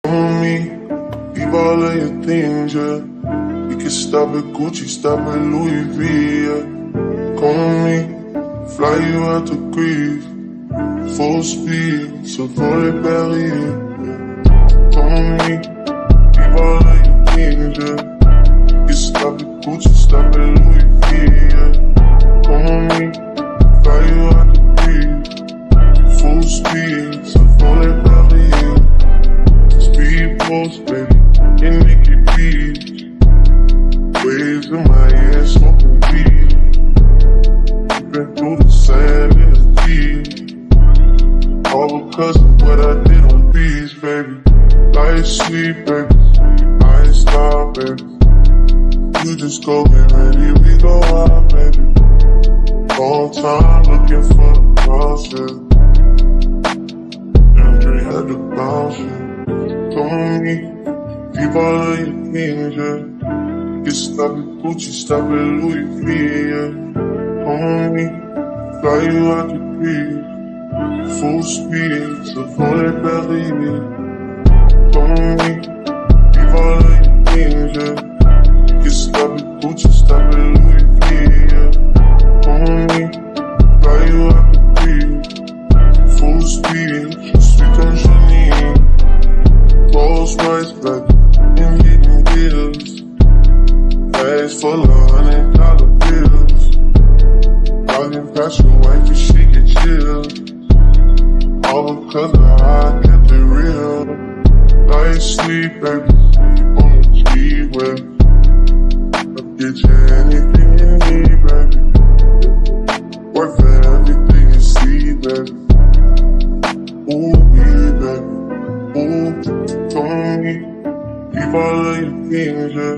On me, leave all of your things, yeah. We can stop at Gucci, stop at Louis V, yeah. Come on me, fly you out to Greece, full speed, so for the Paris, yeah. Come on me, leave all of your things, yeah. We can stop at Gucci, stop at Louis V, yeah. Come on me, fly you out to Greece, full speed, so for the Paris, yeah. Speed post, baby, in Nikki Beach. Waves in my ass, smoking weed. Been through the sand in the deep. All because of what I did on beats, baby. Life sweet, baby. I ain't stop, baby. You just go get ready, we go out, baby. Long time looking for the process. Andre had to bounce it. Told me, leave all of your things, yeah. You stop at Gucci, stop at Louis V, yeah. On me, fly you out to Greece, full speed, so for the Paris, yeah. On me, leave all of your things, yeah. You stop at Gucci, stop at Louis V, yeah. On me, fly you out to Greece, full speed, je suis comme Johnny. Rolls Royce black, in hidden deals. Bags full of $100 bills. Walking past your wife and she get chills. All because of how I kept it real. Light sleep, baby, on the speedway. I'll get you anything you need, baby. Work for everything you see, baby. Ooh, baby. Ooh, told me, leave all of your things, yeah.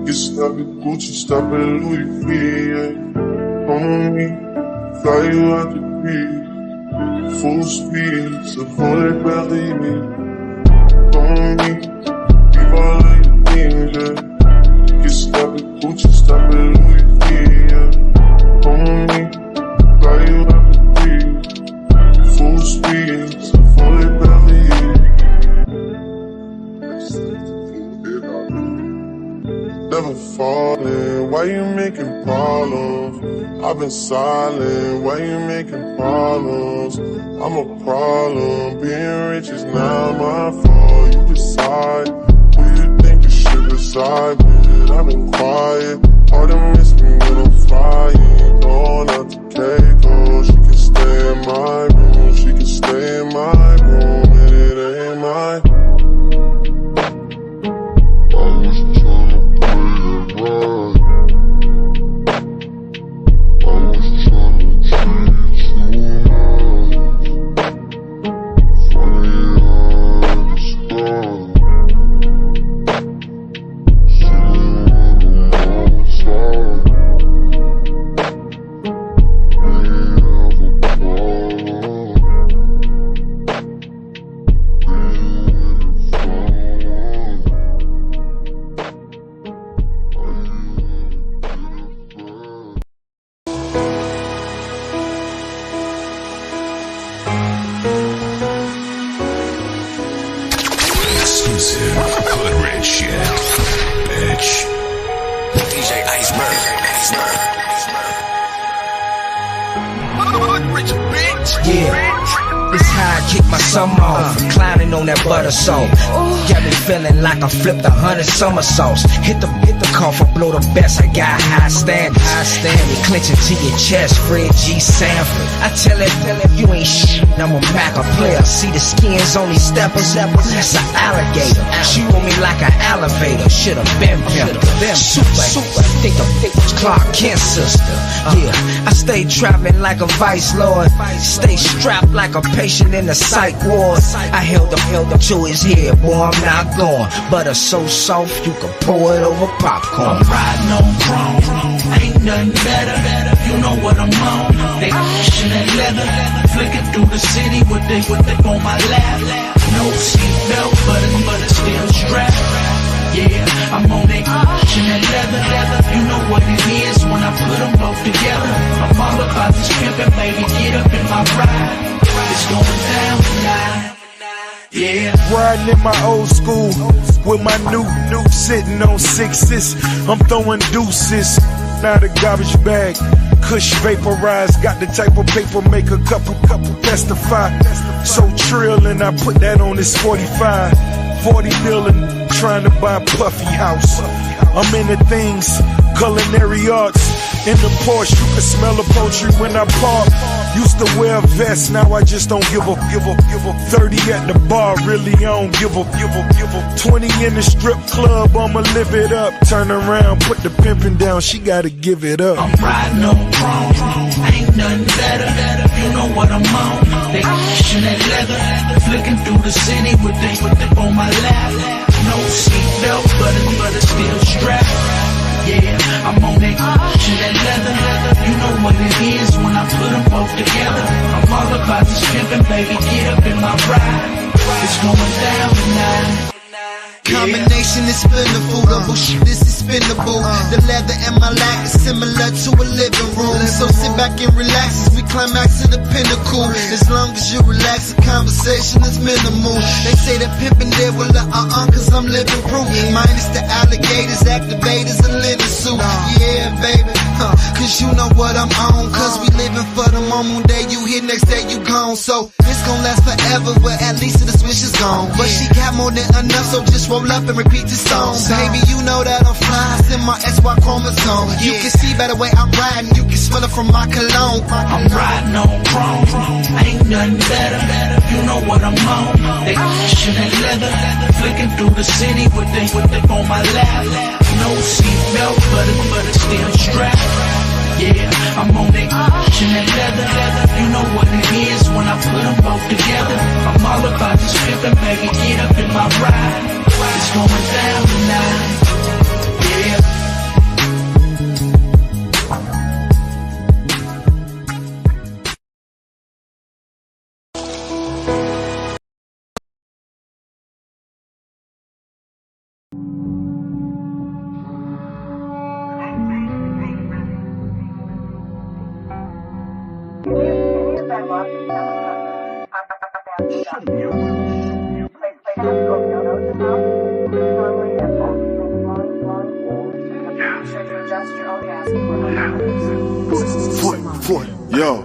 You stop at Gucci, stop at Louis V, yeah. On me, fly you out to Greece, full speed, so for the Paris, yeah. On me, leave all of your things, yeah. You stop at Gucci, stop at Louis V, yeah. On me, fly you out to Greece, full speed, so for the Paris, yeah. Never falling, why you making problems? I've been silent, why you making problems? I'm a problem, being rich is not my fault. You decide who you think you should reside with. I've been quiet, hard to miss me when I'm flying. Going out to Keiko, she can stay in my room, she can stay in my room, and it ain't mine. Like I flipped 100 somersaults. Hit the car for blow the best. I got high standards. You clench it to your chest. Fred G. Sanford. I tell it you ain't shit. I'm a Mac, a player. See the skin's only steppers. That's an alligator. She on me like an elevator. Should've been pimped. Super. Think the Clark Kent sister. Yeah, I stay trapping like a vice lord. Stay strapped like a patient in the psych ward. I held up to his head. Boy, I'm not going. Butter so soft you can pour it over popcorn. I'm riding on chrome, ain't nothing better. You know what I'm on. They pushing that leather, flicking through the city with they on my lap. No seatbelt, but it's still strapped. Yeah, I'm on that pushing that leather. You know what it is when I put them both together. I'm all about this pimpin', baby. Get up in my ride. It's going down tonight. Yeah. riding in my old school with my new sitting on sixes. I'm throwing deuces out of garbage bag. Kush vaporized, got the type of paper make a couple testify. So trill and I put that on this 45. 40 million trying to buy a puffy house. I'm into things, culinary arts. In the Porsche, you can smell the poultry when I park. Used to wear a vest, now I just don't give a 30 at the bar, really I don't give a 20 in the strip club, I'ma live it up. Turn around, put the pimpin' down, she gotta give it up. I'm riding on chrome, ain't nothing better. You know what I'm on. They pushing that leather, flicking through the city with they on my lap. No seatbelt, but it's still strapped. Yeah, I'm on that pushing that leather. You know what it is when I put them both together. I'm all about this pimpin', baby, get up in my ride. It's going down tonight. Combination is plentiful, the bullshit is expendable. The leather in my lap is similar to a living room. So sit back and relax as we climax to the pinnacle. As long as you relax, the conversation is minimal. They say that pimpin' there, well, cause I'm living proof. Minus the alligators, activators, and linen suit. Yeah, baby, cause you know what I'm on. Cause we living for the moment, day you here, next day you gone. So it's gon' last forever, but at least the switch is gone. But she got more than enough, so just roll up and repeat the song. Baby, you know that I'm fly, in my SY chromosome. You can see by the way I'm riding, you can smell it from my cologne. I'm riding on chrome, ain't nothing better. You know what I'm on. They pushing that leather, flicking through the city with they on my lap. No seatbelt, but it's still strapped. Yeah, I'm on that pushing that leather. You know what it is when I put them both together. I'm all about this pimpin', baby, get up in my ride. It's going down tonight. Yeah. Yo.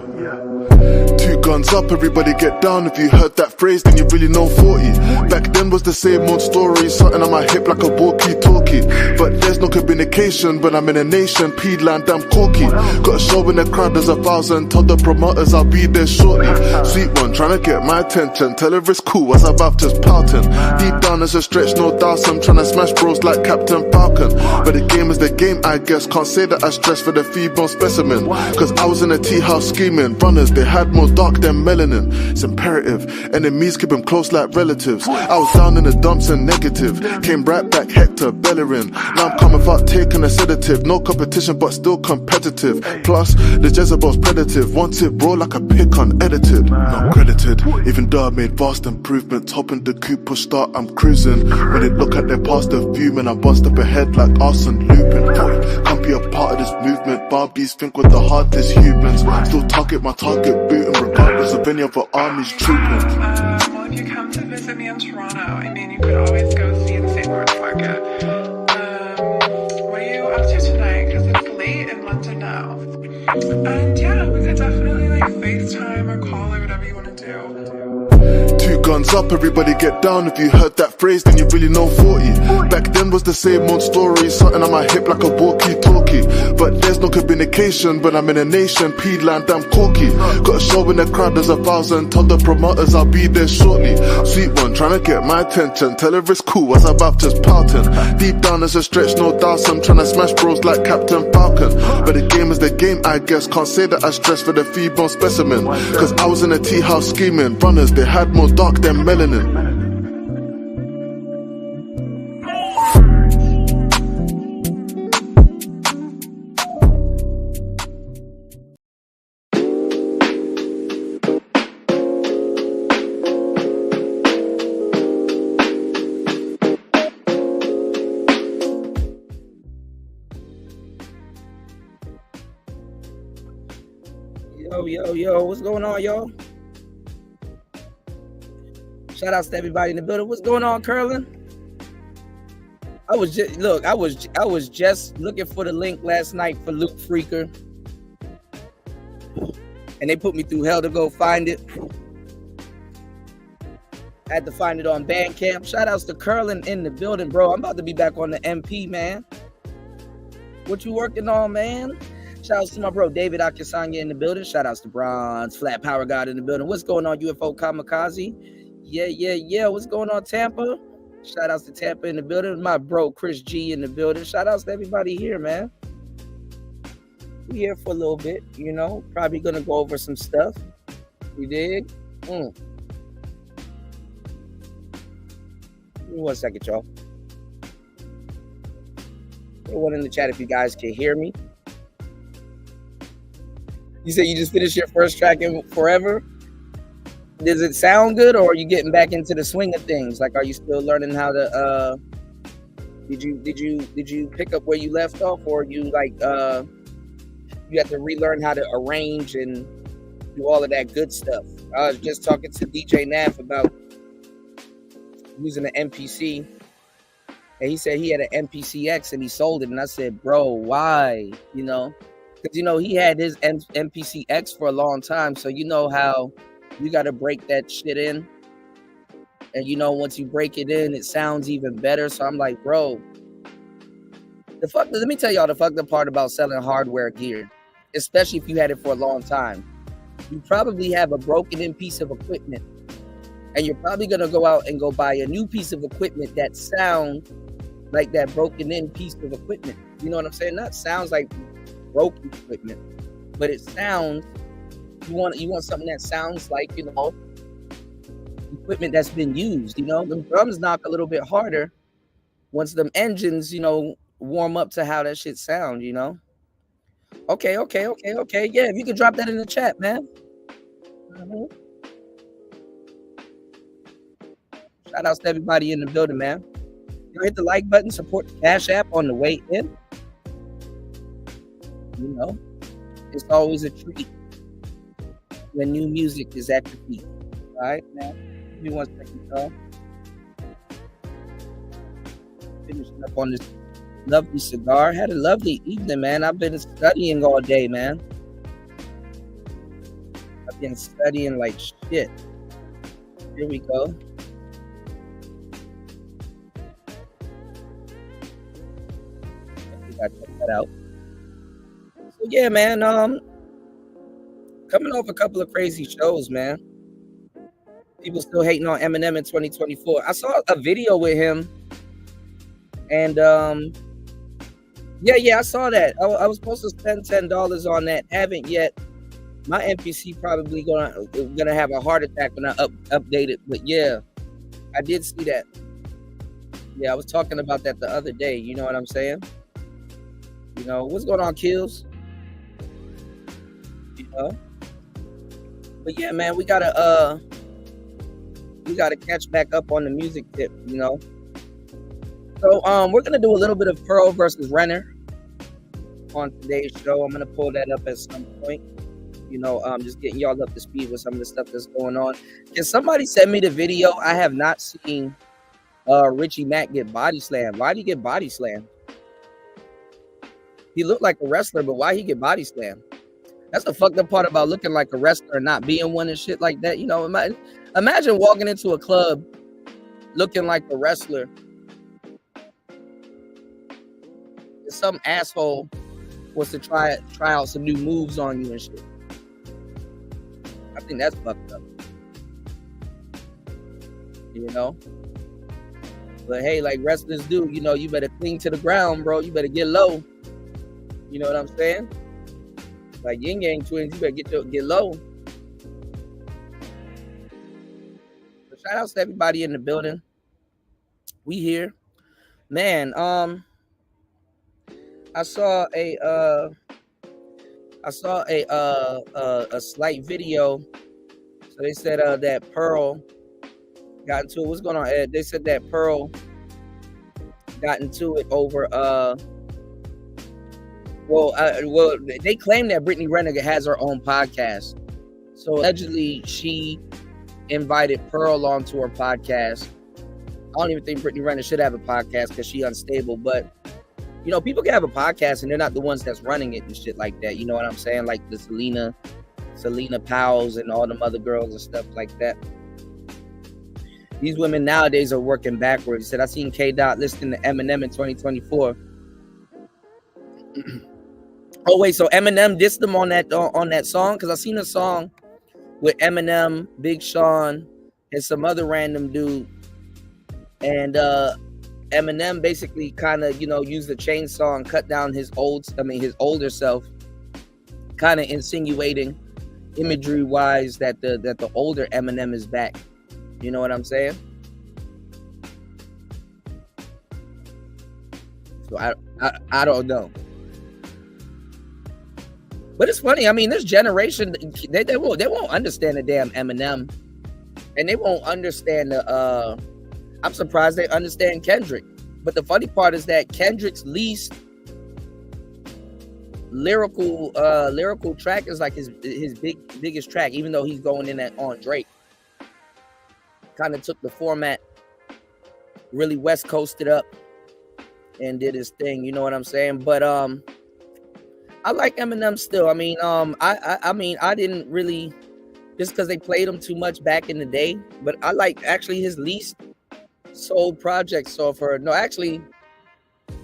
Two guns up, everybody get down. If you heard that phrase, then you really know 40. Back then was the same old story, something on my hip like a walkie-talkie. But there's no communication when I'm in a nation, P-land, I'm corky. Got a show in the crowd, there's 1,000. Told the promoters I'll be there shortly. Sweet one, trying to get my attention. Tell her it's cool as I'm just pouting. Deep down there's a stretch, no doubt. I'm trying to smash bros like Captain Falcon. But the game is the game, I guess. Can't say that I stress for the feeble specimen. Cause I was in a tea house scheming. Runners, they had more dark than melanin. It's imperative. Enemies keep them close like relatives. I was down in the dumps and negative. Came right back, Hector Bellerin. Now I'm coming out taking a sedative. No competition but still competitive. Plus, the Jezebel's predative. Want it raw like a pick unedited. Not credited. Even though I made vast improvements. Hopping the coupe, push start, I'm cruising. When they look at their past, they're fuming. I bust up ahead like Arsene Lupin. Can't be a part of this movement. Barbies think we're the hardest humans. Still target my target booting regardless of any other armies trooping. Well, if you come to visit me in Toronto, I mean, you could always go see the St. Martin's Market. What are you up to tonight? Because it's late in London now. And yeah, we could definitely like FaceTime or call or whatever you want to do. Two guns up, everybody get down. If you heard that phrase, then you really know 40. Back then was the same old story, something on my hip like a walkie-talkie. But there's no communication when I'm in a nation, P-land, I'm corky. Got a show in the crowd, there's 1,000. Told the promoters I'll be there shortly. Sweet one, trying to get my attention. Tell her it's cool as I'm just pouting. Deep down there's a stretch, no doubt. I'm trying to smash bros like Captain Falcon. But the game is the game, I guess. Can't say that I stress for the feeble specimen. Cause I was in a tea house scheming. Runners, they had more dark than melanin. Yo, what's going on, y'all? Shout outs to everybody in the building. What's going on, Curlin? I was just looking for the link last night for Luke Freaker, and they put me through hell to go find it. I had to find it on Bandcamp. Shout outs to Curlin in the building, bro. I'm about to be back on the MP, man. What you working on, man? Shout outs to my bro David Akisanya in the building. Shout outs to Bronze Flat Power God in the building. What's going on, UFO Kamikaze? Yeah. What's going on, Tampa? Shout outs to Tampa in the building. My bro Chris G in the building. Shout outs to everybody here, man. We here for a little bit, you know. Probably gonna go over some stuff. You dig? Give me 1 second, y'all. Put one in the chat if you guys can hear me. You said you just finished your first track in forever. Does it sound good, or are you getting back into the swing of things? Like, are you still learning how to? Did you pick up where you left off, or you like you have to relearn how to arrange and do all of that good stuff? I was just talking to DJ Nath about using an MPC, and he said he had an MPC-X and he sold it, and I said, bro, why? You know, because you know he had his MPC-X for a long time, so you know how you got to break that shit in, and you know once you break it in, it sounds even better. So I'm like, bro, let me tell y'all the fucked up part about selling hardware gear, especially if you had it for a long time. You probably have a broken in piece of equipment, and you're probably gonna go out and go buy a new piece of equipment that sounds like that broken in piece of equipment. You know what I'm saying? Not sounds like broken equipment, but it sounds. You want something that sounds like, you know, equipment that's been used. You know, the drums knock a little bit harder once them engines, you know, warm up to how that shit sound. You know. Okay. Yeah, if you could drop that in the chat, man. Shout outs to everybody in the building, man. You hit the like button, support the Cash App on the way in. You know, it's always a treat when new music is at your feet. All right, man. Give me 1 second, y'all. Finishing up on this lovely cigar. Had a lovely evening, man. I've been studying all day, man. I've been studying like shit. Here we go. We gotta check that out. So yeah, man. Coming off a couple of crazy shows, man. People still hating on Eminem in 2024. I saw a video with him, and yeah, I saw that. I was supposed to spend $10 on that. Haven't yet. My MPC probably gonna have a heart attack when I update it. But yeah, I did see that. Yeah, I was talking about that the other day. You know what I'm saying? You know what's going on, Kills? You know. But yeah, man, we gotta catch back up on the music tip, you know. So we're gonna do a little bit of Pearl versus Renner on today's show. I'm gonna pull that up at some point. You know, just getting y'all up to speed with some of the stuff that's going on. Can somebody send me the video? I have not seen Richie Mack get body slammed. Why did he get body slammed? He looked like a wrestler, but why he get body slammed? That's the fucked up part about looking like a wrestler and not being one and shit like that. You know, imagine walking into a club looking like a wrestler. Some asshole was to try out some new moves on you and shit. I think that's fucked up. You know? But hey, like wrestlers do, you know, you better cling to the ground, bro. You better get low. You know what I'm saying? Like Yin Yang twins, you better get low. So shout outs to everybody in the building. We here. Man, I saw a slight video. So they said that Pearl got into it. What's going on, Ed? They said that Pearl got into it over well, they claim that Brittany Renner has her own podcast. So allegedly she invited Pearl onto her podcast. I don't even think Brittany Renner should have a podcast because she's unstable, but you know, people can have a podcast and they're not the ones that's running it and shit like that. You know what I'm saying? Like the Selena Powell's and all them other girls and stuff like that. These women nowadays are working backwards. He said, I seen K-Dot listing the Eminem in 2024. Oh wait, so Eminem dissed them on that song? Because I seen a song with Eminem, Big Sean, and some other random dude. And Eminem basically kind of, you know, used the chainsaw and cut down his older self, kind of insinuating imagery wise that the older Eminem is back. You know what I'm saying? So I don't know. But it's funny. I mean, this generation, they won't understand the damn Eminem, and they won't understand the I'm surprised they understand Kendrick. But the funny part is that Kendrick's least lyrical track is like his biggest track, even though he's going in on Drake. Kind of took the format, really West Coasted up, and did his thing. You know what I'm saying? But I like Eminem still. I mean, I didn't really, just because they played him too much back in the day. But I like actually his least sold project so far. No, actually,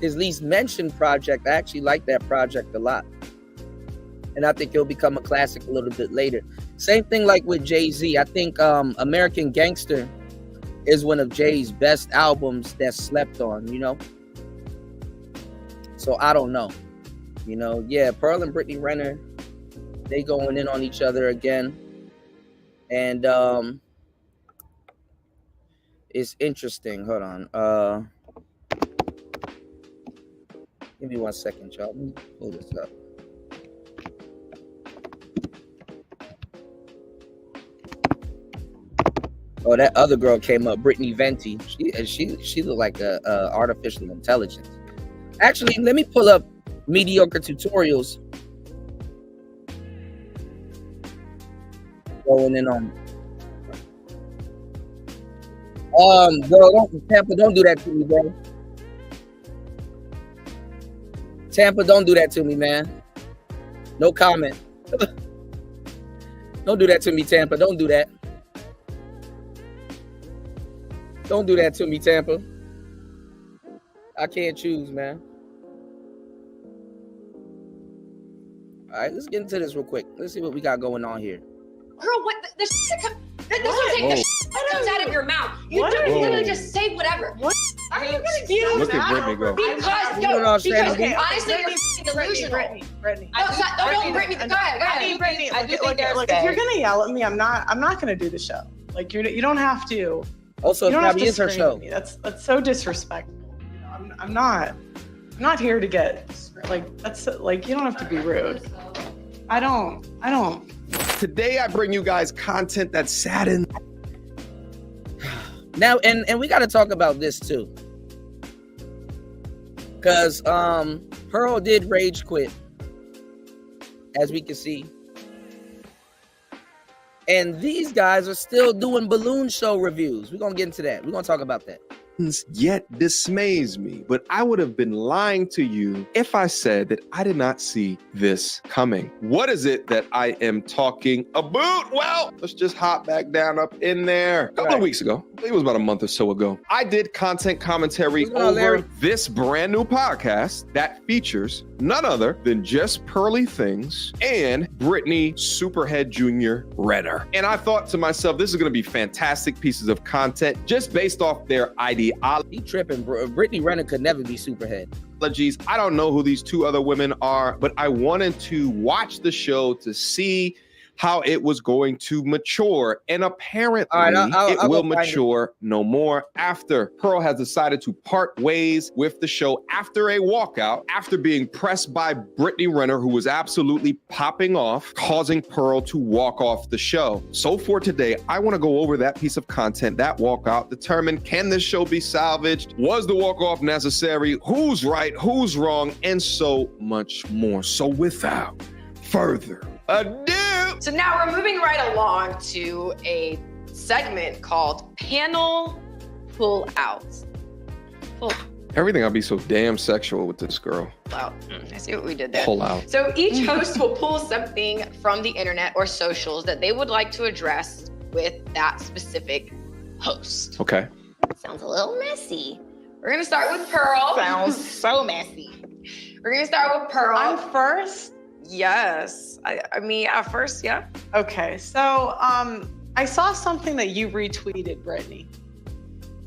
his least mentioned project. I actually like that project a lot, and I think it'll become a classic a little bit later. Same thing like with Jay-Z. I think American Gangster is one of Jay's best albums that's slept on. You know, so I don't know. You know, yeah, Pearl and Brittany Renner, they going in on each other again, and it's interesting. Hold on. Give me 1 second, y'all. Let me pull this up. Oh, that other girl came up, Brittany Venti. She looked like a artificial intelligence. Actually, let me pull up mediocre tutorials. Going in on. Bro, Tampa, don't do that to me, bro. Tampa, don't do that to me, man. No comment. Don't do that to me, Tampa. Don't do that. Don't do that to me, Tampa. I can't choose, man. All right, let's get into this real quick. Let's see what we got going on here. Girl, what the shit that comes out of your mouth. You literally just say whatever. What? Are you gonna Look at Brittany go. Because honestly, you're delusional. Brittany. Don't Brittany. Go ahead. Brittany, look, if you're gonna yell at me, I'm not gonna do the show. Like you don't have to. Also, it probably is her show. That's so disrespectful. You know, I'm not here to get like that's like you don't have to be rude. I don't. Today I bring you guys content that saddens. Now, and we got to talk about this too, because Pearl did rage quit, as we can see, and these guys are still doing balloon show reviews. We're gonna get into that. We're gonna talk about that. Yet dismays me, but I would have been lying to you if I said that I did not see this coming. What is it that I am talking about? Well, let's just hop back down up in there. A couple of weeks ago, I think it was about a month or so ago, I did content commentary over this brand new podcast that features none other than just Pearly Things and Brittany Superhead Jr. Renner. And I thought to myself, this is going to be fantastic pieces of content just based off their ideology. He tripping, bro. Brittany Renner could never be Superhead. I don't know who these two other women are, but I wanted to watch the show to see how it was going to mature. And apparently it will mature no more after Pearl has decided to part ways with the show after a walkout, after being pressed by Brittany Renner, who was absolutely popping off, causing Pearl to walk off the show. So for today, I want to go over that piece of content, that walkout, determine can this show be salvaged? Was the walk-off necessary? Who's right? Who's wrong? And so much more. So without further ado. So now we're moving right along to a segment called Panel Pull Out. Everything I'll be so damn sexual with this girl. Wow, I see what we did there. Pull out. So each host will pull something from the internet or socials that they would like to address with that specific host. Okay. Sounds a little messy. We're gonna start with Pearl. Sounds so messy. We're gonna start with Pearl. I'm first? Yes. I mean, at first, yeah. Okay, so I saw something that you retweeted, Brittany.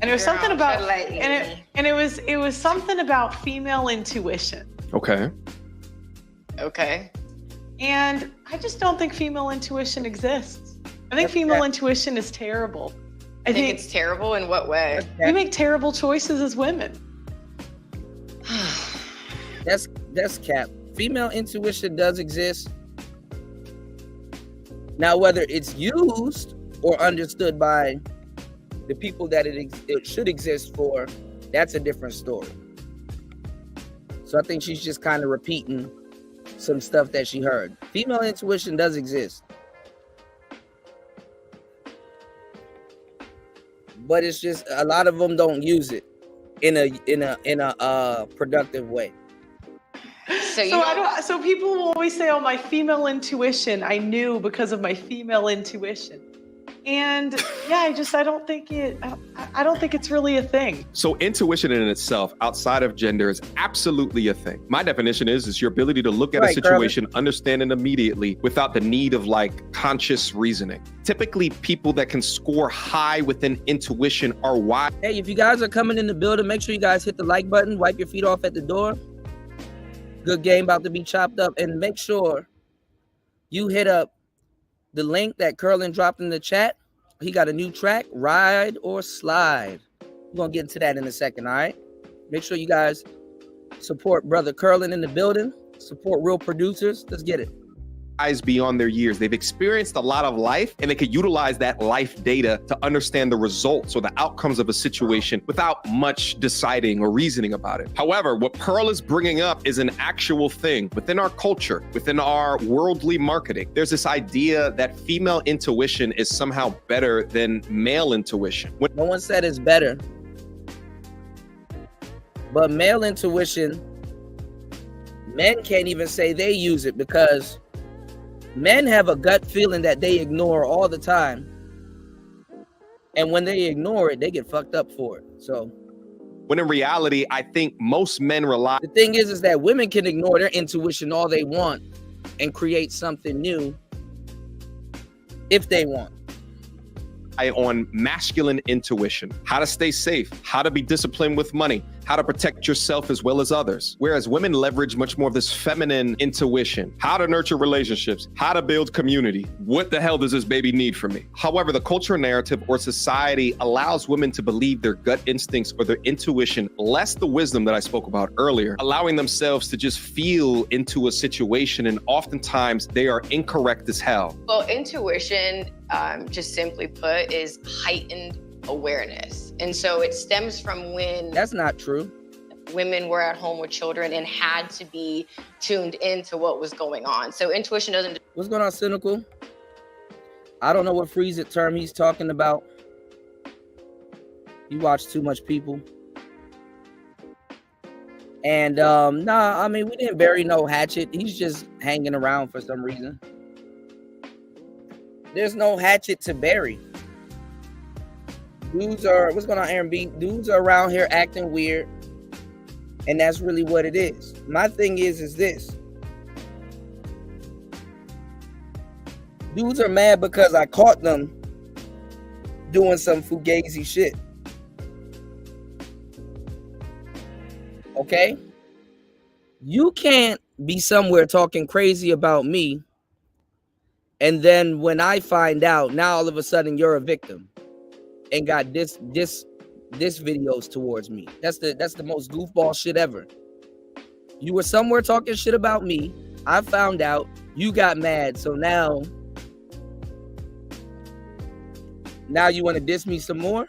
And it was something about and it was something about female intuition. Okay. Okay. And I just don't think female intuition exists. I think female intuition is terrible. I think it's terrible in what way? We make terrible choices as women. That's cap. Female intuition does exist. Now, whether it's used or understood by the people that it should exist for, that's a different story. So I think she's just kind of repeating some stuff that she heard. Female intuition does exist, but it's just a lot of them don't use it in a productive way. So people will always say, "Oh, my female intuition, I knew because of my female intuition." And yeah, I don't think it's really a thing. So intuition in itself, outside of gender, is absolutely a thing. My definition is your ability to look at a situation, understand it immediately without the need of like conscious reasoning. Typically, people that can score high within intuition are wise. Hey, if you guys are coming in the building, make sure you guys hit the like button, wipe your feet off at the door. Good game about to be chopped up, and make sure you hit up the link that Curlin dropped in the chat. He got a new track, Ride or Slide. We're going to get into that in a second, all right? Make sure you guys support Brother Curlin in the building. Support real producers. Let's get it. Beyond their years. They've experienced a lot of life, and they could utilize that life data to understand the results or the outcomes of a situation without much deciding or reasoning about it. However, what Pearl is bringing up is an actual thing within our culture, within our worldly marketing. There's this idea that female intuition is somehow better than male intuition. No one said it's better, but male intuition, men can't even say they use it because men have a gut feeling that they ignore all the time. And when they ignore it, they get fucked up for it. So when in reality, I think most men rely. The thing is that women can ignore their intuition all they want and create something new if they want. On masculine intuition, how to stay safe, how to be disciplined with money, how to protect yourself as well as others. Whereas women leverage much more of this feminine intuition, how to nurture relationships, how to build community. What the hell does this baby need from me? However, the cultural narrative or society allows women to believe their gut instincts or their intuition, less the wisdom that I spoke about earlier, allowing themselves to just feel into a situation, and oftentimes they are incorrect as hell. Well, intuition, just simply put, is heightened awareness. And so it stems from when... That's not true. Women were at home with children and had to be tuned into what was going on. So intuition doesn't... What's going on, Cynical? I don't know what freeze it term he's talking about. You watch too much People. And I mean, we didn't bury no Hatchet. He's just hanging around for some reason. There's no Hatchet to bury. Dudes are, what's going on, Aaron B? Dudes are around here acting weird. And that's really what it is. My thing is this. Dudes are mad because I caught them doing some fugazi shit. Okay? You can't be somewhere talking crazy about me, and then when I find out, now all of a sudden you're a victim and got this videos towards me. That's the most goofball shit ever. You were somewhere talking shit about me. I found out, you got mad, so now you want to diss me some more?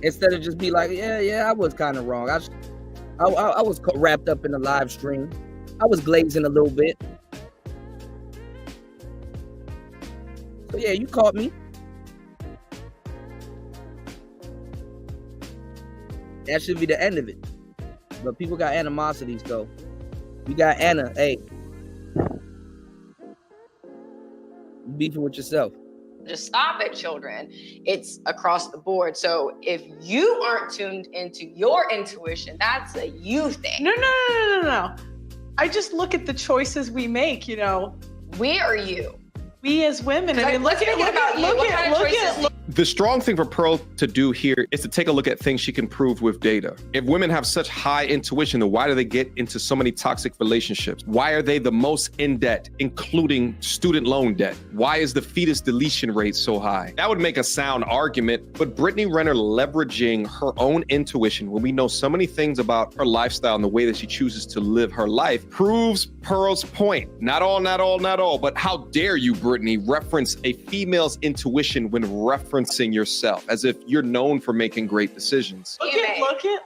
Instead of just be like, yeah, I was kind of wrong. I was wrapped up in the live stream. I was glazing a little bit. So yeah, you caught me. That should be the end of it. But people got animosities though. You got Anna, hey. You beefing with yourself. Just stop it, children. It's across the board. So if you aren't tuned into your intuition, that's a you thing. No. I just look at the choices we make, you know. We are you. We as women. I mean, look at. The strong thing for Pearl to do here is to take a look at things she can prove with data. If women have such high intuition, then why do they get into so many toxic relationships? Why are they the most in debt, including student loan debt? Why is the fetus deletion rate so high? That would make a sound argument, but Brittany Renner leveraging her own intuition when we know so many things about her lifestyle and the way that she chooses to live her life proves Pearl's point. Not all, but how dare you, Brittany, reference a female's intuition when referencing yourself as if you're known for making great decisions. Look at.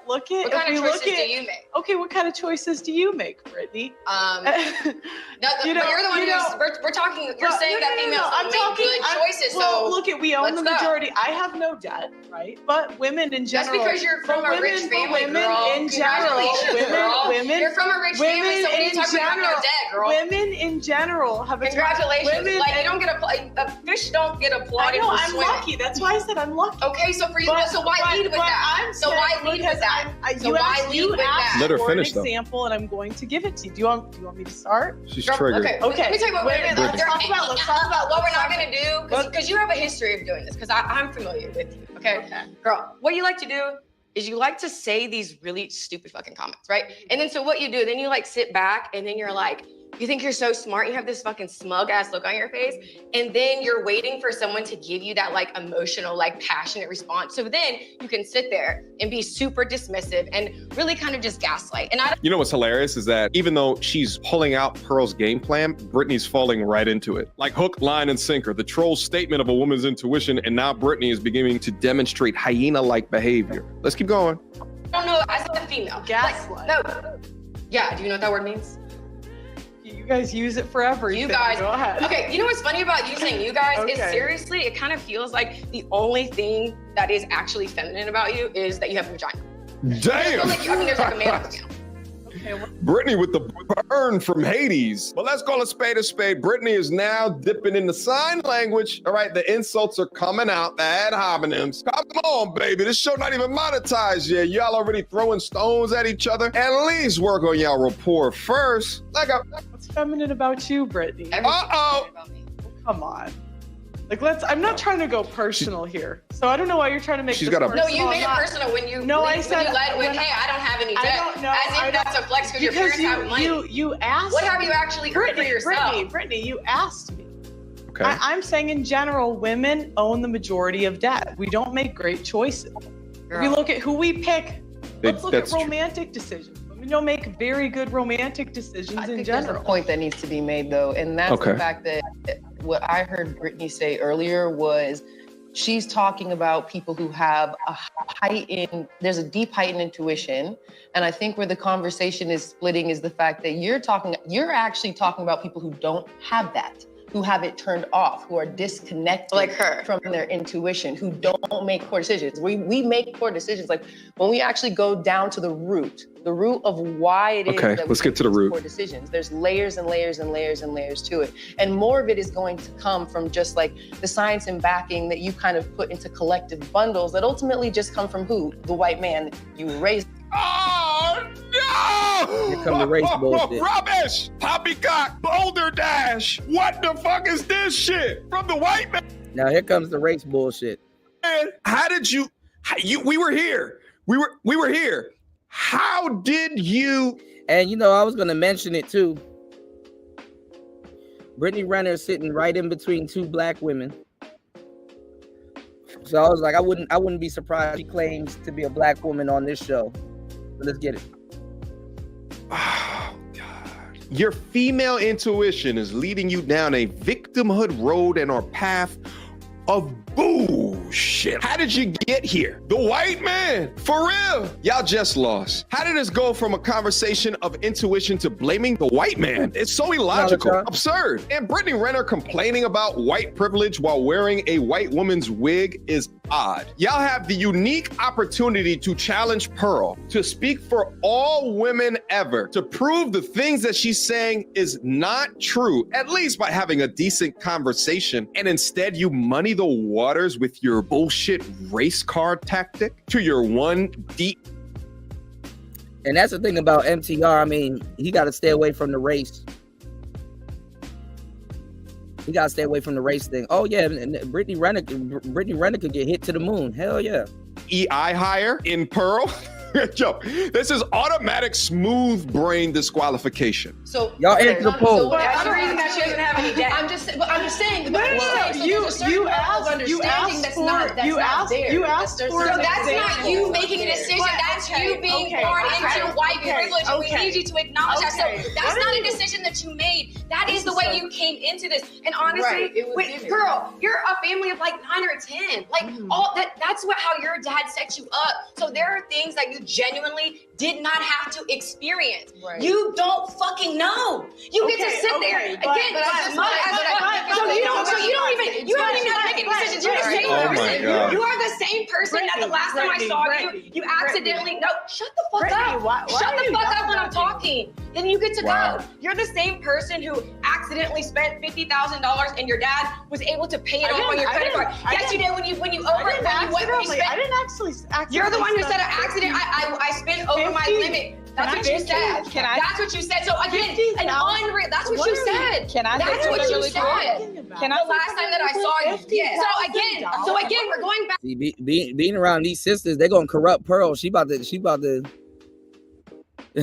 What kind of choices do you make? Okay, what kind of choices do you make, Brittany? You're the one we're talking. You're saying that females make good choices. Well, so look at we own the majority. I have no debt, right? But women in general. Just because you're from a rich family, women girl. In general, Women. You're from a rich family, so what are you talking about your debt, girl? Women in general have a congratulations. Like you don't get a fish don't get applauded for I'm swimming. lucky. That's why I said I'm lucky. Okay, so for you, so why lead with that? So why lead with that? So why lead with that? Let her finish though. Example, and I'm going to give it to you. Do you want me to start? She's triggered. Okay. Let me tell you what let's talk about what we're not going to do because you have a history of doing this because I'm familiar with you. Okay, girl, what you like to do is you like to say these really stupid fucking comments, right? And then so what you do, then you like sit back and then you're like, you think you're so smart, you have this fucking smug ass look on your face, and then you're waiting for someone to give you that like emotional, like passionate response. So then you can sit there and be super dismissive and really kind of just gaslight. And you know what's hilarious is that even though she's pulling out Pearl's game plan, Brittany's falling right into it. Like hook, line, and sinker. The troll's statement of a woman's intuition, and now Brittany is beginning to demonstrate hyena-like behavior. Let's keep going. I don't know, as a female. Gaslight. No. Yeah, do you know what that word means? You guys use it for everything. You guys. Go ahead. Okay, you know what's funny about using you guys is seriously, it kind of feels like the only thing that is actually feminine about you is that you have a vagina. Damn. There's like a man vagina. Brittany with the burn from Hades. But let's call a spade a spade. Brittany is now dipping in the sign language. All right, the insults are coming out, the ad hominems. Come on, baby. This show not even monetized yet. Y'all already throwing stones at each other. At least work on y'all rapport first. What's feminine about you, Brittany? Uh-oh. Come on. Like I'm not trying to go personal here. So I don't know why you're trying to make this personal. No, you made it personal when you I said you led with, hey, I don't have any debt. I don't know. As if that's a flex because your parents have money. You asked What have you actually earned for yourself? Brittany, you asked me. Okay. I'm saying in general, women own the majority of debt. We don't make great choices. If we look at who we pick, let's look at romantic decisions. We don't make very good romantic decisions in general. There's a point that needs to be made though, and that's the fact that what I heard Brittany say earlier was she's talking about people who have there's a deep heightened intuition. And I think where the conversation is splitting is the fact that you're actually talking about people who don't have that, who have it turned off, who are disconnected like her from their intuition, who don't make poor decisions. We make poor decisions. Like when we actually go down to the root of why it is that let's get to the root. Poor decisions. There's layers and layers and layers and layers to it. And more of it is going to come from just like the science and backing that you kind of put into collective bundles that ultimately just come from who? The white man you were raised. Oh no! Here come the race bullshit. Rubbish! Poppycock, Boulder Dash. What the fuck is this shit from the white man? Now here comes the race bullshit. How did you? We were here. We were here. How did you? And you know, I was gonna mention it too. Brittany Renner is sitting right in between two black women. So I was like, I wouldn't be surprised if she claims to be a black woman on this show. So let's get it. Oh God. Your female intuition is leading you down a victimhood road and or path of booze. shit. How did you get here? The white man. For real. Y'all just lost. How did this go from a conversation of intuition to blaming the white man? It's so illogical, absurd. And Brittany Renner complaining about white privilege while wearing a white woman's wig is odd. Y'all have the unique opportunity to challenge Pearl to speak for all women ever, to prove the things that she's saying is not true, at least by having a decent conversation, and instead you muddy the waters with your bullshit race card tactic to your one deep. And that's the thing about MTR. I mean, he got to stay away from the race. You gotta stay away from the race thing. Oh yeah, and Brittany Renner could get hit to the moon. Hell yeah. EI higher in Pearl. Yo, this is automatic smooth brain disqualification. So y'all answer the poll. That's the reason that she doesn't have any debt. I'm just saying. You asked for. So that's not you making a decision. That's you being born into white privilege, and we need you to acknowledge that. So that's not a decision that you made. That is the way you came into this. And honestly, wait, girl, you're a family of like 9 or 10. Like all that. That's how your dad set you up. So there are things that you genuinely did not have to experience. Right. You don't fucking know. You get to sit there again. So you don't even have to make any decisions. You're the same person. You are the same person that the last time I saw you accidentally. No, shut the fuck up. Shut the fuck up when I'm talking. Then you get to go. You're the same person who accidentally spent $50,000 and your dad was able to pay it off on your credit card. Yes, you did when you over it. I didn't actually. You're the one who said an accident. I spent over my limit. That's what you said. That's what you said. So again, that's what you said. That's what you said. The last time that I saw you. So again, we're going back. See, being around these sisters, they're gonna corrupt Pearl. She about to.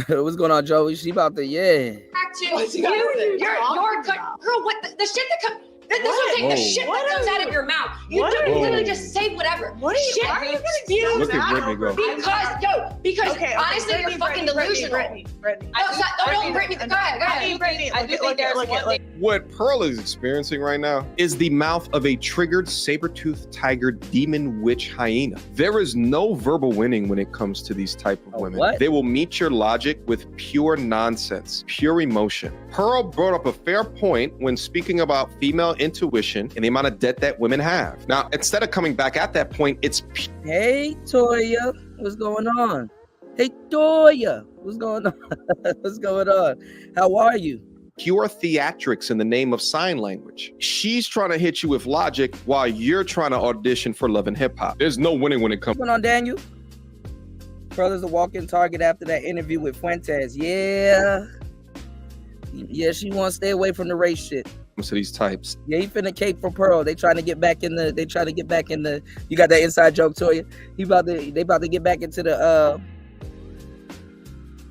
What's going on, Joey? She about to, Back to you. You're girl. What the shit that comes. This is what I'm saying. The shit that comes out of your mouth. You literally just say whatever. Shit. Look at Brittany go. Because honestly, you're fucking delusional. Brittany. Don't Brittany. Go ahead. I do think there's one thing. What Pearl is experiencing right now is the mouth of a triggered saber-toothed tiger demon witch hyena. There is no verbal winning when it comes to these type of women. What? They will meet your logic with pure nonsense, pure emotion. Pearl brought up a fair point when speaking about female intuition and the amount of debt that women have. Now, instead of coming back at that point, it's... Hey, Toya, what's going on? Hey, Toya, what's going on? What's going on? How are you? Pure theatrics in the name of sign language. She's trying to hit you with logic while you're trying to audition for Love and Hip Hop. There's no winning when it comes. What's going on, Daniel? Pearl is a walk-in target after that interview with Fuentes. Yeah, she wants to stay away from the race shit. To these types. Yeah, he finna cape for Pearl. They trying to get back in the. You got that inside joke, Toya? They about to get back into the.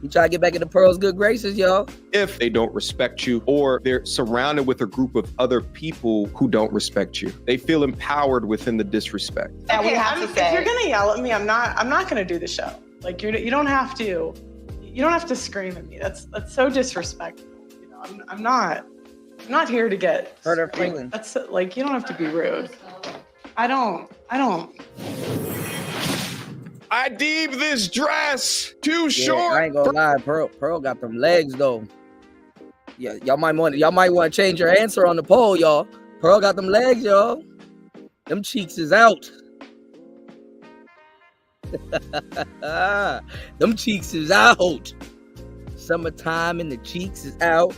You try to get back into Pearl's good graces, y'all. If they don't respect you, or they're surrounded with a group of other people who don't respect you, they feel empowered within the disrespect. Okay, if you're gonna yell at me, I'm not gonna do the show. Like you don't have to scream at me. That's so disrespectful. You know, I'm not here to get hurt her feelings. That's like, you don't have to be rude. I don't. I deem this dress too short. I ain't gonna lie, Pearl got them legs though. Yeah, y'all might want to change your answer on the poll, y'all. Pearl got them legs, y'all. Them cheeks is out. Them cheeks is out. Summertime and the cheeks is out.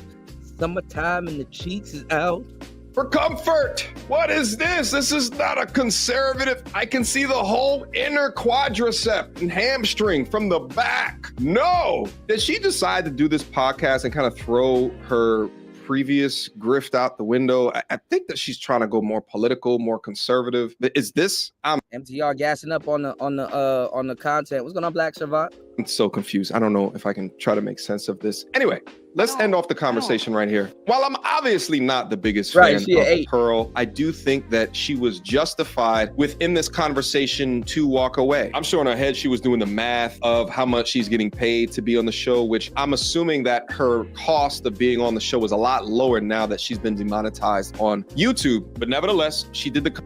Summertime and the cheeks is out. For comfort. What is this? This is not a conservative. I can see the whole inner quadricep and hamstring from the back. No. Did she decide to do this podcast and kind of throw her previous grift out the window? I think that she's trying to go more political, more conservative. Is this? MTR gassing up on the content. What's going on, Black Savant? I'm so confused. I don't know if I can try to make sense of this. Anyway, let's end off the conversation right here. While I'm obviously not the biggest fan of Pearl, I do think that she was justified within this conversation to walk away. I'm sure in her head she was doing the math of how much she's getting paid to be on the show, which I'm assuming that her cost of being on the show is a lot lower now that she's been demonetized on YouTube. But nevertheless, she did the...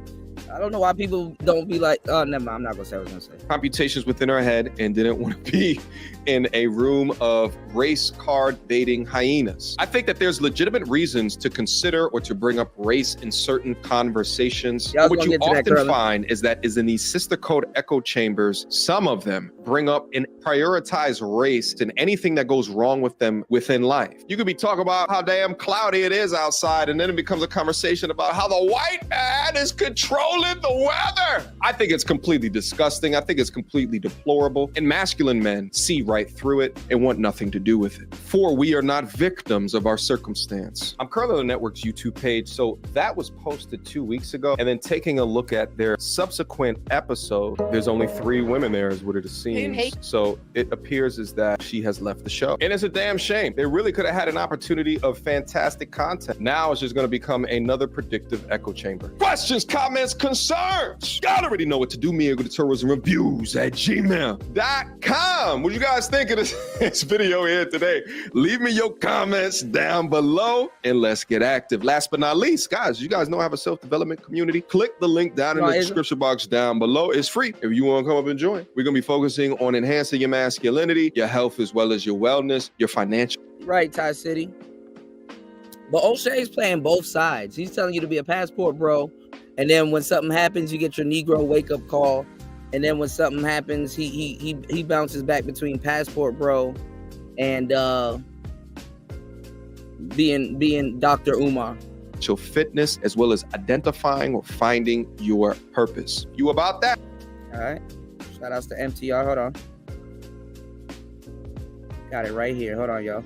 I don't know why people don't be like, oh, never mind. I'm not going to say what I was going to say. Computations within her head and didn't want to be in a room of race card baiting hyenas. I think that there's legitimate reasons to consider or to bring up race in certain conversations. What you often find is that in these sister code echo chambers, some of them bring up and prioritize race and anything that goes wrong with them within life. You could be talking about how damn cloudy it is outside, and then it becomes a conversation about how the white man is controlling the weather. I think it's completely disgusting. I think it's completely deplorable. And masculine men see right through it and want nothing to do with it. For we are not victims of our circumstance. I'm currently on the network's YouTube page, so that was posted 2 weeks ago. And then taking a look at their subsequent episode, there's only 3 women there, is what it seems. So it appears as that she has left the show. And it's a damn shame. They really could have had an opportunity of fantastic content. Now it's just going to become another predictive echo chamber. Questions, comments, concerns. Y'all already know what to do. MeAGoTourismReviews@gmail.com. What you guys think of this video here today? Leave me your comments down below and let's get active. Last but not least, guys, you guys know I have a self-development community. Click the link down in the description box down below. It's free if you want to come up and join. We're going to be focusing on enhancing your masculinity, your health, as well as your wellness, your financial. Right, Ty City. But O'Shea's playing both sides. He's telling you to be a passport bro, and then when something happens, you get your Negro wake-up call. And then when something happens, he bounces back between passport bro and being Dr. Umar. Your fitness, as well as identifying or finding your purpose. You about that? All right. Shout outs to MTR. Hold on. Got it right here. Hold on, y'all.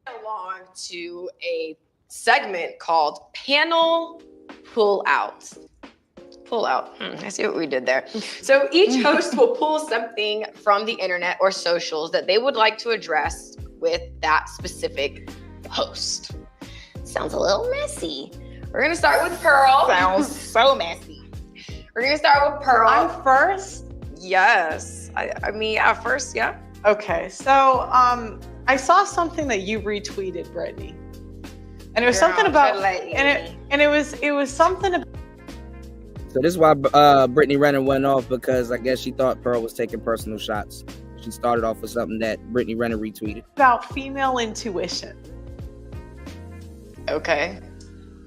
Along to a segment called Panel Pull Out. Pull out. I see what we did there. So each host will pull something from the internet or socials that they would like to address with that specific host. Sounds a little messy. We're going to start with Pearl. Sounds so messy. We're going to start with Pearl. I'm first? Yes. I mean, at first, yeah. Okay. So I saw something that you retweeted, Brittany. And it was something about, and it was something about. So this is why Brittany Renner went off, because I guess she thought Pearl was taking personal shots. She started off with something that Brittany Renner retweeted. About female intuition. Okay.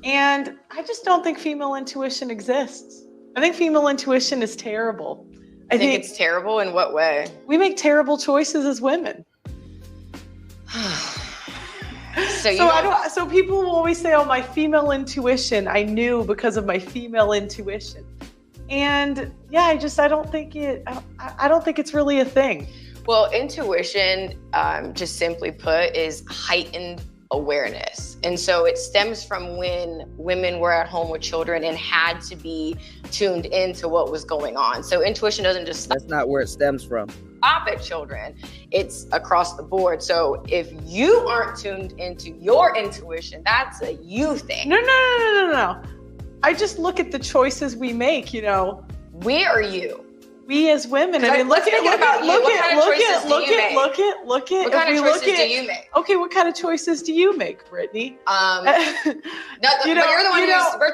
And I just don't think female intuition exists. I think female intuition is terrible. I think it's terrible in what way? We make terrible choices as women. So people will always say, oh, my female intuition, I knew because of my female intuition. And yeah, I don't think it's really a thing. Well, intuition, just simply put, is heightened awareness. And so it stems from when women were at home with children and had to be tuned into what was going on. So intuition doesn't just That's not where it stems from. Stop at children. It's across the board. So if you aren't tuned into your intuition, that's a you thing. No. I just look at the choices we make, you know. We or you? We as women. I mean, look at what kind of choices do you make? Okay, what kind of choices do you make, Brittany? But you're the one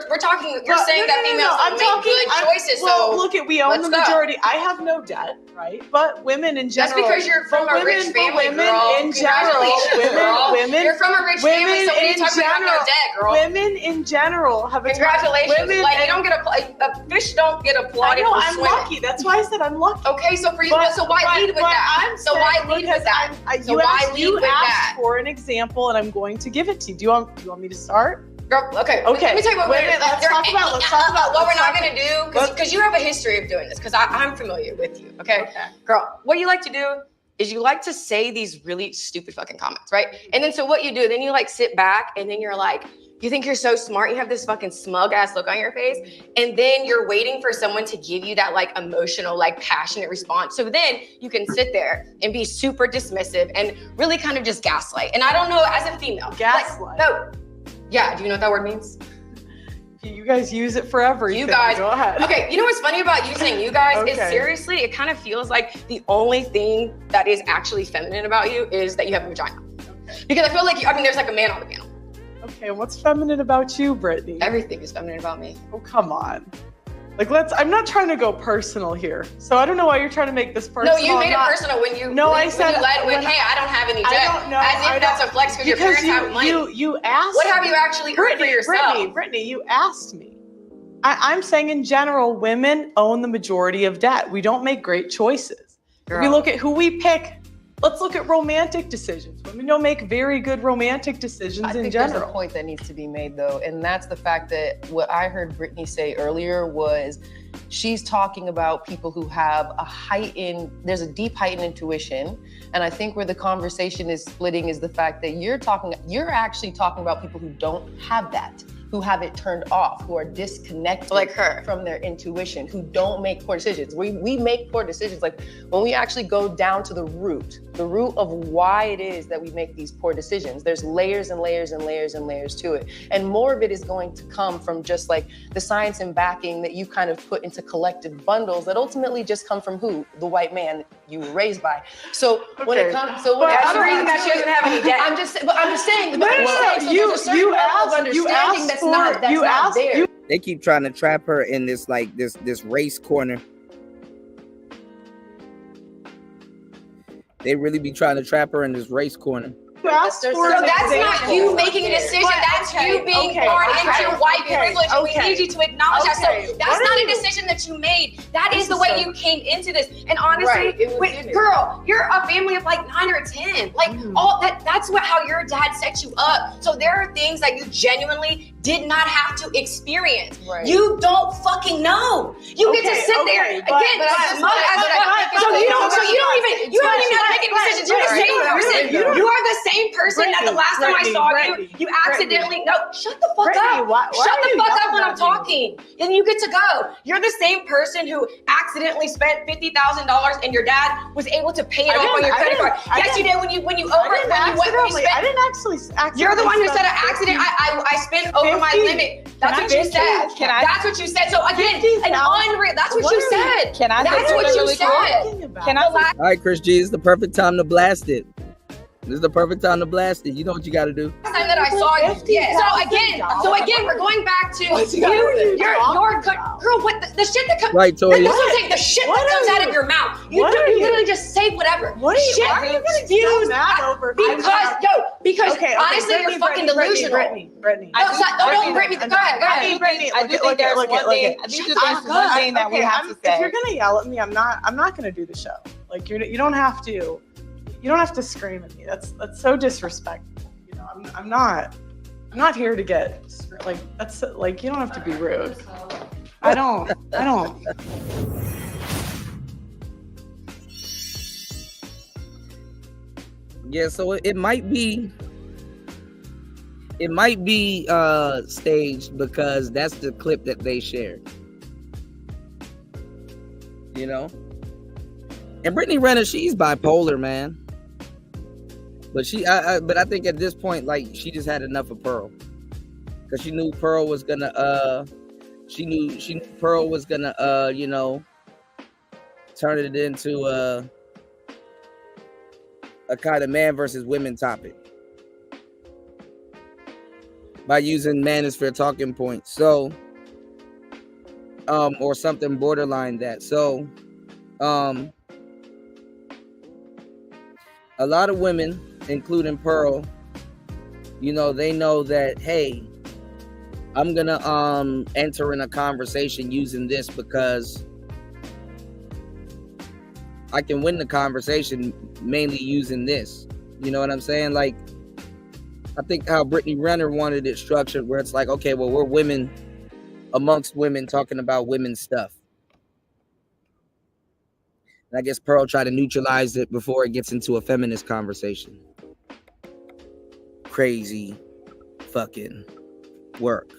we're talking. You're saying that females don't make good choices. Well, look at we own the majority. I have no debt, right? But women in general. That's because you're from a rich family, girl. In general, women. You're from a rich family, so anytime you have no debt, girl. Women in general have a congratulations. Like you don't get a fish don't get applauded for I'm swimming. lucky. That's why I said I'm lucky. Okay, so for you, so why lead with that? So why lead with that? So why lead with that? You asked for an example, and I'm going to give it to you. Do you want me to start? Girl, okay. Let me tell you what let's talk about what we're not gonna do, because you have a history of doing this. Because I'm familiar with you. Okay, girl, what you like to do is you like to say these really stupid fucking comments, right? And then so what you do, then you like sit back, and then you're like. You think you're so smart. You have this fucking smug ass look on your face. And then you're waiting for someone to give you that like emotional, like passionate response. So then you can sit there and be super dismissive and really kind of just gaslight. And I don't know, as a female. Gaslight? No. Yeah, do you know what that word means? You guys use it for everything. You guys. Go ahead. Okay, you know what's funny about using you guys is seriously, it kind of feels like the only thing that is actually feminine about you is that you have a vagina. Okay. Because I feel like, there's like a man on the panel. Okay, what's feminine about you, Brittany? Everything is feminine about me. Oh, come on. Like, I'm not trying to go personal here. So I don't know why you're trying to make this personal. No, you made it personal when you I said, led with, hey, I don't have any debt. I don't know. As if that's a flex because your parents have money. You asked What have you actually earned for yourself? Brittany, you asked me. I'm saying in general, women own the majority of debt. We don't make great choices. Girl. If we look at who we pick, let's look at romantic decisions. Women don't make very good romantic decisions in general. There's a point that needs to be made though, and that's the fact that what I heard Brittany say earlier was she's talking about people who have there's a deep heightened intuition. And I think where the conversation is splitting is the fact that you're actually talking about people who don't have that, who have it turned off, who are disconnected like her from their intuition, who don't make poor decisions. We make poor decisions. Like when we actually go down to the root of why it is that we make these poor decisions, there's layers and layers and layers and layers to it. And more of it is going to come from just like the science and backing that you kind of put into collective bundles that ultimately just come from who? The white man you were raised by. So when it comes, so when that's the reason that she doesn't have any debt. I'm just saying. You asked there. They keep trying to trap her in this like this race corner. They really be trying to trap her in this race corner. So that's not you making a decision. That's you being born into white privilege. And we need you to acknowledge that. So that's not a decision that you made. That is the way you came into this. And honestly, girl, you're a family of like 9 or 10. Like all that's how your dad set you up. So there are things that you genuinely did not have to experience. Right. You don't fucking know. You get to sit there again. So you don't even have to make any decisions. You're the same person. You are the same person that the last time I saw you accidentally shut the fuck up. Shut the fuck up when I'm talking. And you get to go. You're the same person who accidentally spent $50,000 and your dad was able to pay it off on your credit card. Yes, you did when you spent. I didn't actually You're the one who said an accident. I spent over my limit. That's what you said. That's what you said. So again, an unreal. That's what you said. That's what you said. All right, Chris G, it's the perfect time to blast it. This is the perfect time to blast it. You know what you got to do. Last time that I saw you. So again, we're going back to your girl. What the shit that comes? Right, Tori. The shit that comes out of your mouth. You literally just say whatever. What are you gonna over? Because honestly, you're fucking delusional. Brittany. No, Brittany. Go ahead. Brittany, I do think there's one thing. I think there's one thing that we have to say. If you're gonna yell at me, I'm not gonna do the show. Like you don't have to. You don't have to scream at me. That's so disrespectful. You know, I'm not here to get like that's like you don't have to be rude. I don't. Yeah, so it might be staged because that's the clip that they shared. You know? And Brittany Renner, she's bipolar, man. But I think at this point, like, she just had enough of Pearl, because she knew Pearl was gonna, she knew Pearl was gonna, turn it into a kind of man versus women topic by using manosphere talking points. So, or something borderline that. So, a lot of women, including Pearl, they know that, hey, I'm gonna enter in a conversation using this because I can win the conversation mainly using this. You know what I'm saying? Like, I think how Brittany Renner wanted it structured, where it's like, okay, well, we're women amongst women talking about women's stuff. And I guess Pearl tried to neutralize it before it gets into a feminist conversation. Crazy fucking work.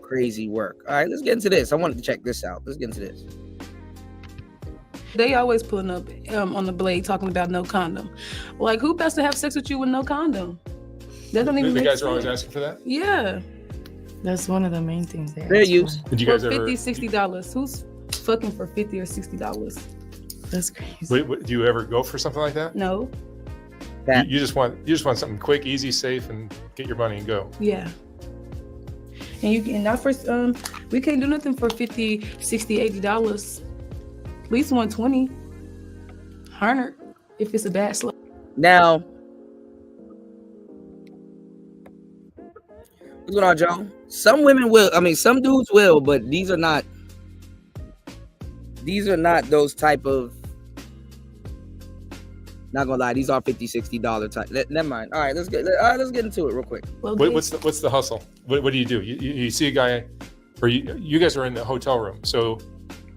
Crazy work. All right, let's get into this. I wanted to check this out. Let's get into this. They always pulling up on the blade talking about no condom. Like, who best to have sex with you with no condom? That don't even make sense. Are always asking for that? Yeah. That's one of the main things there. Fair use. Did you guys for ever... $50, $60. Who's fucking for $50 or $60? That's crazy. Wait, do you ever go for something like that? No. You just want something quick, easy, safe, and get your money and go. Yeah. And you can not first we can't do nothing for $50, $60, $80. At least $120. 100 if it's a bad slip. Now, what's going on, Joe? Some women will. I mean, some dudes will, but these are not those type of. Not gonna lie, these are $50, $60 type. Never mind. All right, let's get into it real quick. What's the hustle? What do you do? You see a guy, or you guys are in the hotel room, so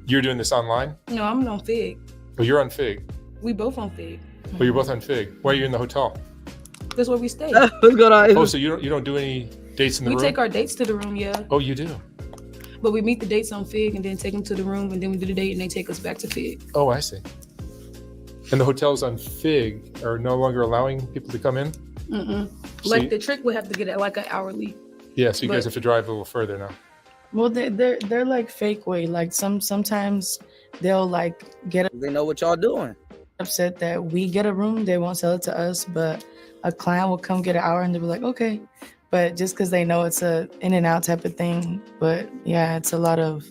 you're doing this online? No, I'm on Fig. Oh, you're on Fig. We both on Fig. Oh, you're both on Fig. Why are you in the hotel? That's where we stay. What's going on? Oh, so you don't do any dates in the room? We take our dates to the room, yeah. Oh, you do? But we meet the dates on Fig and then take them to the room, and then we do the date and they take us back to Fig. Oh, I see. And the hotels on Fig are no longer allowing people to come in? Like the trick would have to get it like an hourly. Yeah, so you guys have to drive a little further now. Well, they're like fake way. Like sometimes they'll like They know what y'all doing. Upset that we get a room, they won't sell it to us, but a client will come get an hour and they'll be like, okay. But just because they know it's a in and out type of thing. But yeah, it's a lot of.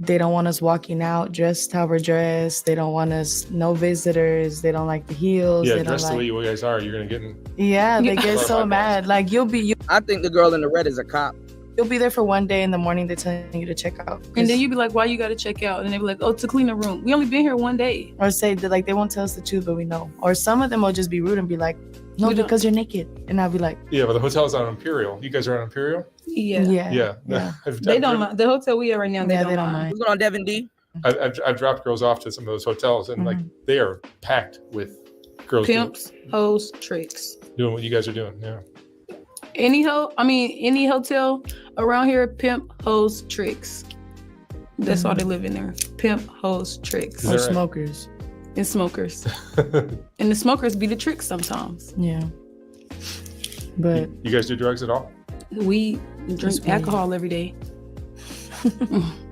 They don't want us walking out dressed how we're dressed. They don't want us, no visitors. They don't like the heels. Yeah, they dressed don't the way you guys are, you're going to get in. Yeah, they get so mad. Like I think the girl in the red is a cop. You'll be there for one day in the morning. They're telling you to check out. And then you be like, why you got to check out? And they be like, oh, to clean the room. We only been here one day. Or say that like they won't tell us the truth, but we know. Or some of them will just be rude and be like, no, because you're naked. And I'll be like, yeah, but the hotel's on Imperial. You guys are on Imperial? Yeah. Yeah. They don't mind. The hotel we are right now, they don't mind. What's going on, Devin D? I've dropped girls off to some of those hotels, and like they are packed with girls. Pimps, hoes, tricks. Doing what you guys are doing, yeah. Any hotel around here, pimp, hoes, tricks. That's all they live in there. Pimp, hoes, tricks. Or smokers. And smokers. And the smokers be the tricks sometimes. Yeah. But you guys do drugs at all? We drink alcohol every day.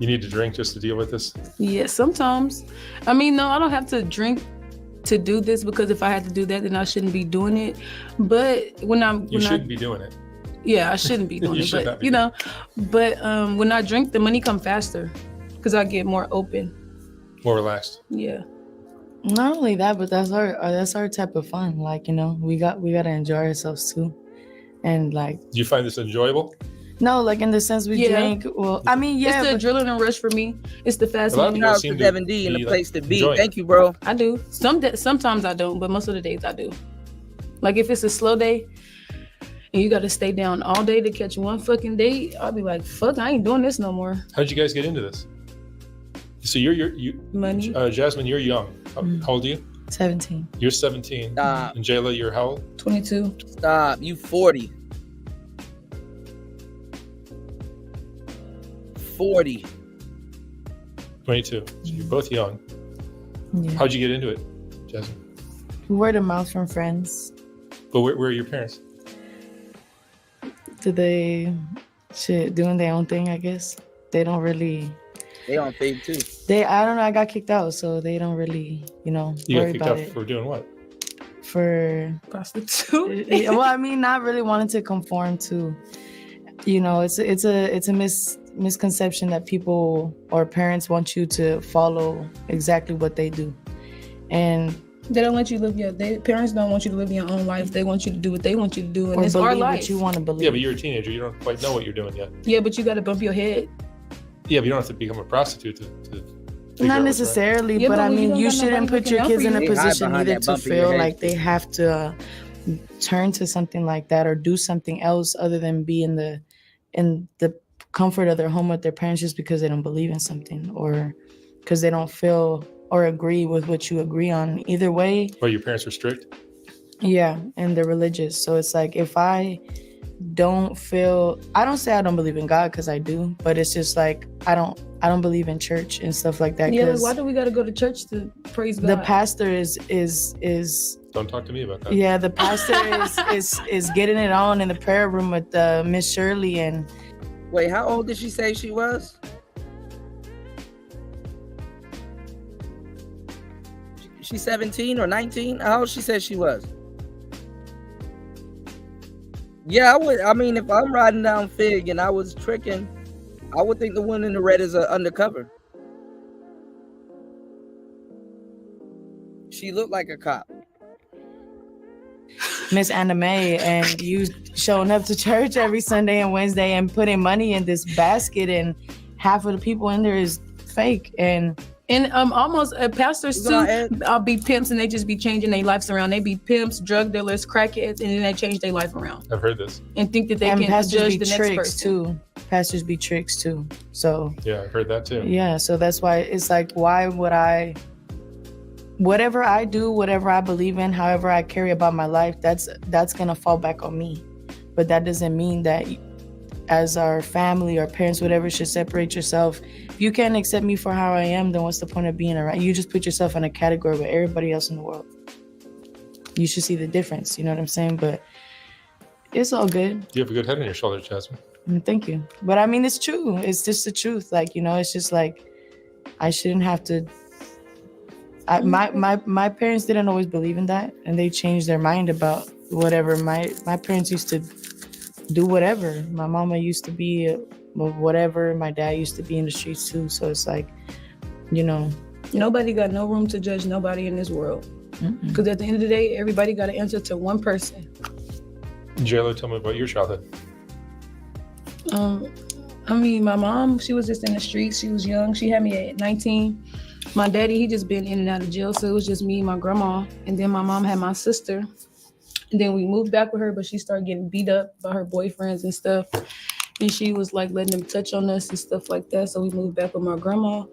You need to drink just to deal with this? Yeah, sometimes. I mean, no, I don't have to drink to do this, because if I had to do that, then I shouldn't be doing it. But you shouldn't be doing it. Yeah, I shouldn't be doing it. But you know, when I drink, the money come faster because I get more open, more relaxed. Yeah. Not only that, but that's our type of fun. Like, you know, we gotta enjoy ourselves too, and like. Do you find this enjoyable? No, like in the sense we drink. Well, I mean, yeah. It's the adrenaline rush for me. It's the fast money. Shout out to Devin D and the place to be. Thank you, bro. I do. Sometimes I don't, but most of the days I do. Like if it's a slow day and you got to stay down all day to catch one fucking date, I'll be like, fuck, I ain't doing this no more. How'd you guys get into this? So you money. Jasmine, you're young. How old are you? 17. You're 17. Stop. And Jayla, you're how old? 22. Stop. You 40. 40. 22. So you're both young. Yeah. How'd you get into it, Jasmine? Word of mouth from friends. But where are your parents? Doing their own thing, I guess. They don't really. They on fake too. I don't know. I got kicked out, so they don't really, You worry got kicked about out it. for doing what? For prostitute. Well, I mean, not really wanting to conform to. It's a misconception that people or parents want you to follow exactly what they do, and they don't let you live parents don't want you to live your own life. They want you to do what they want you to do, and it's our life. What you want to believe. Yeah, but you're a teenager. You don't quite know what you're doing yet. Yeah, but you got to bump your head. Yeah, but you don't have to become a prostitute to not necessarily, right. but I mean, you shouldn't put your kids in a position either to feel like they have to turn to something like that or do something else other than be in the comfort of their home with their parents just because they don't believe in something or because they don't feel or agree with what you agree on. Either way. Well, your parents are strict? Yeah, and they're religious. So it's like if I don't say I don't believe in God because I do, but it's just like I don't believe in church and stuff like that. Yeah, why do we gotta go to church to praise God? The pastor is don't talk to me about that. Yeah, the pastor is getting it on in the prayer room with Miss Shirley and. Wait, how old did she say she was? She's 17 or 19? How old she said she was? Yeah, I would. I mean, if I'm riding down Fig and I was tricking, I would think the one in the red is undercover. She looked like a cop. Miss Anna Mae, and you showing up to church every Sunday and Wednesday and putting money in this basket, and half of the people in there is fake. And almost pastors too be pimps, and they just be changing their lives around. They be pimps, drug dealers, crackheads, and then they change their life around. I've heard this. And think that they can judge the next person too. Pastors be tricks too. So yeah, I've heard that too. Yeah, so that's why it's like, why would I? Whatever I do, whatever I believe in, however I carry about my life, that's gonna fall back on me. But that doesn't mean that as our family or parents, whatever, should separate yourself. If you can't accept me for how I am, then what's the point of being around? You just put yourself in a category with everybody else in the world. You should see the difference, you know what I'm saying? But it's all good. You have a good head on your shoulders, Jasmine. Thank you. But I mean, it's true. It's just the truth. Like, you know, it's just like, I shouldn't have to. My parents didn't always believe in that, and they changed their mind about whatever. My parents used to do whatever. My mama used to be whatever. My dad used to be in the streets too. So it's like, you know, nobody got no room to judge nobody in this world. Because at the end of the day, everybody got to answer to one person. JLo, tell me about your childhood. I mean, my mom, she was just in the streets. She was young. She had me at 19. My daddy, he just been in and out of jail, so it was just me and my grandma. And then my mom had my sister. And then we moved back with her, but she started getting beat up by her boyfriends and stuff. And she was like letting them touch on us and stuff like that. So we moved back with my grandma.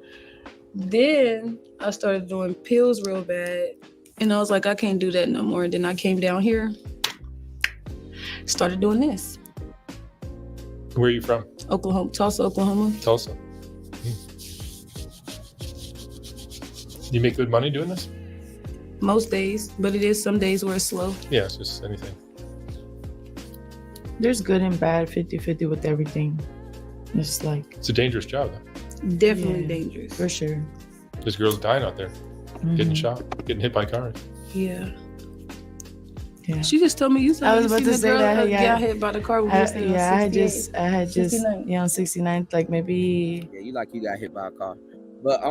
Then I started doing pills real bad. And I was like, I can't do that no more. And then I came down here, started doing this. Where are you from? Oklahoma, Tulsa, Oklahoma. Tulsa. You make good money doing this? Most days, but it is some days where it's slow. Yeah, it's just anything. There's good and bad, 50-50 with everything. It's like... It's a dangerous job, though. Definitely dangerous. For sure. There's girls dying out there, getting shot, getting hit by cars. Yeah. She just told me you saw. I was about to say that. Got hit by the car. I had just, on 69th, like maybe. Yeah, you got hit by a car, but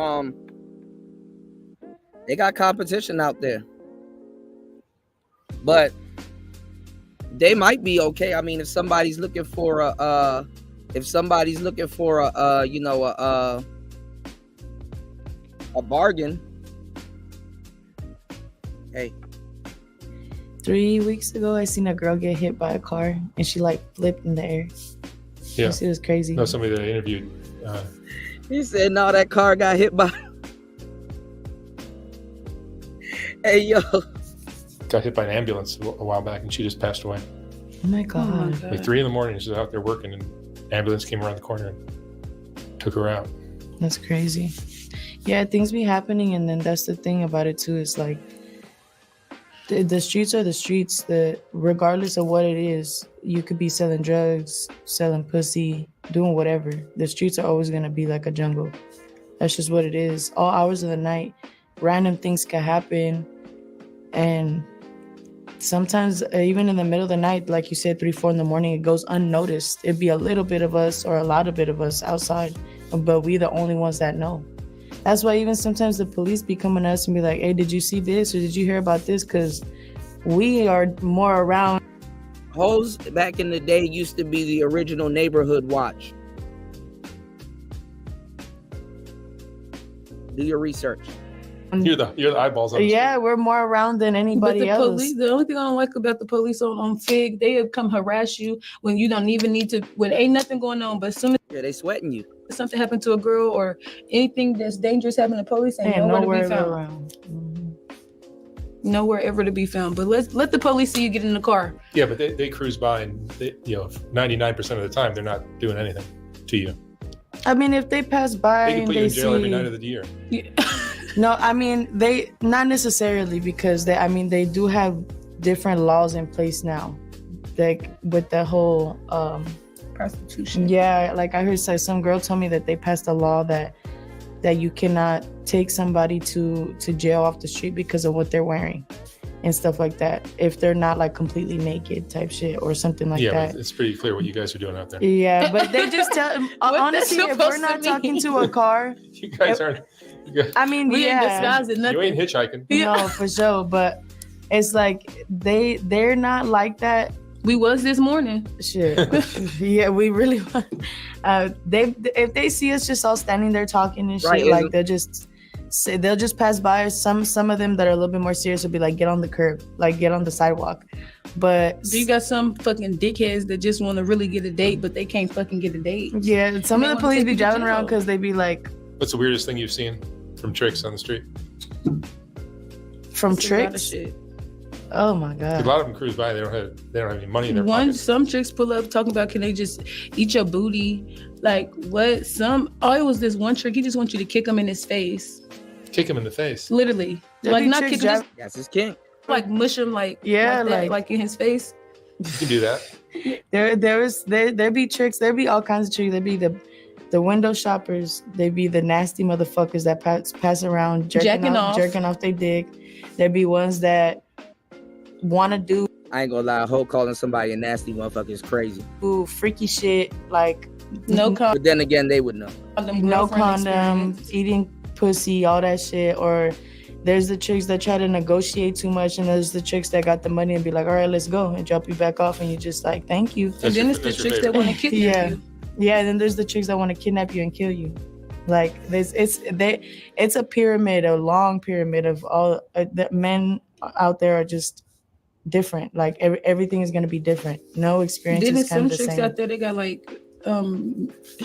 they got competition out there, but they might be okay. I mean, if somebody's looking for a bargain, hey. 3 weeks ago, I seen a girl get hit by a car, and she like flipped in the air. Yeah, it was crazy. No, somebody that I interviewed. He said, "No, that car got hit by." Hey yo, got hit by an ambulance a while back, and she just passed away. Oh my god! Like 3 a.m, she was out there working, and ambulance came around the corner and took her out. That's crazy. Yeah, things be happening, and then that's the thing about it too. Is like. The streets are the streets. That regardless of what it is, you could be selling drugs, selling pussy, doing whatever. The streets are always gonna be like a jungle. That's just what it is. All hours of the night, random things can happen, and sometimes even in the middle of the night, like you said, 3, 4 in the morning, it goes unnoticed. It'd be a little bit of us or a lot of bit of us outside, but we the only ones that know. That's why even sometimes the police be coming to us and be like, hey, did you see this or did you hear about this? Because we are more around. Hoes back in the day used to be the original neighborhood watch. Do your research. You're the eyeballs on the street. We're more around than anybody else. Police, the only thing I don't like about the police on Fig, they have come harass you when you don't even need to, when ain't nothing going on, but as soon as they sweating you. Something happened to a girl or anything that's dangerous happened to police, ain't nowhere to be found. Nowhere ever to be found. But let the police see you get in the car. Yeah, but they cruise by, and 99% of the time they're not doing anything to you. I mean, if they pass by, they can put you in jail every night of the year. Yeah. No, I mean they not necessarily, because they do have different laws in place now, like with the whole prostitution. Yeah, like I heard some girl told me that they passed a law that you cannot take somebody to jail off the street because of what they're wearing. and stuff like that. If they're not like completely naked type shit or something like that. Yeah, it's pretty clear what you guys are doing out there. Yeah, but they just tell. Honestly, if we're not talking to a car, you guys aren't. I mean, we ain't yeah, disguising nothing. You ain't hitchhiking. No, for sure. But it's like they're not like that. We was this morning. Shit. Yeah, we really want. If they see us just all standing there talking and shit, Right, like they'll just pass by. Some of them that are a little bit more serious will be like, get on the curb, like get on the sidewalk. But do you got some fucking dickheads that just want to really get a date, but they can't fucking get a date? Yeah, some of the police be driving around because they be like. What's the weirdest thing you've seen from tricks on the street? From tricks? Oh my god! A lot of them cruise by. They don't have any money in their pockets. Some chicks pull up talking about, can they just eat your booty? Like what? It was this one trick. He just wants you to kick him in his face. Kick him in the face. Literally, like not kick him. That's his kink. Like mush him, like like in his face. You can do that. There be tricks. There be all kinds of tricks. There be the window shoppers. They be the nasty motherfuckers that pass around jerking off their dick. There be ones that want to do. I ain't gonna lie, a hoe calling somebody a nasty motherfucker is crazy. Ooh, freaky shit, like no condom. But then again, they would know. No condom, eating pussy, all that shit. Or there's the chicks that try to negotiate too much, and there's the chicks that got the money and be like, all right, let's go, and drop you back off, and you just like, thank you. And then it's the chicks that want to kidnap you. Yeah, and then there's the chicks that want to kidnap you and kill you. Like it's a pyramid, a long pyramid of all the men out there are just different. Like everything is gonna be different. No experience is kind of the same. Then some chicks out there, they got like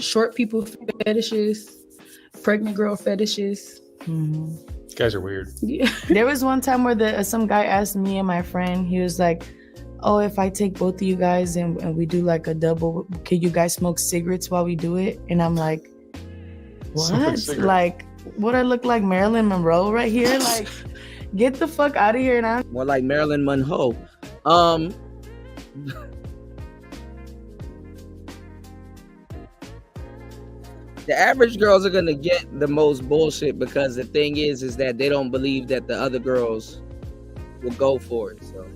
short people fetishes, pregnant girl fetishes. Mm-hmm. Guys are weird. Yeah. There was one time where some guy asked me and my friend, he was like, oh, if I take both of you guys and we do like a double, can you guys smoke cigarettes while we do it? And I'm like, what? Like, what I look like Marilyn Monroe right here? Like, get the fuck out of here now. More like Marilyn Monroe. The average girls are gonna get the most bullshit because the thing is that they don't believe that the other girls will go for it. So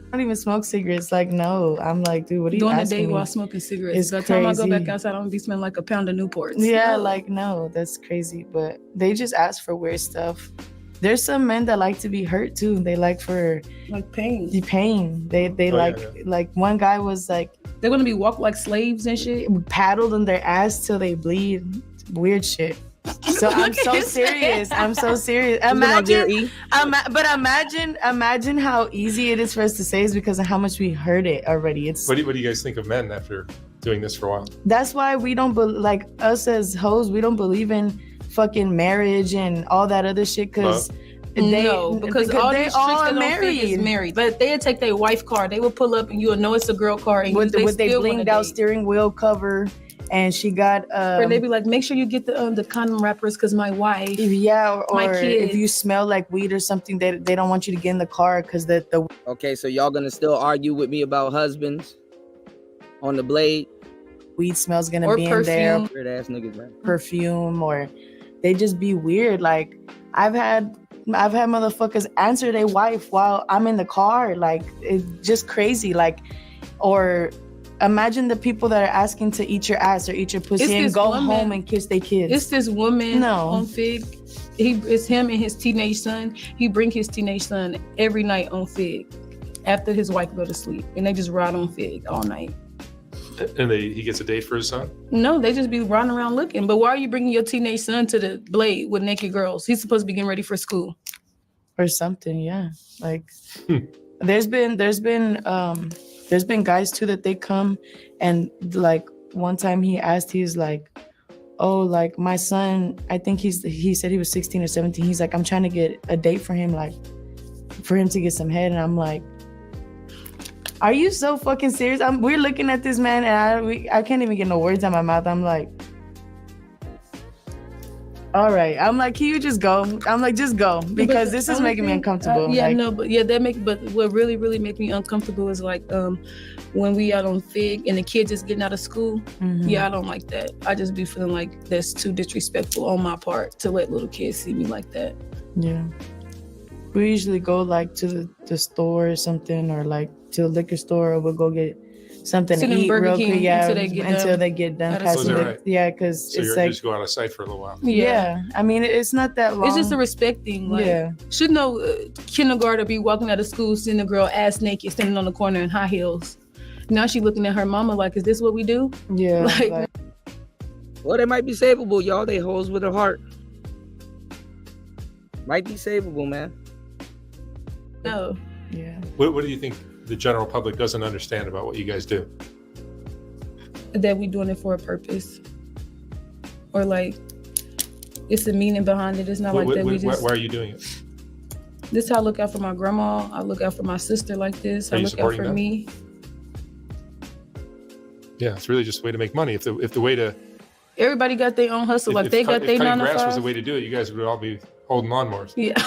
I don't even smoke cigarettes. Like, no. I'm like, dude, what are you doing asking a day me? while smoking cigarettes? By the Crazy. time I go back outside, I'm gonna be smelling like a pound of Newports. Yeah, no. Like, no, that's crazy. But they just ask for weird stuff. There's some men that like to be hurt too. They like for pain. The pain. They like one guy was like, they're gonna be walk like slaves and shit. Paddled on their ass till they bleed. Weird shit. So I'm so serious. I'm so serious. Imagine how easy it is for us to say is because of how much we heard it already. What do you guys think of men after doing this for a while? That's why we don't like us as hoes. We don't believe in fucking marriage and all that other shit because they all are married. But they'd take their wife car. They would pull up and you'll know it's a girl car. And with they blinged out steering wheel cover. And she got or they'd be like, make sure you get the condom wrappers because my wife, or my kids. If you smell like weed or something, they don't want you to get in the car because the okay, so y'all gonna still argue with me about husbands on the blade? Weed smell's gonna be in there. Weird ass niggas, man. Perfume, or they just be weird. Like I've had motherfuckers answer their wife while I'm in the car. Like it's just crazy. Like or. Imagine the people that are asking to eat your ass or eat your pussy and go home and kiss their kids. It's this woman on Fig. It's him and his teenage son. He bring his teenage son every night on Fig after his wife go to sleep. And they just ride on Fig all night. And he gets a date for his son? No, they just be riding around looking. But why are you bringing your teenage son to the blade with naked girls? He's supposed to be getting ready for school. Or something, yeah. Like there's been guys too that they come and like one time he's like, oh, like my son, I think he said he was 16 or 17. He's like, I'm trying to get a date for him, like for him to get some head. And I'm like, are you so fucking serious? We're looking at this man and I can't even get no words out my mouth. I'm like, all right. I'm like, can you just go? I'm like, just go because this is making me uncomfortable. But what really, really make me uncomfortable is like when we out on Fig and the kids just getting out of school. Mm-hmm. Yeah, I don't like that. I just be feeling like that's too disrespectful on my part to let little kids see me like that. Yeah. We usually go like to the store or something, or like to the liquor store, or we'll go get something to eat real quick. Yeah, until they get done passing it. Right. Yeah, because so it's like just go out of sight for a little while. Yeah. I mean, it's not that long. It's just a respect thing. Like, should no kindergarten be walking out of school, seeing a girl ass naked standing on the corner in high heels? Now she looking at her mama like, is this what we do? Yeah. Like, well, they might be savable, y'all. They hoes with a heart. Might be savable, man. No. Yeah. What do you think the general public doesn't understand about what you guys do? That we doing it for a purpose, or like it's a meaning behind it. It's not like that. We just. Why are you doing it? This is how I look out for my grandma. I look out for my sister like this. I look out for me. Yeah, it's really just a way to make money. If the way to. Everybody got their own hustle. Like they got their 9 to 5. If cutting grass was the way to do it, you guys would all be holding lawnmowers. Yeah.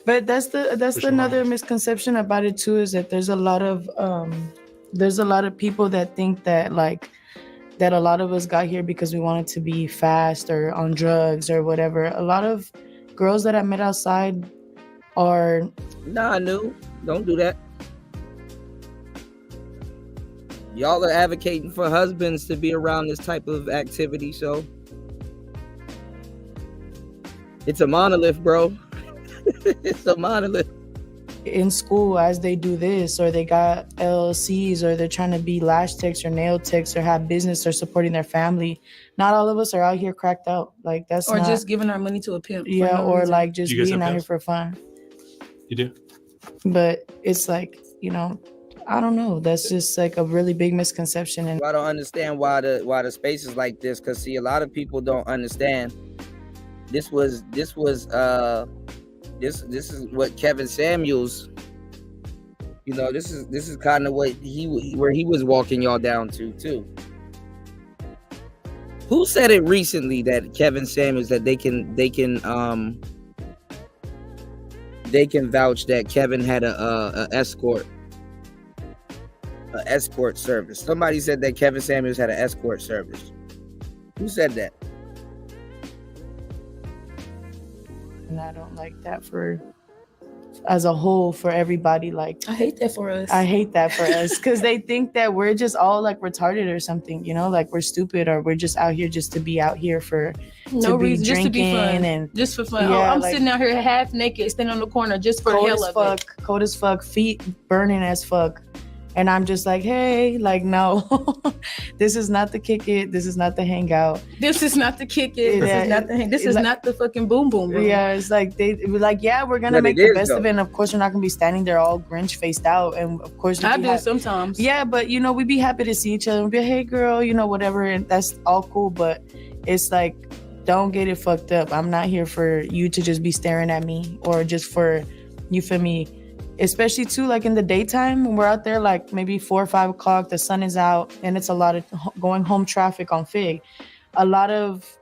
But that's another misconception about it too, is that there's a lot of people that think that like that a lot of us got here because we wanted to be fast or on drugs or whatever. A lot of girls that I met outside are no, don't do that. Y'all are advocating for husbands to be around this type of activity, so it's a monolith, bro. It's a monolith. In school, as they do this, or they got LLCs, or they're trying to be lash techs or nail techs, or have business, or supporting their family. Not all of us are out here cracked out. Like that's or just giving our money to a pimp. Yeah, or reason. Like just being out here for fun. You do. But it's like, you know, I don't know. That's just like a really big misconception. And I don't understand why the space is like this. Cause see, a lot of people don't understand. This is what Kevin Samuels, you know, this is kind of what where he was walking y'all down to too. Who said it recently that Kevin Samuels, that they can vouch that Kevin had a escort service? Somebody said that Kevin Samuels had an escort service. Who said that? And I don't like that as a whole for everybody. Like I hate that for us. I hate that for us because they think that we're just all like retarded or something, you know, like we're stupid, or we're just out here just to be out here for no reason, just to be fun and just for fun. Yeah, I'm like, sitting out here half naked, standing on the corner just for the hell of it. Cold as fuck, feet burning as fuck. And I'm just like, hey, like, no, this is not the kick it. This is not the hangout. This is not the kick it. This is not the fucking boom boom room. Yeah, it's like they were like, yeah, we're gonna make the best of it. And of course, we're not gonna be standing there all Grinch faced out. And of course, I do sometimes. Yeah, but you know, we'd be happy to see each other and be, hey, girl, you know, whatever, and that's all cool. But it's like, don't get it fucked up. I'm not here for you to just be staring at me, or just for, you feel me? Especially too, like in the daytime when we're out there, like maybe 4 or 5 o'clock, the sun is out, and it's a lot of going home traffic on Fig. A lot of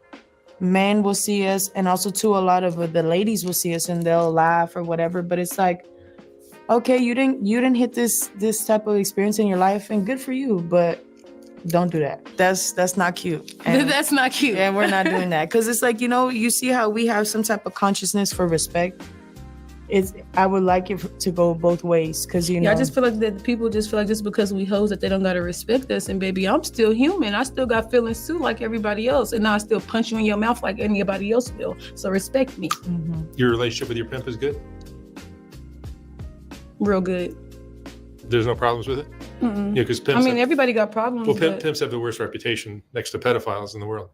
men will see us, and also too, a lot of the ladies will see us, and they'll laugh or whatever. But it's like, okay, you didn't hit this type of experience in your life, and good for you, but don't do that. That's not cute. And that's not cute. And we're not doing that, because it's like, you know, you see how we have some type of consciousness for respect. I would like it to go both ways, because you know. I just feel like that people just feel like just because we hoes that they don't gotta respect us. And baby, I'm still human. I still got feelings too, like everybody else. And I still punch you in your mouth like anybody else will. So respect me. Mm-hmm. Your relationship with your pimp is good? Real good. There's no problems with it? Mm-mm. Yeah, because pimps. Everybody got problems. Well, pimps have the worst reputation next to pedophiles in the world.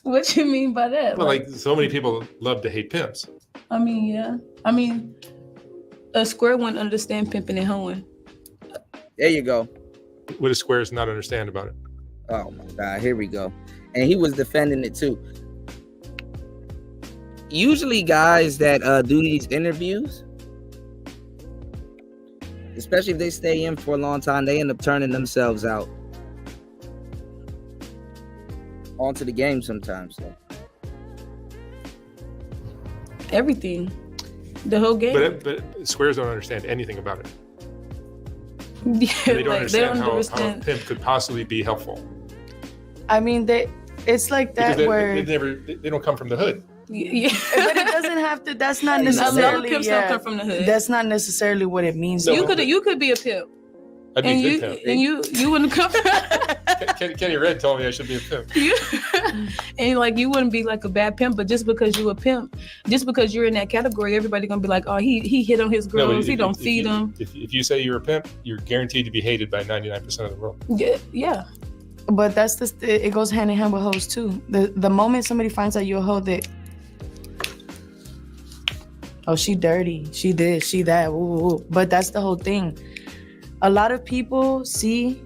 What you mean by that? Well, like so many people love to hate pimps. I mean, yeah. I mean, a square wouldn't understand pimping and hoeing. There you go. What does squares not understand about it? Oh my God, here we go. And he was defending it too. Usually guys that do these interviews, especially if they stay in for a long time, they end up turning themselves out onto the game sometimes. So. Everything, the whole game. But squares don't understand anything about it. Yeah, they don't understand how a pimp could possibly be helpful. I mean, it's like that because where they don't come from the hood. Yeah. But it doesn't have to. That's not necessarily. A lot of pimps don't come from the hood. That's not necessarily what it means. You could be a pimp. I'd be a good pimp. And you wouldn't come from Kenny Red told me I should be a pimp. And like you wouldn't be like a bad pimp, but just because you a pimp, just because you're in that category, everybody gonna be like, oh, he hit on his girls, he don't feed them. If you say you're a pimp, you're guaranteed to be hated by 99% of the world. Yeah. But it goes hand in hand with hoes too. The moment somebody finds out you're a hoe, that she dirty, she this, she that, ooh. But that's the whole thing. A lot of people see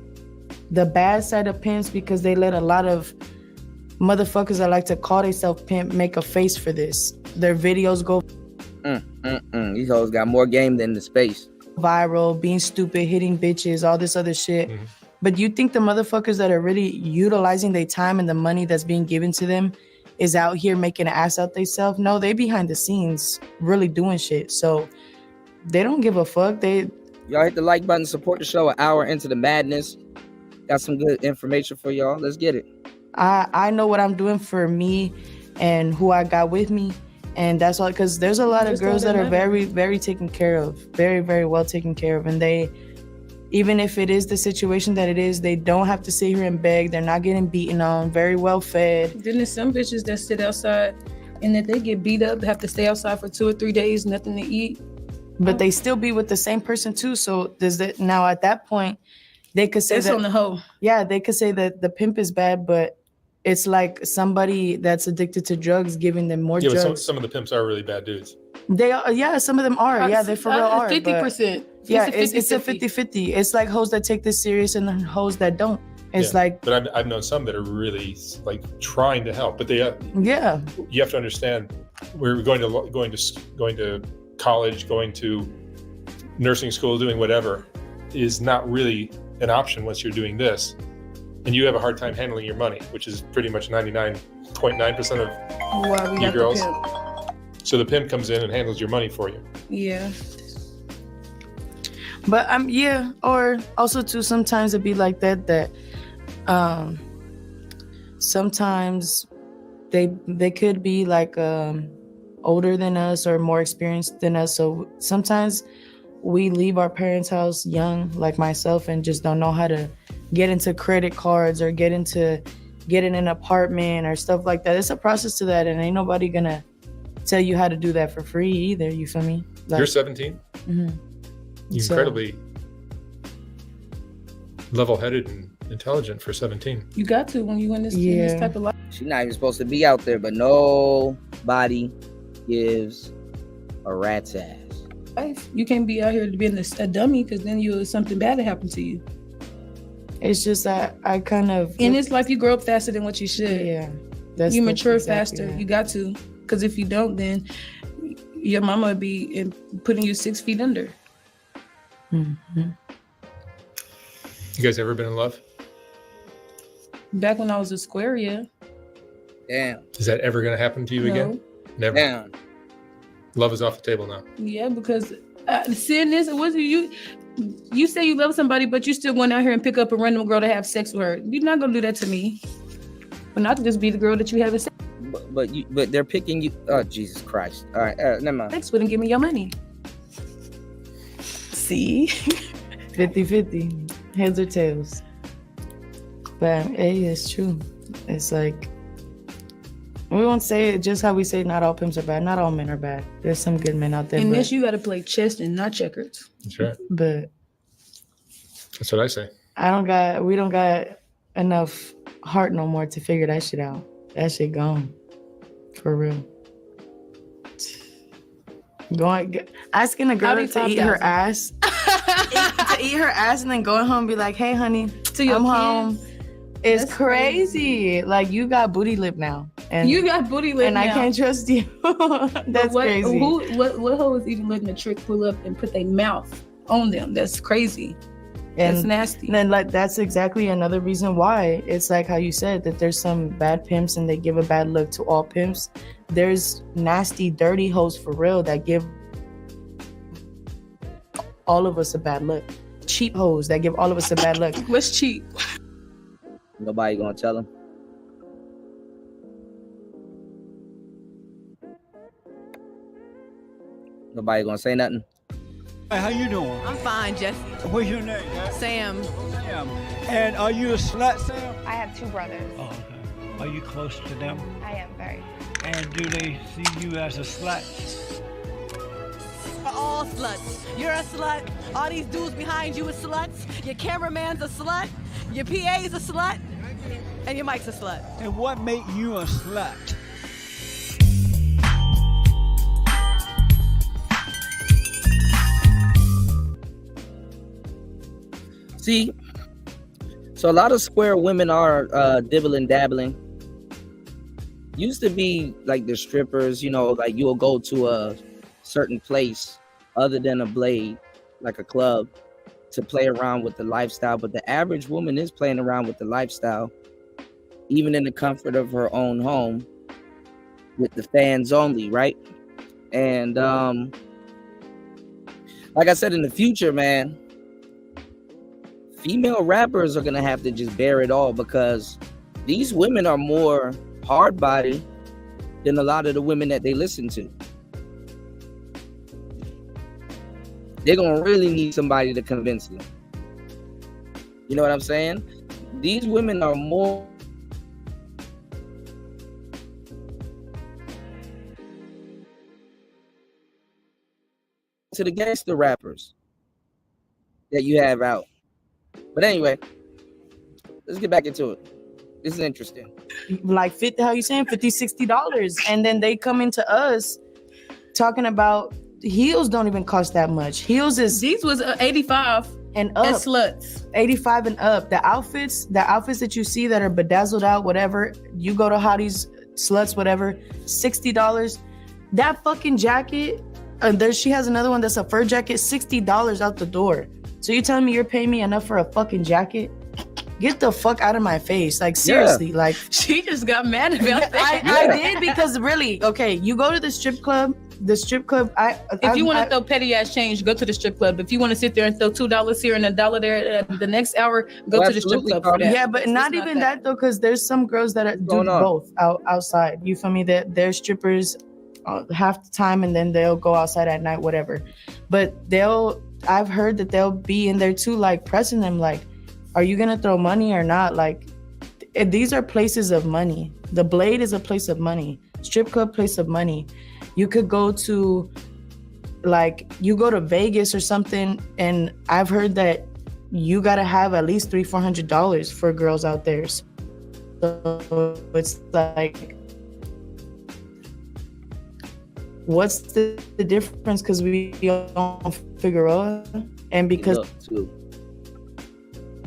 the bad side of pimps because they let a lot of motherfuckers that like to call themselves pimp make a face for this. Their videos go These hoes got more game than the space. Viral, being stupid, hitting bitches, all this other shit. Mm-hmm. But you think the motherfuckers that are really utilizing their time and the money that's being given to them is out here making an ass out themselves? No, they behind the scenes really doing shit. So they don't give a fuck. Y'all hit the like button, support the show. An hour into the madness. Got some good information for y'all. Let's get it. I know what I'm doing for me and who I got with me. And that's all, because there's a lot of girls that are very, very taken care of. Very, very well taken care of. And they, even if it is the situation that it is, they don't have to sit here and beg. They're not getting beaten on. Very well fed. Then there's some bitches that sit outside and if they get beat up, have to stay outside for 2 or 3 days, nothing to eat. But they still be with the same person too. So does that now at that point, they could say it's that on the hoe. Yeah, they could say that the pimp is bad, but it's like somebody that's addicted to drugs giving them more drugs. But some of the pimps are really bad dudes. They are, yeah, some of them are. Yeah, they for real are. 50%. Yeah, it's a 50-50. It's like hoes that take this serious and then hoes that don't. It's like. But I've known some that are really like trying to help, but they. Yeah. You have to understand, we're going to college, going to nursing school, doing whatever is not really an option once you're doing this. And you have a hard time handling your money, which is pretty much 99.9% of you girls. So the pimp comes in and handles your money for you. Yeah. But yeah, or also too, sometimes it'd be like that sometimes they could be like older than us or more experienced than us. So sometimes we leave our parents' house young, like myself, and just don't know how to get into credit cards or get in an apartment or stuff like that. It's a process to that, and ain't nobody gonna tell you how to do that for free either. You feel me? Like, you're 17. Mm-hmm. You're incredibly level-headed and intelligent for 17. You got to when you in this type of life. She's not even supposed to be out there, but nobody gives a rat's ass. You can't be out here to be a dummy, because then something bad to happen to you. It's just that I kind of in this life you grow up faster than what you should. Yeah, you mature faster. Yeah. You got to, because if you don't, then your mama would be putting you 6 feet under. Mm-hmm. You guys ever been in love? Back when I was a square, yeah. Damn. Is that ever going to happen to you again? Never. Damn. Love is off the table now. Yeah, because seeing this, you say you love somebody, but you still going out here and pick up a random girl to have sex with her. You're not gonna do that to me. But not to just be the girl that you have sex. But they're picking you. Oh, Jesus Christ! All right, never mind. Sex wouldn't give me your money. See, 50-50, heads or tails. But hey, it's true. It's like, we won't say it just how we say not all pimps are bad. Not all men are bad. There's some good men out there. And this, you got to play chess and not checkers. That's right. But that's what I say. We don't got enough heart no more to figure that shit out. That shit gone. For real. Asking a girl to eat her ass. To eat her ass and then going home and be like, hey, honey, I'm home. It's crazy. Like, you got booty lip now. And you got booty lip and now. I can't trust you. That's crazy. What hoe is even letting a trick pull up and put their mouth on them? That's crazy. And that's nasty. And then, like, that's exactly another reason why it's like how you said that there's some bad pimps and they give a bad look to all pimps. There's nasty, dirty hoes for real that give all of us a bad look. Cheap hoes that give all of us a bad look. What's cheap? Nobody gonna tell them. Nobody gonna say nothing. Hey, how you doing? I'm fine, Jesse. What's your name? Sam. Sam. And are you a slut, Sam? I have 2 brothers. Oh, okay. Are you close to them? I am very. And do they see you as a slut? We're all sluts. You're a slut. All these dudes behind you are sluts. Your cameraman's a slut. Your PA's a slut. And your mic's a slut. And what made you a slut? See, so a lot of square women are dibbling dabbling. Used to be like the strippers, you know, like you'll go to a certain place other than a Blade, like a club, to play around with the lifestyle. But the average woman is playing around with the lifestyle, even in the comfort of her own home, with the fans only, right? And like I said, in the future, man, female rappers are gonna have to just bear it all, because these women are more hard body than a lot of the women that they listen to. They're gonna really need somebody to convince them. You know what I'm saying? These women are more to the gangster rappers that you have out. But anyway, let's get back into it. This is interesting. Like 50, how you saying? $50, $60. And then they come into us talking about heels don't even cost that much. Heels is these was 85 and up. And sluts. 85 and up. The outfits that you see that are bedazzled out, whatever, you go to Hottie's, sluts, whatever, $60. That fucking jacket, she has another one that's a fur jacket, $60 out the door. So you're telling me you're paying me enough for a fucking jacket? Get the fuck out of my face. Like, seriously, like. She just got mad about that. I did, because really, okay, you go to the strip club, if you want to throw petty ass change, go to the strip club. If you want to sit there and throw $2 here and $1 there, the next hour, go to the strip club for that. Yeah, but not even that though, because there's some girls that do both outside. You feel me? That they're strippers half the time, and then they'll go outside at night, whatever. But I've heard that they'll be in there too, like pressing them, like, are you gonna throw money or not? Like, these are places of money. The Blade is a place of money. Strip club, place of money. You could go to, like, you go to Vegas or something, and I've heard that you gotta have at least $300-$400 for girls out there. So it's like, what's the difference? Because we don't figure out, and because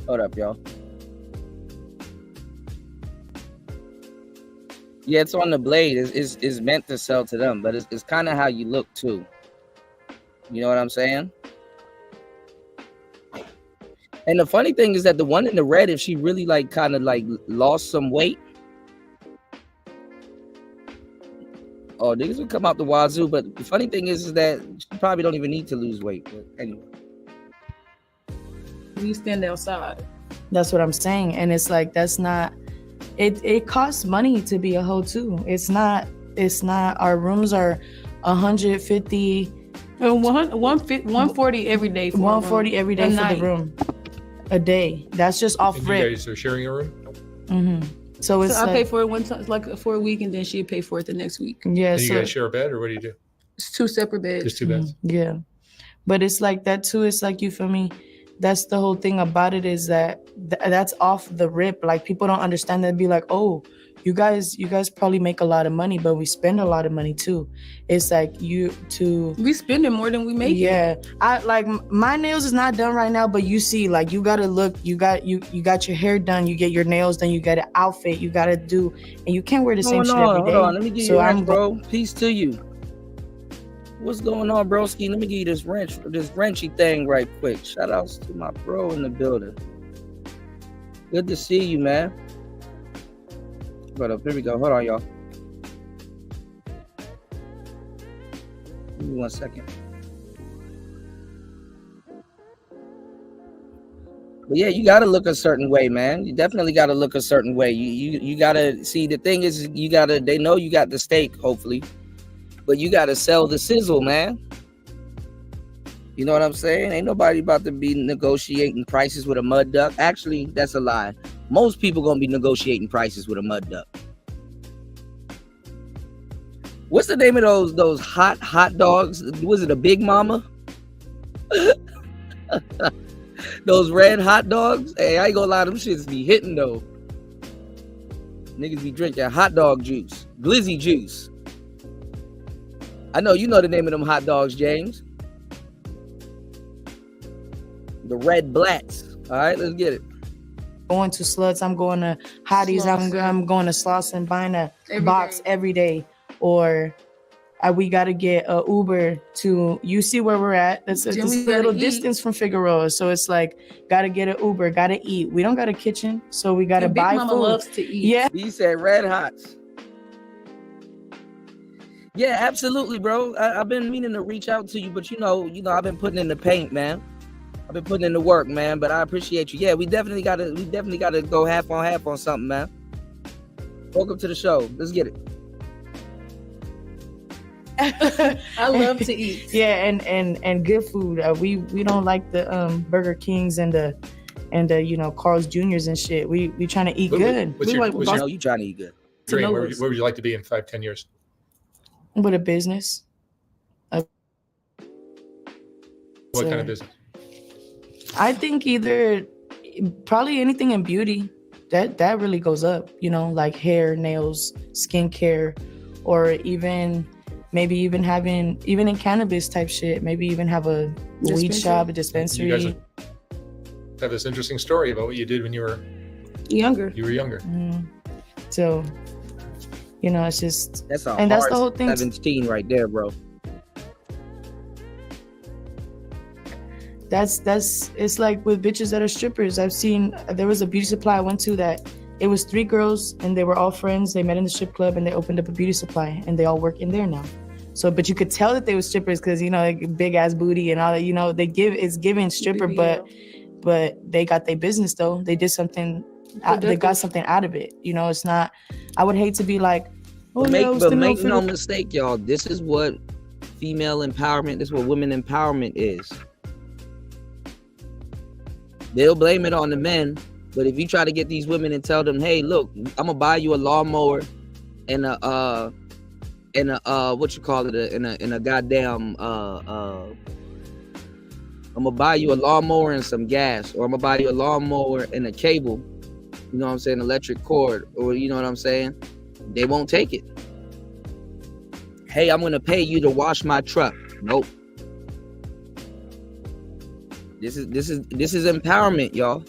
hold up, y'all. Yeah, it's on the Blade. It's meant to sell to them, but it's kind of how you look too. You know what I'm saying? And the funny thing is that the one in the red, if she really like kind of like lost some weight, oh, niggas would come out the wazoo. But the funny thing is that she probably don't even need to lose weight. But anyway, you stand outside. That's what I'm saying, and it's like that's not. It costs money to be a hoe too. It's not. Our rooms are $150, 140 every day. For 140 every day for the room, a day. That's just off rip. You guys are sharing a room. Mm-hmm. So it's. So I pay for it one time, like for a week, and then she'd pay for it the next week. Yeah. And you guys share a bed, or what do you do? It's 2 separate beds. Just 2 beds. Yeah, but it's like that too. It's like, you feel me? That's the whole thing about it, is that that's off the rip. Like, people don't understand that. Be like, oh, you guys probably make a lot of money, but we spend a lot of money too. It's like we spending more than we make. Yeah, I like my nails is not done right now, but you see, like, you gotta look. You got your hair done. You get your nails done. You got an outfit. You gotta do, and you can't wear the same shit every day. Hold on, let me give you bro. Peace to you. What's going on, broski? Let me give you this wrenchy thing right quick. Shout outs to my bro in the building. Good to see you, man. Hold up, here we go. Hold on, y'all. Give me 1 second. But yeah, you gotta look a certain way, man. You definitely gotta look a certain way. You gotta see. The thing is, they know you got the steak, hopefully. But you got to sell the sizzle, man. You know what I'm saying? Ain't nobody about to be negotiating prices with a mud duck. Actually, that's a lie. Most people gonna be negotiating prices with a mud duck. What's the name of those hot dogs? Was it a Big Mama? Those red hot dogs? Hey, I ain't gonna lie, them shits be hitting though. Niggas be drinking hot dog juice, glizzy juice. I know you know the name of them hot dogs, James. The Red Blats. All right, let's get it. Going to Sluts, I'm going to Hotties, I'm going to Sloss and buying a box every day. Or we got to get a Uber to, you see where we're at. That's a little distance from Figueroa. So it's like, got to get an Uber, got to eat. We don't got a kitchen, so we got to buy Big Mama food. loves to eat. Yeah. He said Red Hots. Yeah, absolutely, bro. I've been meaning to reach out to you, but you know, I've been putting in the paint, man. I've been putting in the work, man. But I appreciate you. Yeah, we definitely gotta go half on something, man. Welcome to the show. Let's get it. I love to eat. Yeah, and good food. We don't like the Burger Kings and the Carl's Juniors and shit. We trying to eat good. I know you trying to eat good. Dream, where would you like to be in 5-10 years? With a business. What kind of business? I think probably anything in beauty. That really goes up. Like hair, nails, skincare, or maybe even having in cannabis type shit. Maybe even have a weed shop, a dispensary. You guys have this interesting story about what you did when you were younger. Mm-hmm. So, it's just that's the whole thing. 17 right there, bro. It's like with bitches that are strippers. I've seen, there was a beauty supply I went to that it was 3 girls and they were all friends. They met in the strip club and they opened up a beauty supply and they all work in there now. So, but you could tell that they were strippers because, like big ass booty and all that, it's giving stripper, but they got their business though. They did something, they got something out of it. It's not, I would hate to be like, but make no mistake, y'all. This is what female empowerment, this is what women empowerment is. They'll blame it on the men, but if you try to get these women and tell them, hey, look, I'm gonna buy you a lawnmower and a what you call it, in a goddamn I'm gonna buy you a lawnmower and some gas, or I'm gonna buy you a lawnmower and a cable, you know what I'm saying, electric cord, or you know what I'm saying, they won't take it. Hey, I'm gonna pay you to wash my truck. Nope. This is empowerment, y'all.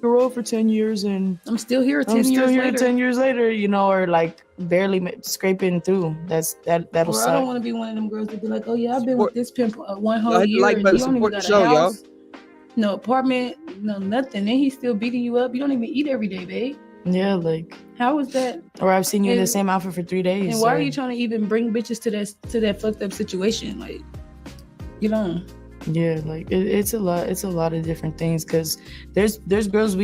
Road for 10 years and I'm still here 10 years later, or like barely scraping through. That'll suck. I don't want to be one of them girls that be like, oh yeah, I've been with this pimp one whole year and you don't even got a house, no apartment, no nothing, and he's still beating you up. You don't even eat every day, babe. Yeah, like how is that? Or I've seen you in the same outfit for 3 days. And why are you trying to even bring bitches to that fucked up situation? Like, you Yeah, like it's a lot of different things because there's girls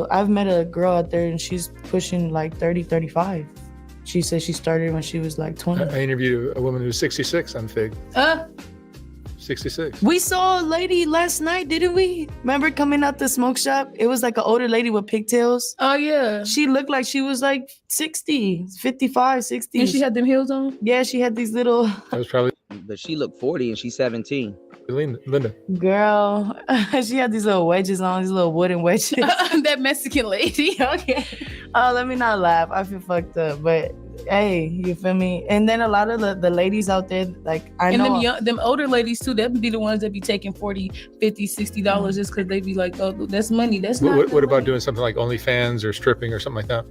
I've met a girl out there and she's pushing like 30, 35. She said she started when she was like 20. I interviewed a woman who's 66 on Fig. 66. We saw a lady last night, didn't we? Remember coming out the smoke shop? It was like an older lady with pigtails. Oh yeah. She looked like she was like 60, 55, 60. And she had them heels on? Yeah, she had these little... That was probably... But she looked 40 and she's 17. Linda. Girl, she had these little wedges on, these little wooden wedges. That Mexican lady. Okay. Oh, let me not laugh. I feel fucked up. But hey, you feel me? And then a lot of the ladies out there, like I know. And them older ladies too, that would be the ones that be taking $40, $50, $60 just because they be like, oh, that's money. That's not. What about doing something like OnlyFans or stripping or something like that?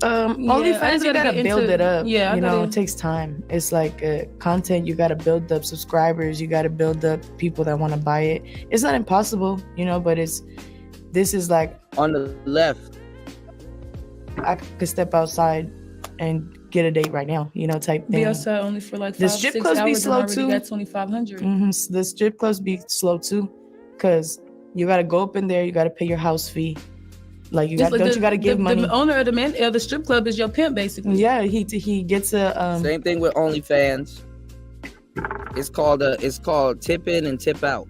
OnlyFans, you gotta build it up. Yeah, it takes time. It's like content. You gotta build up subscribers. You gotta build up people that want to buy it. It's not impossible, but this is like on the left. I could step outside and get a date right now, type thing. Be outside only for like 5-6 hours. The strip clubs be slow too. Got 2,500. Mm-hmm. The strip clubs be slow too, cause you gotta go up in there. You gotta pay your house fee. Like you gotta give money. The owner of the strip club is your pimp, basically. Yeah, he gets a same thing with OnlyFans. It's called tip in and tip out.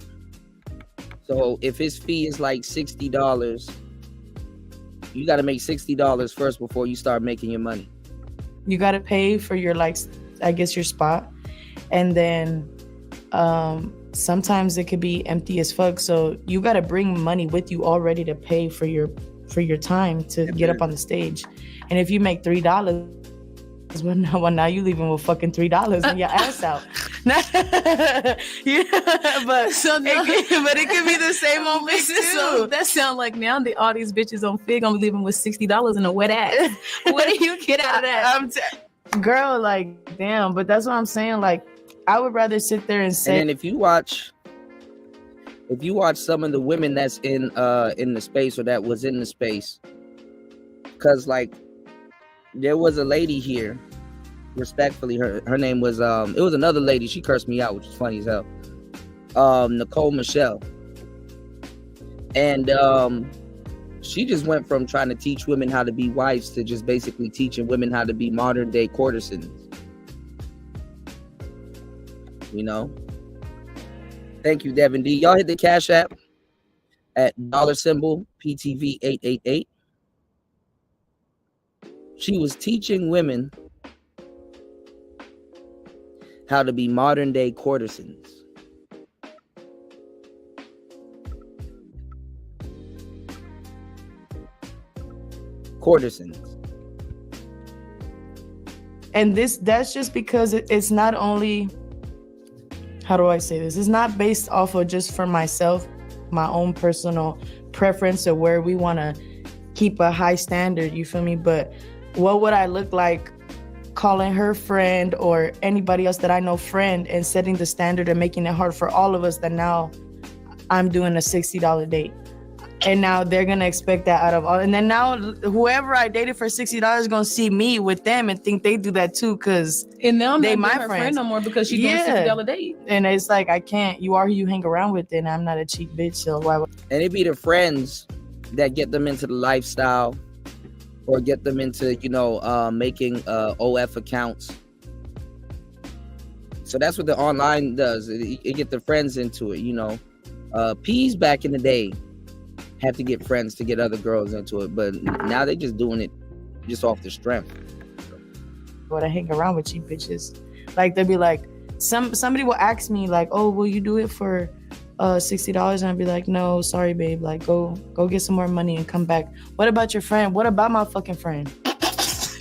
So if his fee is like $60, you got to make $60 first before you start making your money. You got to pay for your, like, I guess your spot. And then sometimes it could be empty as fuck. So you got to bring money with you already to pay for your time to get up on the stage. And if you make $3, well, now you leaving with fucking $3 and your ass out. Yeah, but it could be the same on Fig too. So that sound like now all these bitches on Fig gonna be leaving with $60 and a wet ass. What do you get out of that? Girl, like, damn. But that's what I'm saying. Like, I would rather sit there and say. And then if you watch some of the women that's in the space or that was in the space, because like there was a lady here, respectfully, her name was it was another lady, she cursed me out, which is funny as hell, Nicole Michelle, and she just went from trying to teach women how to be wives to just basically teaching women how to be modern day courtesans, you know. Thank you, Devin D. Y'all hit the Cash App at $PTV888. She was teaching women how to be modern day courtesans. And that's just because it's not only, how do I say this? It's not based off of just for myself, my own personal preference of where we want to keep a high standard, you feel me? But what would I look like calling her friend or anybody else that I know friend and setting the standard and making it hard for all of us that now I'm doing a $60 date. And now they're going to expect that out of all. And then now whoever I dated for $60 is going to see me with them and think they do that too. Cause and now I'm they not my her friends. friend no more because she's doing $60 date. And it's like, I can't, you are who you hang around with, and I'm not a cheap bitch. So why would? And it be the friends that get them into the lifestyle or get them into, you know, making OF accounts. So that's what the online does. It get the friends into it, you know. P's back in the day had to get friends to get other girls into it, but now they just doing it just off the strength. But I hang around with cheap bitches. Like, they'll be like, somebody will ask me like, oh, will you do it for $60? And I'd be like, no, sorry, babe. Like, go get some more money and come back. What about your friend? What about my fucking friend?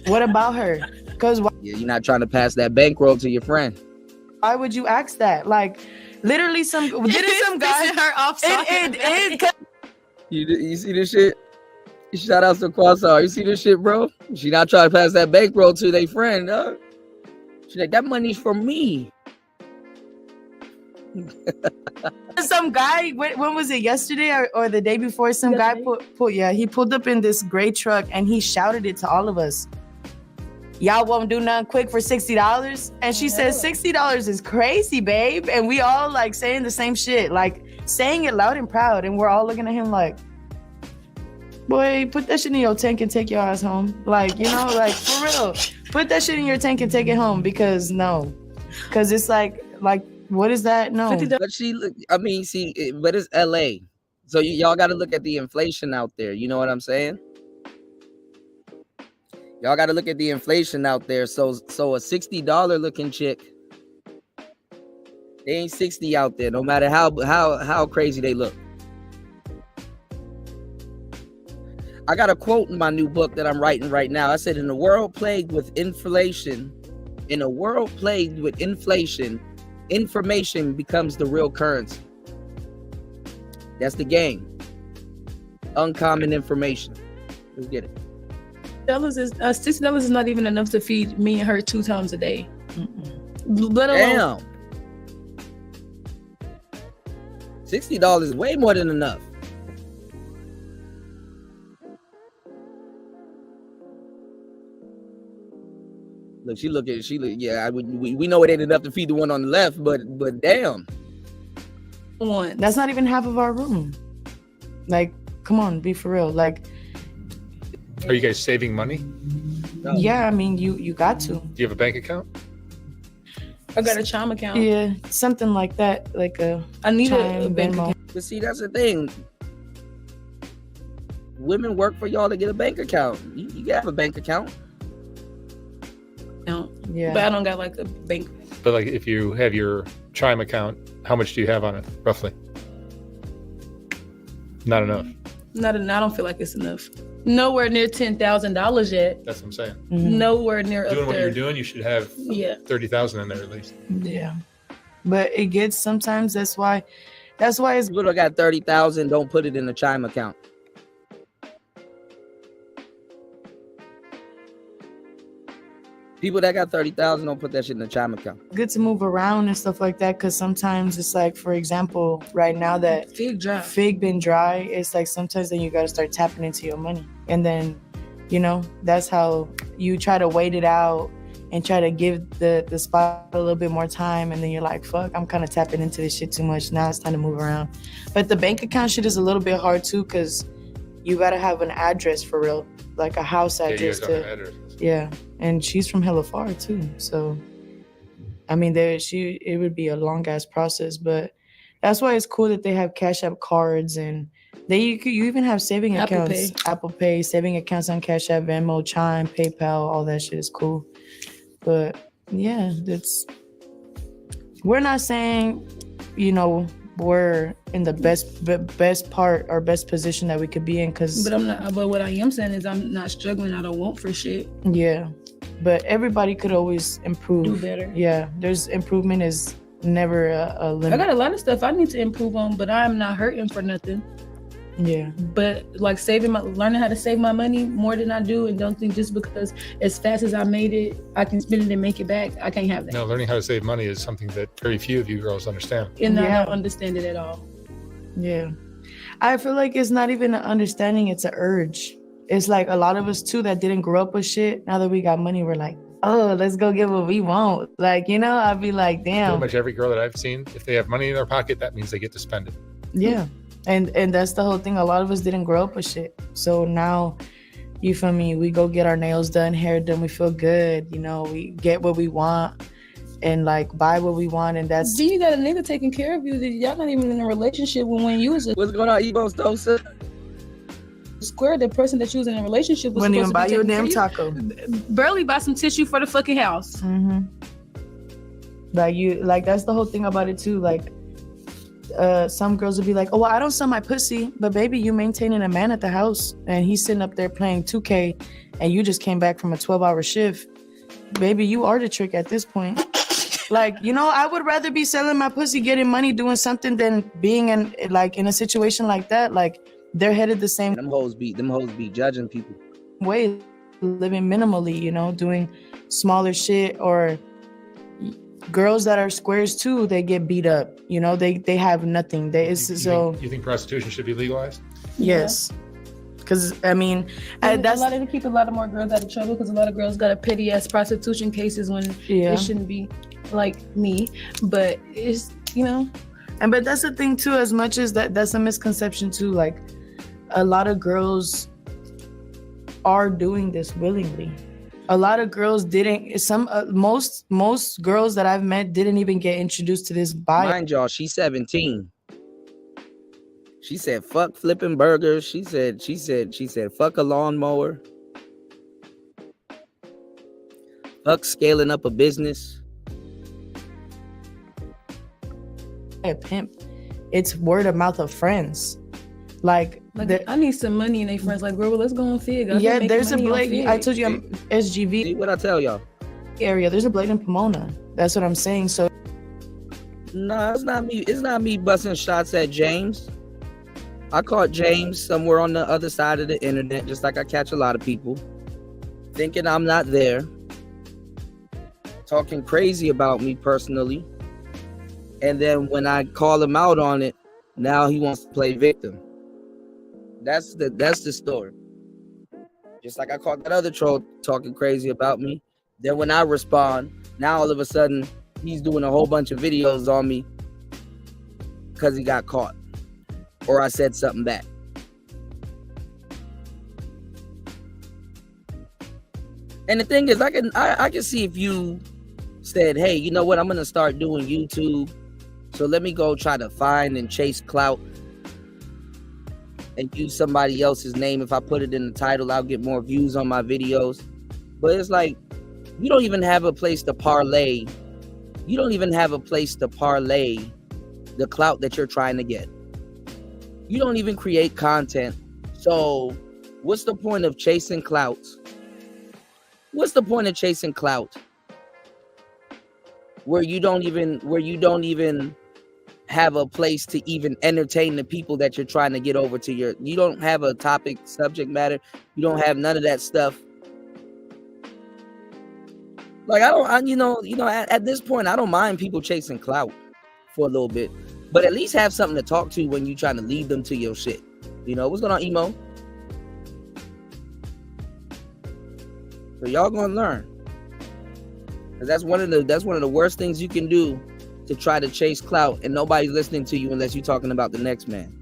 What about her? Because yeah, you're not trying to pass that bankroll to your friend. Why would you ask that? Like, literally, some guy her off. You see this shit? Shout out to Quasar. You see this shit, bro? She not trying to pass that bankroll to their friend, huh? She's like, that money's for me. Some guy, when was it, yesterday or the day before? Some guy he pulled up in this gray truck and he shouted it to all of us. Y'all won't do nothing quick for $60? And she says, $60 is crazy, babe. And we all like saying the same shit, like saying it loud and proud. And we're all looking at him like, boy, put that shit in your tank and take your ass home. Like, you know, like, for real. Put that shit in your tank and take it home, because it's like, what is that? No. But but it's LA. So y'all got to look at the inflation out there. You know what I'm saying? Y'all got to look at the inflation out there. So a $60 looking chick, they ain't 60 out there, no matter how crazy they look. I got a quote in my new book that I'm writing right now. I said, in a world plagued with inflation, information becomes the real currency. That's the game. Uncommon information. Let's get it. $60 is not even enough to feed me and her 2 times a day. Let alone. Damn. $60 is way more than enough. Look, we know it ain't enough to feed the one on the left, but damn. That's not even half of our room. Like, come on, be for real. Like, are you guys saving money? No. Yeah, I mean, you got to. Do you have a bank account? I got a Chime account. Yeah, something like that. Like I need Chime, a bank Venmo. account. But see, that's the thing. Women work for y'all to get a bank account. You have a bank account. No. Yeah. But I don't got like a bank. But like, if you have your Chime account, how much do you have on it, roughly? Not enough. I don't feel like it's enough. Nowhere near $10,000 yet. That's what I'm saying. Mm-hmm. Nowhere near Doing up what there. you're doing, you should have 30,000 in there at least. Yeah. But it gets sometimes. That's why it's People that got 30,000 don't put it in the Chime account. People that got 30,000 don't put that shit in the Chime account. good to move around and stuff like that, because sometimes it's like, for example, right now that fig been dry, it's like sometimes then you got to start tapping into your money, and then that's how you try to wait it out and try to give the spot a little bit more time, and then you're like, fuck, I'm kind of tapping into this shit too much. Now it's time to move around. But the bank account shit is a little bit hard too, because you got to have an address for real, like a house address. Yeah, and she's from hella far too. So, I mean, it would be a long ass process, but that's why it's cool that they have Cash App cards, and you even have saving accounts, Apple Pay, saving accounts on Cash App, Venmo, Chime, PayPal, all that shit is cool. But yeah, we're not saying, we're in the best part or best position that we could be in, but what I am saying is I'm not struggling. I don't want for shit. Yeah, but everybody could always improve. Do better. Yeah, improvement is never a limit. I got a lot of stuff I need to improve on, but I'm not hurting for nothing. Yeah. But like learning how to save my money more than I do, and don't think just because as fast as I made it, I can spend it and make it back. I can't have that. No, learning how to save money is something that very few of you girls understand. And I don't understand it at all. Yeah. I feel like it's not even an understanding, it's an urge. It's like a lot of us too that didn't grow up with shit. Now that we got money, we're like, oh, let's go get what we want. Like, I'd be like, damn. Pretty much every girl that I've seen, if they have money in their pocket, that means they get to spend it. Yeah. And that's the whole thing. A lot of us didn't grow up with shit. So now, you feel me, we go get our nails done, hair done, we feel good. We get what we want and like buy what we want, and that's... Then you got a nigga taking care of you that y'all not even in a relationship when you was... What's going on, Evo Stosa? Square, the person that you was in a relationship with... Wouldn't even buy you a damn taco. Barely buy some tissue for the fucking house. Mm-hmm. Like that's the whole thing about it too. Like, some girls would be like, oh, well, I don't sell my pussy, but baby, you maintaining a man at the house and he's sitting up there playing 2K and you just came back from a 12-hour shift. Baby, you are the trick at this point. Like, I would rather be selling my pussy, getting money, doing something than being in a situation like that. Like, they're headed the same. Them hoes be judging people. Way, living minimally, doing smaller shit, or girls that are squares too, they get beat up. They have nothing. You think prostitution should be legalized? Yes. Because keep a lot of more girls out of trouble, because a lot of girls got a petty ass prostitution cases when it shouldn't be, like me. But it's but that's the thing too. As much as that's a misconception too. Like, a lot of girls are doing this willingly. A lot of girls didn't. Most girls that I've met didn't even get introduced to this bio. Mind y'all, she's 17. She said, "Fuck flipping burgers." She said, "Fuck a lawnmower." Fuck scaling up a business. A pimp. It's word of mouth of friends. Like I need some money, and they friends like, girl, well, let's go on Fig. Yeah, there's a blade. I told you I'm SGV. See what I tell y'all? Area. There's a blade in Pomona. That's what I'm saying. So no, it's not me. It's not me busting shots at James. I caught James somewhere on the other side of the internet, just like I catch a lot of people, thinking I'm not there, talking crazy about me personally. And then when I call him out on it, now he wants to play victim. That's the story. Just like I caught that other troll talking crazy about me. Then when I respond, now all of a sudden he's doing a whole bunch of videos on me because he got caught or I said something back. And the thing is, I can see if you said, hey, you know what? I'm going to start doing YouTube. So let me go try to find and chase clout and use somebody else's name. If I put it in the title, I'll get more views on my videos. But it's like, you don't even have a place to parlay. You don't even have a place to parlay the clout that you're trying to get. You don't even create content. So what's the point of chasing clout? What's the point of chasing clout where you don't even have a place to even entertain the people that you're trying to get over to your, you don't have a topic, subject matter. You don't have none of that stuff. Like, at this point, I don't mind people chasing clout for a little bit, but at least have something to talk to when you're trying to lead them to your shit. You know, what's going on, Emo? So y'all gonna learn. Cause that's one of the worst things you can do, to try to chase clout and nobody's listening to you unless you're talking about the next man.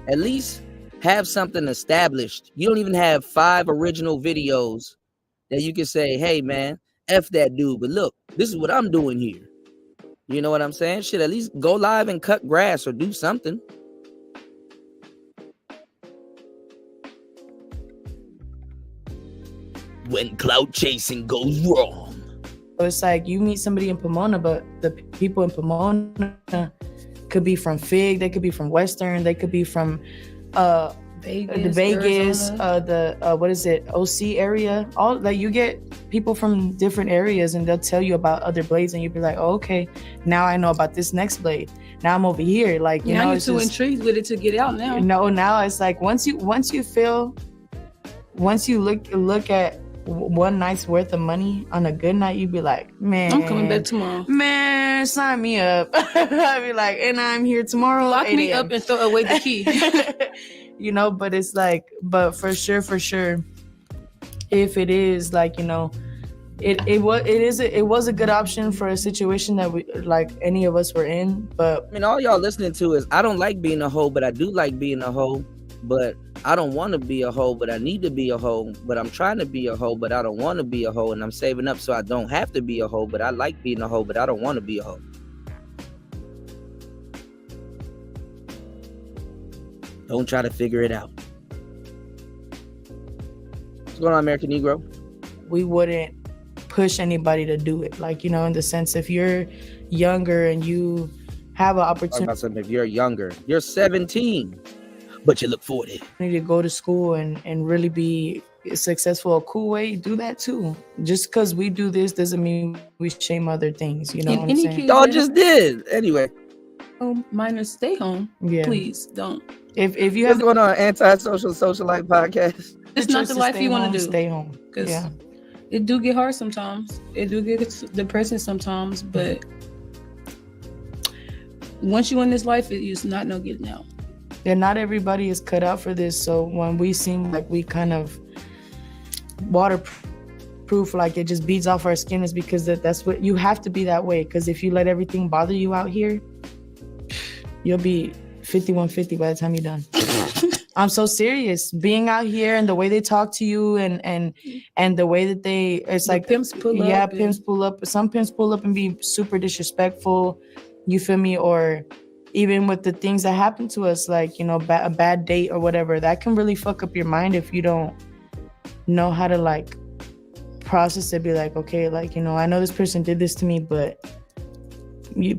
At least have something established. You don't even have 5 original videos that you can say, hey man, F that dude, but look, this is what I'm doing here. You know what I'm saying? Shit, at least go live and cut grass or do something. When clout chasing goes wrong. It's like you meet somebody in Pomona, but the people in Pomona could be from Fig, they could be from Western, they could be from Vegas, what is it, OC area. All like, you get people from different areas and they'll tell you about other blades and you'll be like, oh, okay, now I know about this next blade. Now I'm over here. Like, you know, you're too intrigued with it to get out now. No, now it's like once you look at one night's worth of money on a good night, you'd be like, man, I'm coming back tomorrow. Man, sign me up. I'd be like, and I'm here tomorrow. Lock me up and throw away the key. You know, but it's like, but for sure, if it is like, you know, it was a good option for a situation that we, like, any of us were in. But I mean, all y'all listening to is, I don't like being a hoe, but I do like being a hoe. But I don't want to be a hoe, but I need to be a hoe. But I'm trying to be a hoe, but I don't want to be a hoe. And I'm saving up so I don't have to be a hoe. But I like being a hoe, but I don't want to be a hoe. Don't try to figure it out. What's going on, American Negro? We wouldn't push anybody to do it. Like, you know, in the sense, if you're younger and you have an opportunity. If you're younger, you're 17. But you look 40. You need to go to school and really be successful a cool way. Do that too. Just because we do this doesn't mean we shame other things. You know what I'm saying? Y'all just did. Anyway. Oh, minors, stay home. Yeah. Please don't. If you have going on anti-social socialite podcast, it's not the life you want to do. Stay home. Yeah. It do get hard sometimes. It do get depressing sometimes. But once you in this life, it's not no getting out. Yeah, not everybody is cut out for this. So when we seem like we kind of waterproof, like it just beats off our skin, is because that's what you have to be that way. Because if you let everything bother you out here, you'll be 5150 by the time you're done. I'm so serious. Being out here and the way they talk to you and the way that it's like pimps pull up. Yeah, pimps pull up. Some pimps pull up and be super disrespectful. You feel me? Or even with the things that happen to us, like, you know, a bad date or whatever, that can really fuck up your mind if you don't know how to, like, process it. Be like, okay, like, you know, I know this person did this to me, but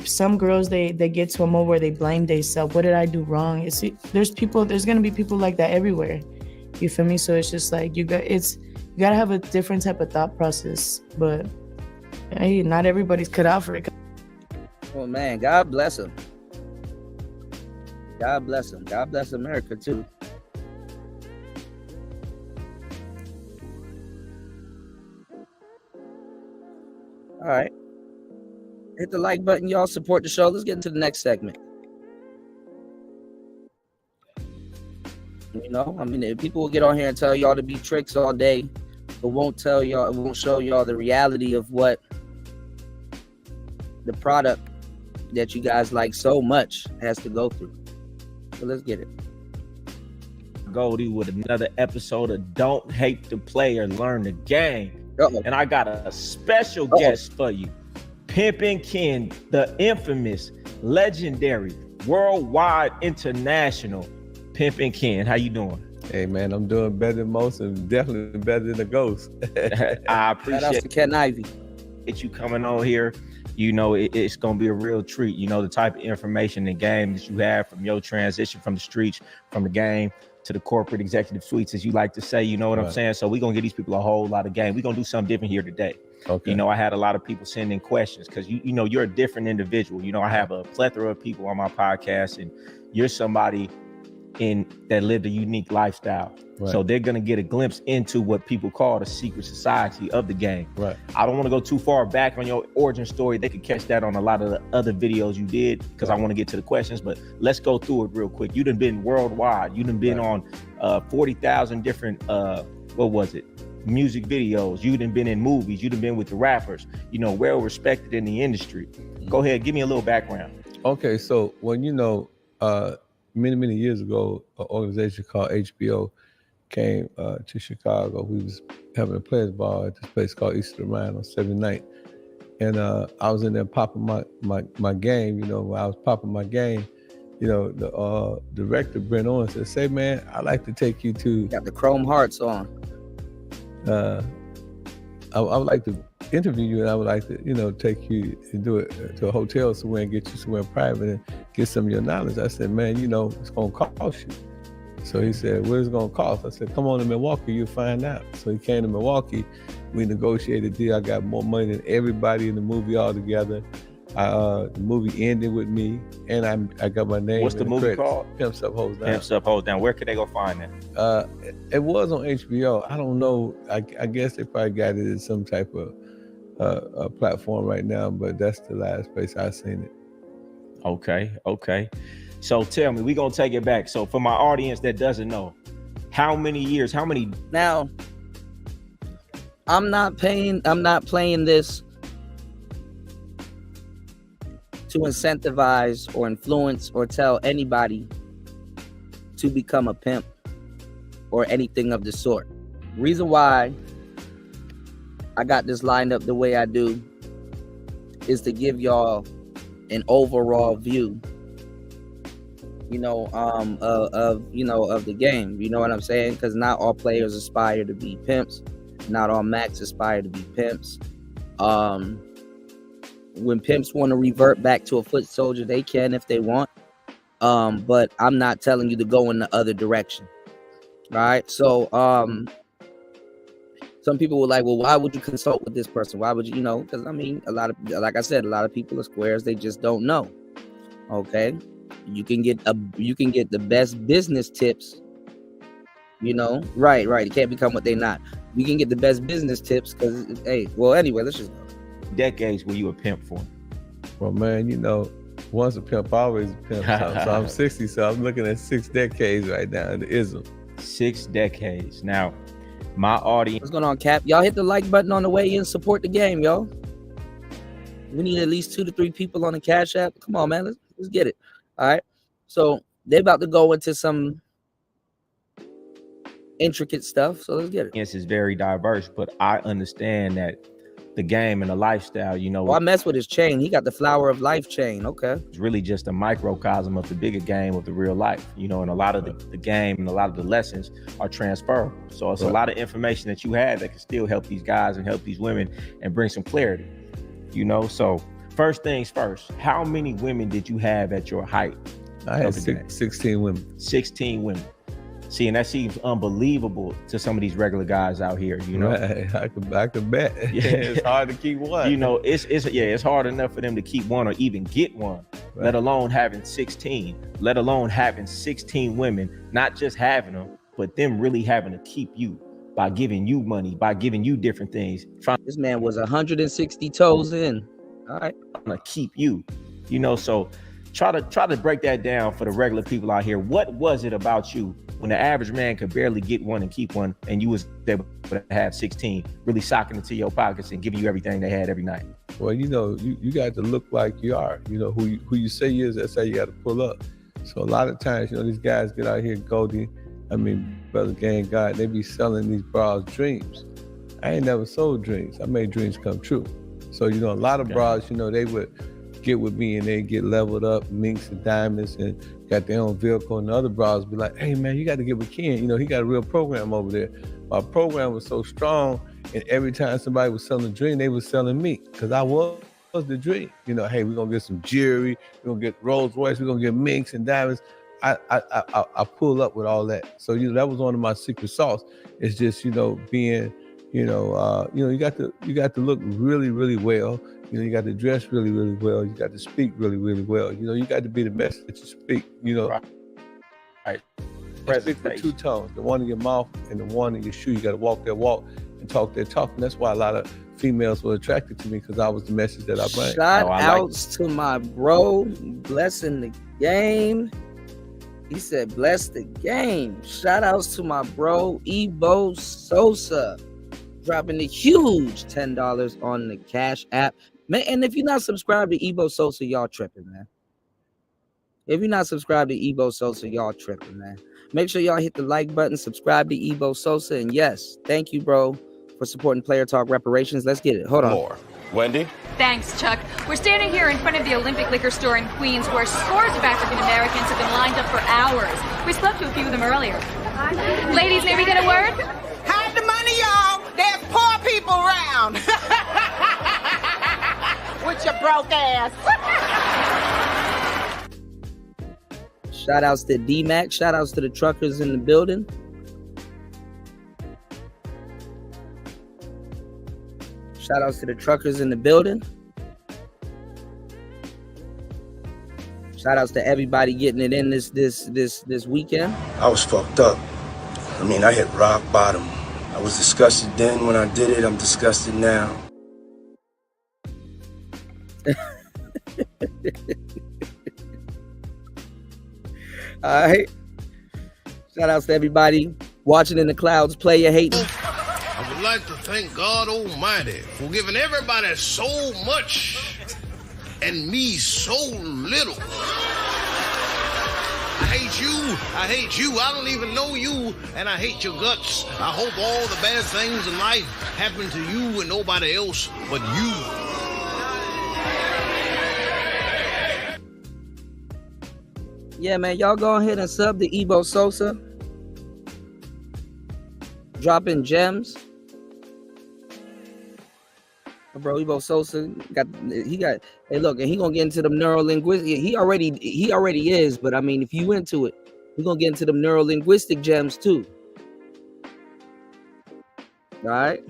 some girls, they get to a moment where they blame themselves. What did I do wrong? There's gonna be people like that everywhere. You feel me? So it's just like, you gotta have a different type of thought process. But hey, not everybody's cut out for it. Oh man, God bless him. God bless him. God bless America too. All right. Hit the like button, y'all. Support the show. Let's get into the next segment. You know, I mean, people will get on here and tell y'all to be tricks all day, but won't show y'all the reality of what the product that you guys like so much has to go through. So let's get it. Goldie with another episode of Don't Hate the Player, Learn the Game. And I got a special guest for you. Pimpin' Ken, the infamous, legendary, worldwide, international Pimpin' Ken. How you doing? Hey man, I'm doing better than most and definitely better than the ghost. I appreciate Ken Ivy. You coming on here. You know, it's going to be a real treat. You know, the type of information and game that you have from your transition from the streets, from the game to the corporate executive suites, as you like to say, you know what I'm saying? So we're going to give these people a whole lot of game. We're going to do something different here today. Okay. You know, I had a lot of people sending questions because, you know, you're a different individual. You know, I have a plethora of people on my podcast, and you're somebody that lived a unique lifestyle. Right. So they're going to get a glimpse into what people call the secret society of the game. Right. I don't want to go too far back on your origin story. They could catch that on a lot of the other videos you did because I want to get to the questions, but let's go through it real quick. You done been worldwide. You done been on 40,000 different, music videos. You done been in movies. You done been with the rappers, you know, well respected in the industry. Go ahead, give me a little background. Okay, so when many years ago, an organization called HBO came to Chicago. We was having a players ball at this place called East of the Rhine on 79th. And I was in there popping my game. You know, when I was popping my game, you know, the director, Brent Owens, said, "Say, man, I'd like to take you to..." Got the Chrome Hearts on. I would like to interview you, and I would like to, you know, take you and do it to a hotel somewhere and get you somewhere private and get some of your knowledge. I said, man, you know, it's going to cost you. So he said, what is it going to cost? I said, come on to Milwaukee, you'll find out. So he came to Milwaukee. We negotiated a deal. I got more money than everybody in the movie altogether. The movie ended with me, and I got my name. What's the movie called? Pimps Up, Hoes Down. Pimps Up, Hoes Down. Where could they go find that? It was on HBO. I don't know. I guess they probably got it at some type of platform right now, but that's the last place I've seen it. Okay. So tell me, we're going to take it back. So for my audience that doesn't know, Now, I'm not playing this to incentivize or influence or tell anybody to become a pimp or anything of the sort. Reason why I got this lined up the way I do is to give y'all an overall view, you know, of the game. You know what I'm saying? Because not all players aspire to be pimps. Not all Macs aspire to be pimps. When pimps want to revert back to a foot soldier, they can if they want. But I'm not telling you to go in the other direction. Right? So some people were like, well, why would you consult with this person? Why would you, because I mean, like I said, a lot of people are squares, they just don't know. Okay. You can get the best business tips, right. You can't become what they're not. You can get the best business tips because, hey, well, anyway, let's just go. Decades were you a pimp for? Well, man, once a pimp, always a pimp. So I'm 60, so I'm looking at 6 decades right now in the ism. 6 decades. Now, my audience. What's going on, Cap? Y'all hit the like button on the way in. Support the game, y'all. We need at least 2 to 3 people on the Cash App. Come on, man. Let's get it. All right. So they're about to go into some intricate stuff. So let's get it. Yes, it's very diverse, but I understand that the game and the lifestyle, Well, I mess with his chain. He got the flower of life chain. Okay. It's really just a microcosm of the bigger game of the real life, and a lot of the game and a lot of the lessons are transferable. So it's a lot of information that you have that can still help these guys and help these women and bring some clarity, So first things first, how many women did you have at your height? I had 16 women. 16 women. See, and that seems unbelievable to some of these regular guys out here, Right. I could bet. Yeah. It's hard to keep one. It's hard enough for them to keep one or even get one, right. Let alone having 16, let alone having 16 women, not just having them, but them really having to keep you by giving you money, by giving you different things. This man was 160 toes in. All right. I'm gonna keep you, so try to break that down for the regular people out here. What was it about you when the average man could barely get one and keep one, and you was able to have 16, really socking into your pockets and giving you everything they had every night? Well, you got to look like you are. Who you say you is, that's how you got to pull up. So a lot of times, these guys get out here, Goldie, Brother Gang God, they be selling these bras dreams. I ain't never sold dreams. I made dreams come true. So, you know, a lot of bras, you know, they would get with me and they get leveled up, minks and diamonds, and got their own vehicle. And the other bras be like, hey man, you got to get with Ken. You know, he got a real program over there. My program was so strong, and every time somebody was selling a dream, they was selling me, because I was the dream. You know, hey, we're gonna get some jewelry, we're gonna get Rolls Royce, we're gonna get minks and diamonds. I pull up with all that. So, you know, that was one of my secret sauce. It's just, you know, being, you know, you got to look really, really well. You know, you got to dress really, really well. You got to speak really, really well. You know, you got to be the best that you speak. You know, right. Speak with two tones, the one in your mouth and the one in your shoe. You got to walk that walk and talk that talk. And that's why a lot of females were attracted to me, because I was the message that I bring. Shout outs to my bro, blessing the game. He said, bless the game. Shout outs to my bro, Evo Sosa, dropping the huge $10 on the Cash App. Man, and if you're not subscribed to Evo Sosa, y'all tripping, man. If you're not subscribed to Evo Sosa, y'all tripping, man. Make sure y'all hit the like button, subscribe to Evo Sosa, and yes, thank you, bro, for supporting Player Talk Reparations. Let's get it. Hold on. More. Wendy? Thanks, Chuck. We're standing here in front of the Olympic Liquor Store in Queens, where scores of African Americans have been lined up for hours. We spoke to a few of them earlier. Ladies, may we get a word? Hide the money, y'all. There's poor people around. With your broke ass. Shout outs to D-Mac. Shout outs to the truckers in the building. Shout outs to the truckers in the building. Shout outs to everybody getting it in this weekend. I was fucked up. I mean, I hit rock bottom. I was disgusted then when I did it. I'm disgusted now. All right. Shout outs to everybody watching in the clouds, player hating. I would like to thank God Almighty for giving everybody so much and me so little. I hate you. I hate you. I don't even know you, and I hate your guts. I hope all the bad things in life happen to you and nobody else but you. Yeah, man, y'all go ahead and sub to Evo Sosa. Dropping gems. Bro, Evo Sosa got. Hey, look, and he gonna get into them neurolinguistic. He already is, but I mean, if you into it, we gonna get into them neurolinguistic gems too. All right.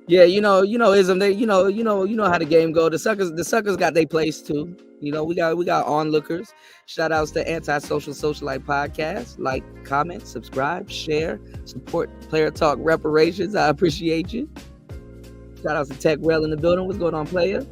Yeah, you know, ism. They, you know how the game go. The suckers got their place too. You know, we got onlookers. Shout outs to Antisocial Socialite Podcast. Like, comment, subscribe, share, support Player Talk Reparations. I appreciate you. Shout outs to Tech Rail in the building. What's going on, player?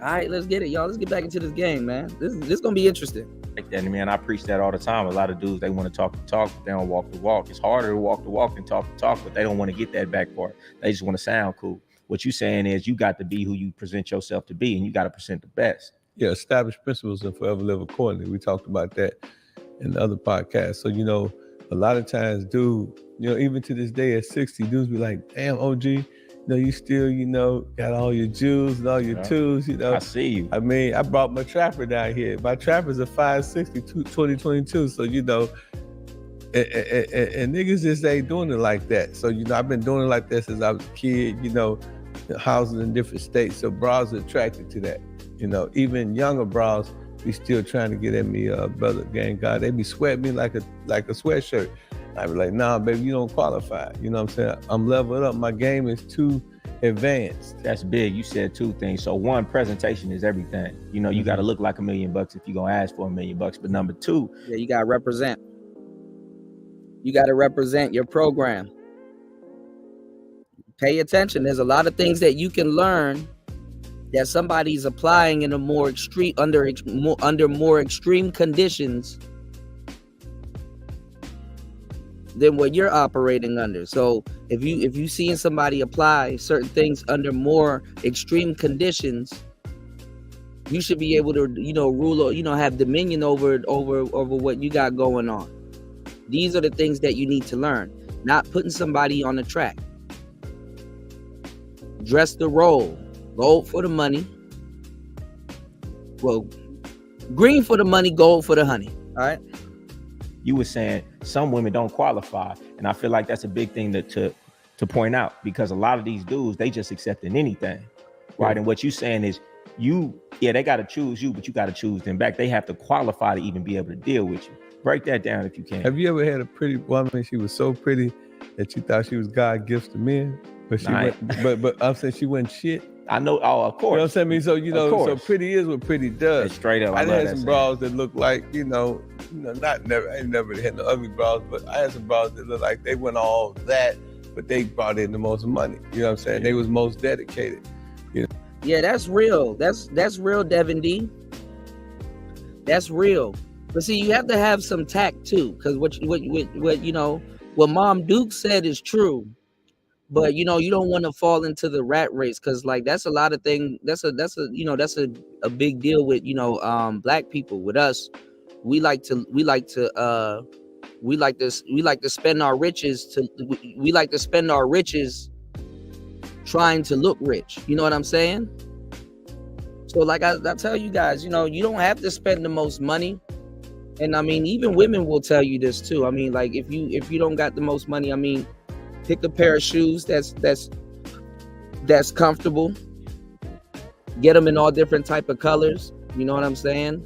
All right, let's get it, y'all. Let's get back into this game, man. This gonna be interesting. Like that, man. I preach that all the time. A lot of dudes, they want to talk the talk, but they don't walk the walk. It's harder to walk the walk than talk the talk, but they don't want to get that back part. They just want to sound cool. What you saying is you got to be who you present yourself to be, and you got to present the best. Yeah, establish principles and forever live accordingly. We talked about that in the other podcast. So, you know, a lot of times, dude, you know, even to this day at 60, dudes be like, damn, OG, you know, you still, you know, got all your jewels and all your tools, you know. I see you. I mean, I brought my trapper down here. My trapper's a 560 2022. So, you know, and niggas just ain't doing it like that. So, you know, I've been doing it like that since I was a kid, you know, houses in different states. So bras are attracted to that. You know, even younger bras be still trying to get at me, brother, gang God. They be sweating me like a sweatshirt. I be like, nah, baby, you don't qualify. You know what I'm saying? I'm leveled up. My game is too advanced. That's big. You said two things. So one, presentation is everything. You know, you got to look like $1 million if you're going to ask for $1 million. But number two. Yeah, you got to represent. You got to represent your program. Pay attention. There's a lot of things that you can learn that somebody's applying in a more extreme, under more extreme conditions than what you're operating under. So if you seeing somebody apply certain things under more extreme conditions, you should be able to, you know, rule or, you know, have dominion over what you got going on. These are the things that you need to learn, not putting somebody on the track. dress the role. Gold for the money. Well, green for the money, gold for the honey. All right. You were saying some women don't qualify, and I feel like that's a big thing to point out, because a lot of these dudes, they just accepting anything, right? And what you saying is they got to choose you, but you got to choose them back. They have to qualify to even be able to deal with you. Break that down if you can. Have you ever had a pretty woman? She was so pretty that you thought she was God's gift to men, but but I'm saying she wasn't shit. I know. Oh, of course. You know what I'm saying? So so pretty is what pretty does. That's straight up. I had some bras that look like, I ain't never had no ugly bras, but I had some bras that look like they went all that, but they brought in the most money. You know what I'm saying? They was most dedicated. You know? Yeah, that's real. That's real, Devin D. That's real. But see, you have to have some tact too, because what Mom Duke said is true. But you don't want to fall into the rat race, because like that's a lot of things. That's a big deal with black people. With us, we like to spend our riches trying to look rich. You know what I'm saying? So like I tell you guys, you don't have to spend the most money. And I mean, even women will tell you this too. I mean, like if you don't got the most money, I mean, pick a pair of shoes that's comfortable. Get them in all different type of colors. You know what I'm saying?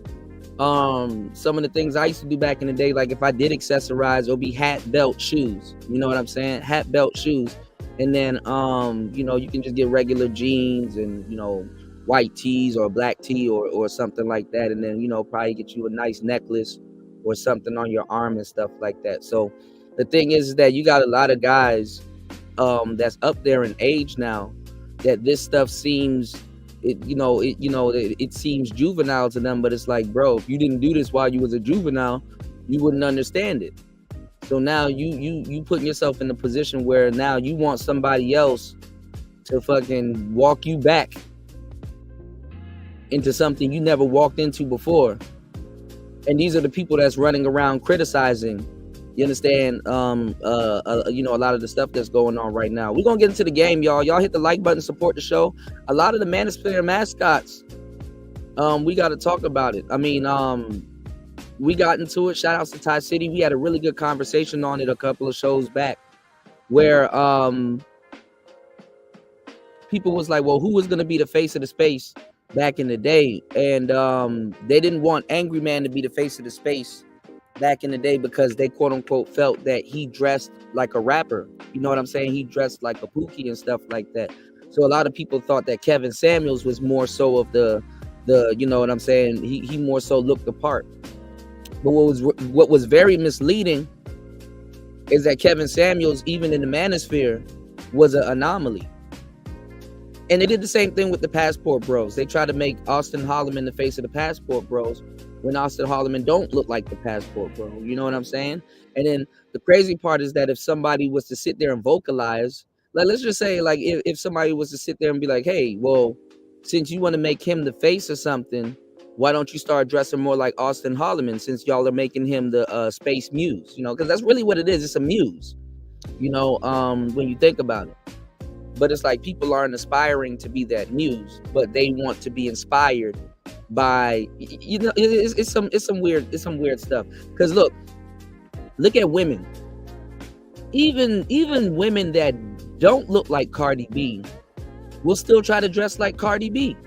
Some of the things I used to do back in the day, like if I did accessorize, it'll be hat, belt, shoes. You know what I'm saying? Hat, belt, shoes. And then you can just get regular jeans and white tees or black tee or something like that, and then probably get you a nice necklace or something on your arm and stuff like that. So the thing is that you got a lot of guys that's up there in age now that this stuff seems it seems juvenile to them, but it's like, bro, if you didn't do this while you was a juvenile, you wouldn't understand it. So now you putting yourself in a position where now you want somebody else to fucking walk you back into something you never walked into before. And these are the people that's running around criticizing, you understand, a lot of the stuff that's going on right now. We're gonna get into the game, y'all. Y'all hit the like button, support the show. A lot of the Manosphere mascots, we got to talk about it. I mean, we got into it. Shout outs to Ty City. We had a really good conversation on it a couple of shows back, where people was like, well, who was gonna be the face of the space back in the day? And they didn't want Angry Man to be the face of the space back in the day because they quote unquote felt that he dressed like a rapper. You know what I'm saying? He dressed like a Pookie and stuff like that. So a lot of people thought that Kevin Samuels was more so of the you know what I'm saying? He more so looked the part. But what was very misleading is that Kevin Samuels, even in the Manosphere, was an anomaly. And they did the same thing with the Passport Bros. They tried to make Austin Holloman the face of the Passport Bros when Austin Holloman don't look like the Passport Bro. You know what I'm saying? And then the crazy part is that if somebody was to sit there and vocalize, like let's just say like if somebody was to sit there and be like, hey, well, since you want to make him the face or something, why don't you start dressing more like Austin Holloman, since y'all are making him the space muse? You know, because that's really what it is. It's a muse, you know, when you think about it. But it's like people aren't aspiring to be that muse, but they want to be inspired by, you know, it's some weird stuff. Because look at women. Even women that don't look like Cardi B will still try to dress like Cardi B.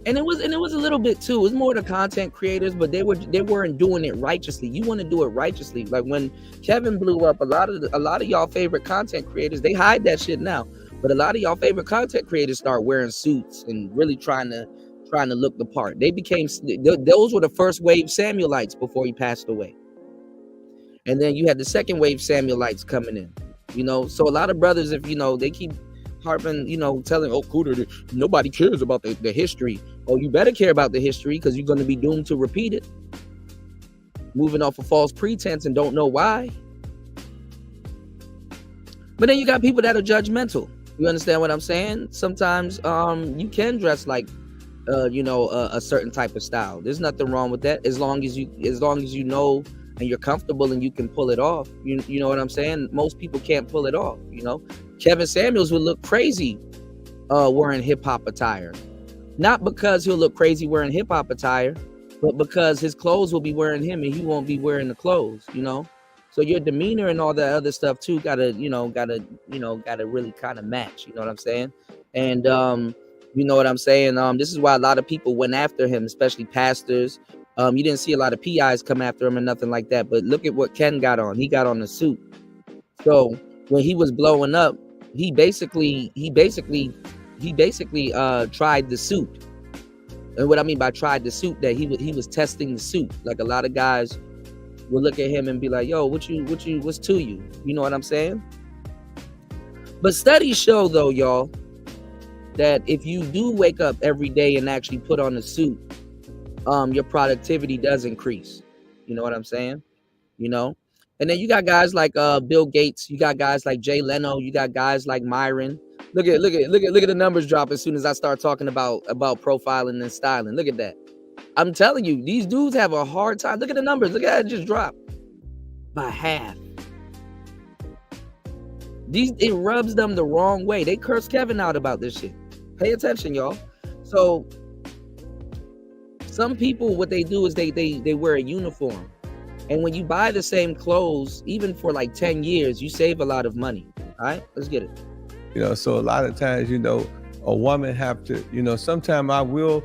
And it was a little bit too. It was more the content creators, but they weren't doing it righteously. You want to do it righteously. Like when Kevin blew up, a lot of y'all favorite content creators, they hide that shit now. But a lot of y'all favorite content creators start wearing suits and really trying to look the part. They became, those were the first wave Samuelites before he passed away. And then you had the second wave Samuelites coming in, you know. So a lot of brothers, if you know, they keep harping, you know, telling, oh, Cooter, nobody cares about the history. Oh, you better care about the history, because you're going to be doomed to repeat it. Moving off of false pretense and don't know why. But then you got people that are judgmental. You understand what I'm saying? Sometimes you can dress like a certain type of style. There's nothing wrong with that, as long as you know and you're comfortable and you can pull it off. You know what I'm saying? Most people can't pull it off, you know. Kevin Samuels would look crazy wearing hip hop attire. Not because he'll look crazy wearing hip hop attire, but because his clothes will be wearing him and he won't be wearing the clothes, you know? So your demeanor and all that other stuff too gotta really kind of match, you know what I'm saying? And you know what I'm saying? This is why a lot of people went after him, especially pastors. You didn't see a lot of PIs come after him and nothing like that. But look at what Ken got on. He got on the suit. So when he was blowing up, he basically tried the suit. And what I mean by tried the suit, that he was testing the suit. Like a lot of guys will look at him and be like, yo, what's to you? You know what I'm saying? But studies show though, y'all, that if you do wake up every day and actually put on a suit, your productivity does increase. You know what I'm saying? You know? And then you got guys like Bill Gates, you got guys like Jay Leno, you got guys like Myron. Look at the numbers drop as soon as I start talking about profiling and styling. Look at that. I'm telling you, these dudes have a hard time. Look at the numbers. Look at that, it just dropped by half. It rubs them the wrong way. They curse Kevin out about this shit. Pay attention, y'all. So some people, what they do is they wear a uniform. And when you buy the same clothes, even for like 10 years, you save a lot of money. All right, let's get it. You know, so a lot of times, you know, a woman have to, you know, sometimes I will,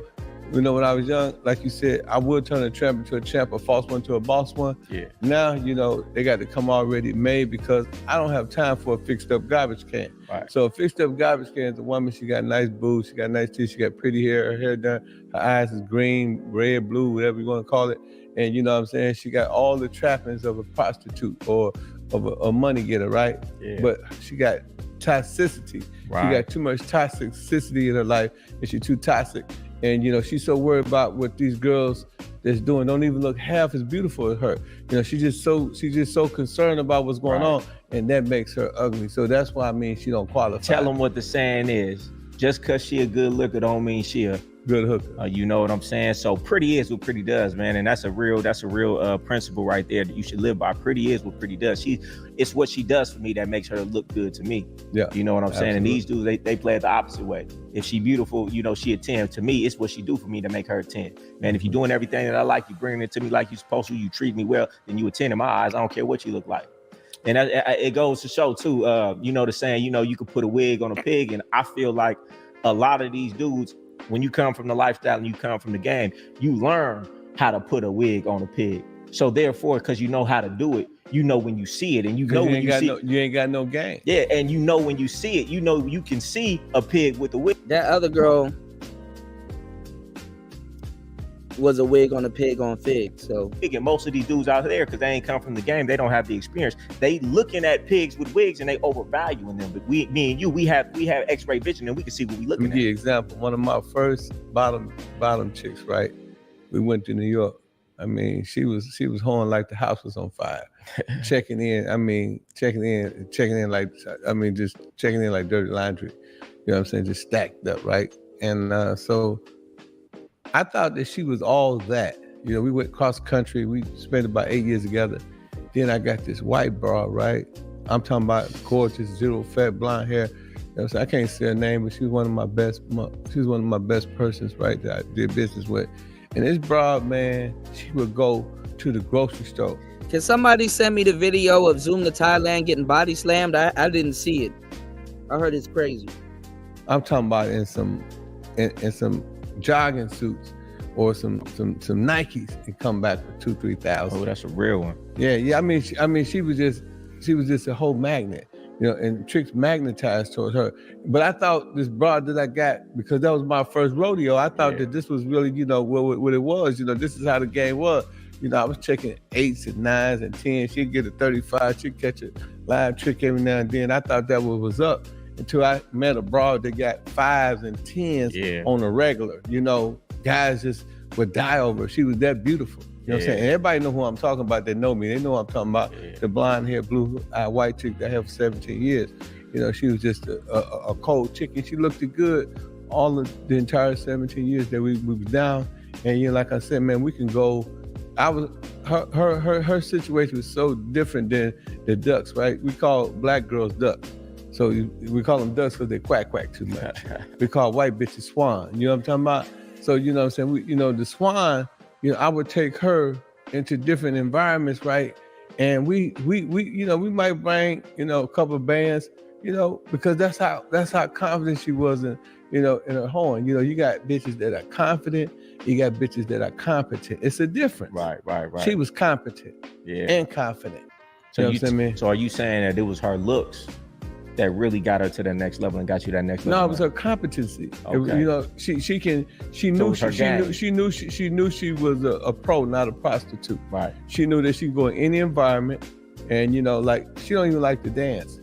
you know, when I was young, like you said, I would turn a tramp into a champ, a false one to a boss one. Yeah. Now, you know, they got to come already made because I don't have time for a fixed up garbage can. Right. So a fixed up garbage can is a woman, she got nice boobs, she got nice teeth, she got pretty hair, her hair done, her eyes is green, red, blue, whatever you want to call it. And you know what I'm saying? She got all the trappings of a prostitute or of a money getter, right? Yeah. But she got toxicity. Right. She got too much toxicity in her life and she's too toxic. And you know, she's so worried about what these girls that's doing don't even look half as beautiful as her. You know, she's just so concerned about what's going on, and that makes her ugly. So that's why I mean she don't qualify. Tell them what the saying is. Just cause she a good looker don't mean she a good hooker. You know what I'm saying? So pretty is what pretty does, man. And that's a real principle right there that you should live by. Pretty is what pretty does. It's what she does for me that makes her look good to me. Yeah. You know what I'm saying? Absolutely. And these dudes, they play it the opposite way. If she beautiful, you know, she a 10. To me, it's what she do for me to make her a 10. Man, if you're doing everything that I like, you bringing it to me like you're supposed to, you treat me well, then you a 10 in my eyes. I don't care what you look like. And it goes to show too, you know, the saying, you know, you could put a wig on a pig. And I feel like a lot of these dudes, when you come from the lifestyle and you come from the game, you learn how to put a wig on a pig. So therefore, because you know how to do it, you know when you see it, and you know when you see it. You ain't got no game. Yeah, and you know when you see it, you know you can see a pig with a wig. That other girl was a wig on a pig on fig. So and most of these dudes out there, because they ain't come from the game, they don't have the experience. They looking at pigs with wigs and they overvaluing them. But me and you, we have X-ray vision and we can see what we looking at. Give you an example. One of my first bottom chicks, right? We went to New York. I mean, she was hoeing like the house was on fire. checking in like dirty laundry. You know what I'm saying? Just stacked up, right? And so I thought that she was all that. You know, we went cross country. We spent about 8 years together. Then I got this white broad, right? I'm talking about gorgeous, zero fat, blonde hair. You know what I'm saying? I can't say her name, but she was one of my best. She was one of my best persons, right? That I did business with. And this broad, man, she would go to the grocery store. Can somebody send me the video of Zoom to Thailand getting body slammed? I didn't see it. I heard it's crazy. I'm talking about in some jogging suits or some Nikes and come back for $2,000-$3,000. Oh, that's a real one. Yeah. I mean, she was just a whole magnet, you know, and tricks magnetized towards her. But I thought this broad that I got, because that was my first rodeo, I thought that this was really, you know, what it was. You know, this is how the game was. You know, I was checking 8s and 9s and 10s. She'd get a 35. She'd catch a live trick every now and then. I thought that was up until I met a broad that got 5s and 10s on a regular. You know, guys just would die over her. She was that beautiful. You know what I'm saying? And everybody know who I'm talking about that know me. They know what I'm talking about. The blonde hair, blue eye, white chick that I have for 17 years. You know, she was just a cold chick, and she looked good all of the entire 17 years that we was down. And you know, like I said, man, we can go. Her situation was so different than the ducks, right? We call black girls ducks. So we call them ducks because they quack too much. We call white bitches swan. You know what I'm talking about? So you know what I'm saying? The swan, I would take her into different environments, right? And we might bring, a couple of bands, because that's how confident she was in her horn. You got bitches that are confident, you got bitches that are competent. It's a difference. Right. She was competent and confident. So so are you saying that it was her looks that really got her to the next level and got you that next level? No, it was her competency. Okay. She knew she was a pro, not a prostitute. Right. She knew that she could go in any environment, and like she don't even like to dance.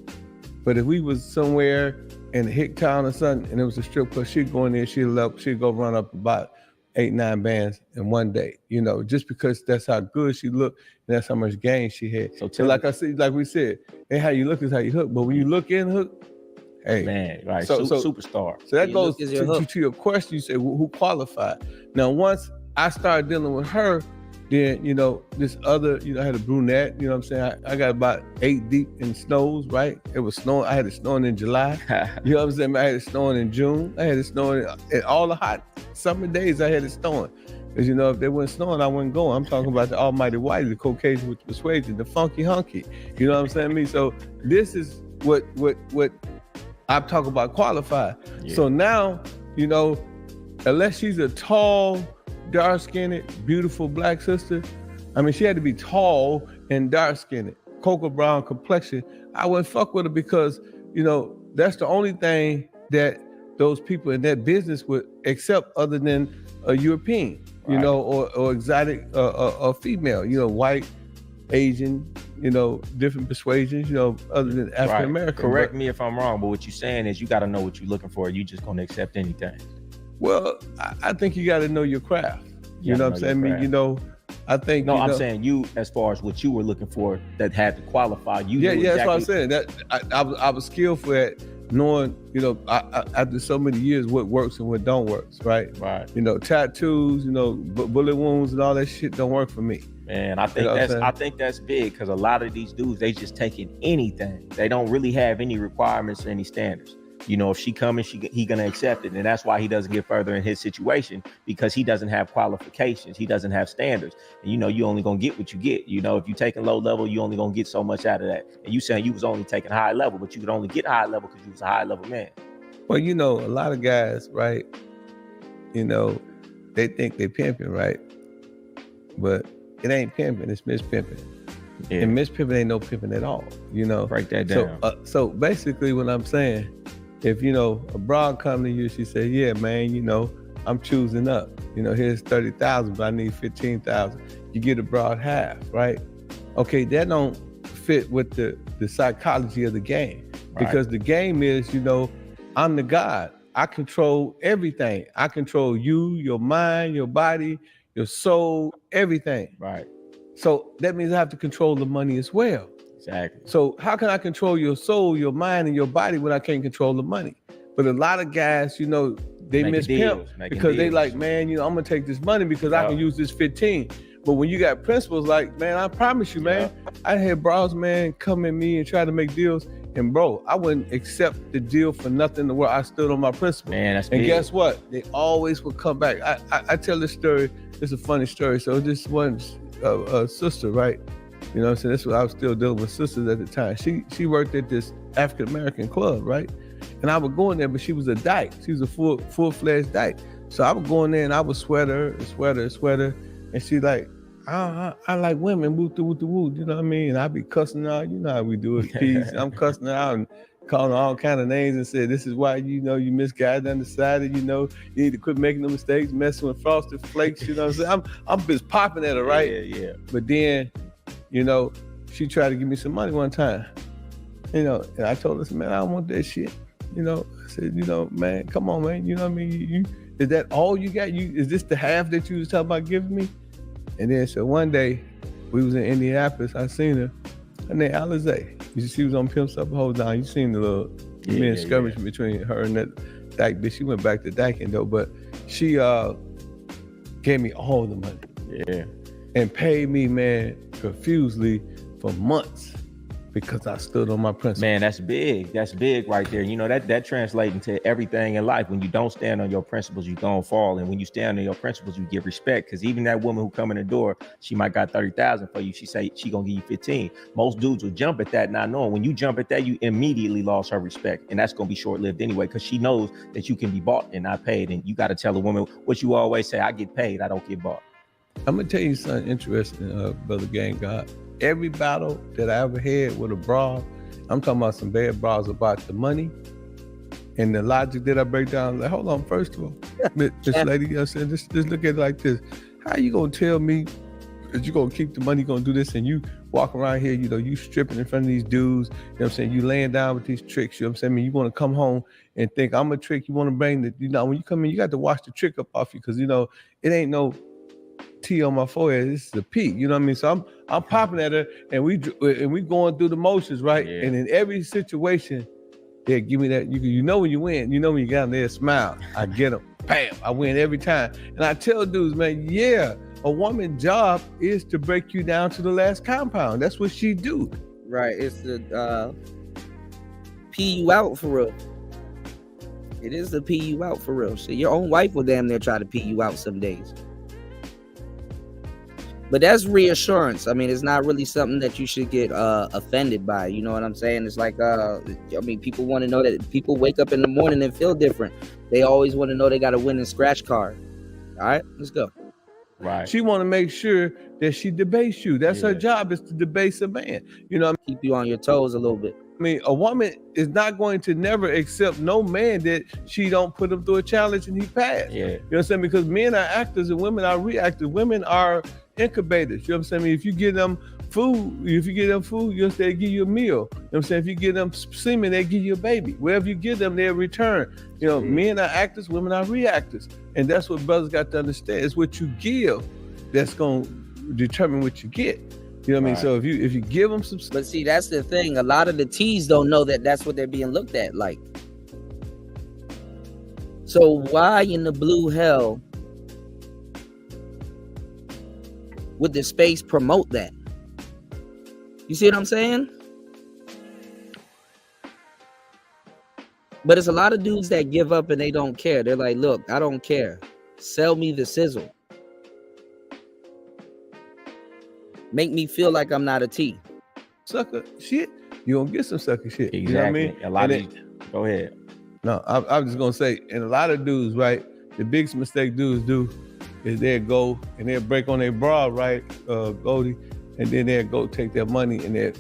But if we was somewhere in a hick town or something, and it was a strip club, she'd go in there, she'd go run up about 8-9 bands in one day, just because that's how good she looked and that's how much game she had. So like we said, ain't how you look is how you hook. But when you look in hook, hey, man, right? So superstar. So that goes to your question. You say, well, who qualified? Now, once I started dealing with her, then this other, I had a brunette. You know what I'm saying? I got about 8 deep in snows. Right? It was snowing. I had it snowing in July. You know what I'm saying? I had it snowing in June. I had it snowing in all the hot summer days. I had it snowing. Because if they weren't snowing, I wouldn't go. I'm talking about the almighty whitey, the Caucasian with persuasion, the funky hunky. You know what I'm saying? So this is what I'm talking about qualified. Yeah. So now, unless she's a tall, dark-skinned, beautiful black sister, she had to be tall and dark-skinned, cocoa brown complexion. I wouldn't fuck with her because, that's the only thing that those people in that business would accept other than a European, right. or exotic, or female, white, Asian, different persuasions, other than African American. Right. Correct me if I'm wrong, but what you're saying is you got to know what you're looking for. You just gonna accept anything. Well, I think you got to know your craft. You know what I'm saying? I think. No, I'm saying you, as far as what you were looking for that had to qualify. Yeah, that's what I'm saying. That I was skillful at knowing, after so many years, what works and what don't work, right? Right. Tattoos, bullet wounds and all that shit don't work for me. Man, I think that's big because a lot of these dudes, they just taking anything. They don't really have any requirements or any standards. If she coming, he gonna accept it, and that's why he doesn't get further in his situation because he doesn't have qualifications, he doesn't have standards, and you only gonna get what you get. If you taking low level, you only gonna get so much out of that. And you saying you was only taking high level, but you could only get high level because you was a high level man. Well, a lot of guys, right? They think they pimping, right? But it ain't pimping, it's mispimping. Yeah. And mispimping ain't no pimping at all. Break that down. So basically, what I'm saying. If, a broad come to you, she say, yeah, man, I'm choosing up. Here's 30,000, but I need 15,000. You get a broad half, right? Okay, that don't fit with the psychology of the game. Right. Because the game is, I'm the God. I control everything. I control you, your mind, your body, your soul, everything. Right. So that means I have to control the money as well. Exactly. So how can I control your soul, your mind, and your body when I can't control the money? But a lot of guys, they mispimp because they like, man, I'm gonna take this money because I can use this 15. But when you got principles, like, man, I promise you, man, I had bros, man, come at me and try to make deals, and bro, I wouldn't accept the deal for nothing in the world. I stood on my principles. Man, that's and big. Guess what? They always would come back. I tell this story. It's a funny story. So this one sister, right? You know what I'm saying? This was, I was still dealing with sisters at the time. She worked at this African American club, right? And I would go in there, but she was a dyke. She was a full-fledged dyke. So I would go in there and I would sweat her. And she like, I like women, woo. You know what I mean? And I be cussing out. You know how we do it, peace. I'm cussing her out and calling her all kind of names and said, this is why, you misguided, undecided, you need to quit making the mistakes, messing with Frosted Flakes, you know what I'm saying? I'm just popping at her, right? Yeah. But then, she tried to give me some money one time, and I told her, man, I don't want that shit. I said, man, come on, man. You know what I mean? Is that all you got? Is this the half that you was talking about giving me? And then, so one day, we was in Indianapolis. I seen her. Her name Alizé. She was on Pimps Up and Hold Down. You seen the little skirmish between her and that dyke bitch. She went back to dyking though, but she gave me all the money. Yeah. And paid me, man, profusely for months. because I stood on my principles. Man, that's big. That's big right there. You know, that translates into everything in life. When you don't stand on your principles, you gonna fall. And when you stand on your principles, you get respect. Because even that woman who come in the door, she might got 30,000 for you. She say she gonna give you 15. Most dudes will jump at that, not knowing. When you jump at that, you immediately lost her respect. And that's gonna be short-lived anyway, because she knows that you can be bought and not paid. And you got to tell a woman what you always say: I get paid, I don't get bought. I'm gonna tell you something interesting, Brother Gang God. Every battle that I ever had with a bra, I'm talking about some bad bras about the money and the logic that I break down. Like, hold on, first of all, this lady, you know what I'm saying, just look at it like this. How you gonna tell me that you gonna keep the money, gonna do this, and you walk around here, you know, you stripping in front of these dudes, you know what I'm saying, you laying down with these tricks, you know what I'm saying, I mean, you wanna come home and think I'm a trick, you wanna bring the, you know, when you come in, you got to wash the trick up off you, because, you know, it ain't no T on my forehead, this is a P, you know what I mean? So I'm popping at her, and we going through the motions, right? Yeah. And in every situation, yeah, give me that. You know when you win, you know when you got there, smile. I get them, bam, I win every time. And I tell dudes, man, yeah, a woman's job is to break you down to the last compound. That's what she do. Right, it's the pee you out for real. It is the pee you out for real. So your own wife will damn near try to pee you out some days. But that's reassurance. I mean, it's not really something that you should get offended by. You know what I'm saying? It's like, I mean, people want to know that people wake up in the morning and feel different. They always want to know they got a winning scratch card. All right, let's go. Right. She want to make sure that she debates you. That's her job, is to debase a man. You know what I mean? Keep you on your toes a little bit. I mean, a woman is not going to never accept no man that she don't put him through a challenge and he passed. Yeah. You know what I'm saying? Because men are actors and women are reactors. Women are incubators. You know what I'm saying? I mean, if you give them food, you'll say they give you a meal. You know what I'm saying? If you give them semen, they give you a baby. Wherever you give them, they'll return. You know, men are actors, women are reactors. And that's what brothers got to understand. It's what you give that's going to determine what you get. You know what I mean? So if you give them some... But see, that's the thing. A lot of the T's don't know that that's what they're being looked at like. So why in the blue hell would the space promote that? You see what I'm saying? But it's a lot of dudes that give up and they don't care. They're like, look, I don't care. Sell me the sizzle. Make me feel like I'm not a T. Sucker shit. You don't get some sucker shit. Exactly. You know what I mean? A lot of go ahead. No, I was just gonna say, and a lot of dudes, right? The biggest mistake dudes do is they'll go and they'll break on their bra, right, Goldie, and then they'll go take their money and they'll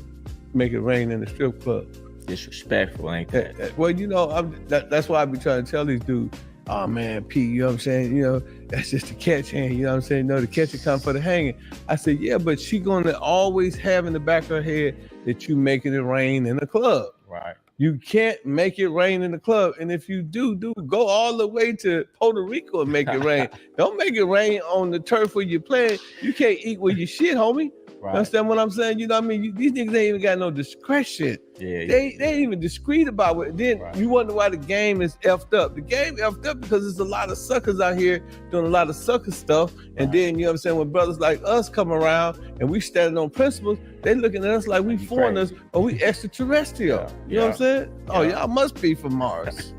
make it rain in the strip club. Disrespectful, ain't that? Well, you know, that's why I be trying to tell these dudes, oh man, P, you know what I'm saying? You know, that's just the catch hand, you know what I'm saying? No, the catch will come for the hanging. I said, yeah, but she gonna always have in the back of her head that you making it rain in the club. Right. You can't make it rain in the club. And if you do, go all the way to Puerto Rico and make it rain. Don't make it rain on the turf where you're playing. You can't eat where you shit, homie. Right. Understand what I'm saying? You know what I mean? These niggas ain't even got no discretion. Yeah. They ain't even discreet about it. Then you wonder why the game is effed up. The game effed up because there's a lot of suckers out here doing a lot of sucker stuff. And then, you know what I'm saying, when brothers like us come around and we standing on principles, they looking at us like we foreigners or we extraterrestrial. You know what I'm saying? Oh, y'all must be from Mars.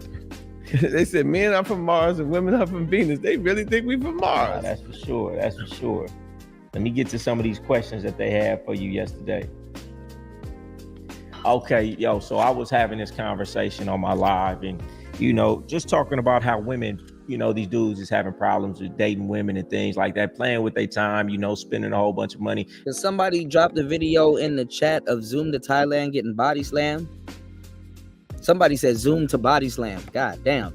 They said men are from Mars and women are from Venus. They really think we from Mars. That's for sure. That's for sure. Let me get to some of these questions that they had for you yesterday. Okay, yo, so I was having this conversation on my live and, you know, just talking about how women, you know, these dudes is having problems with dating women and things like that, playing with their time, you know, spending a whole bunch of money. Did somebody drop the video in the chat of Zoom to Thailand getting body slammed? Somebody said Zoom to body slam. God damn.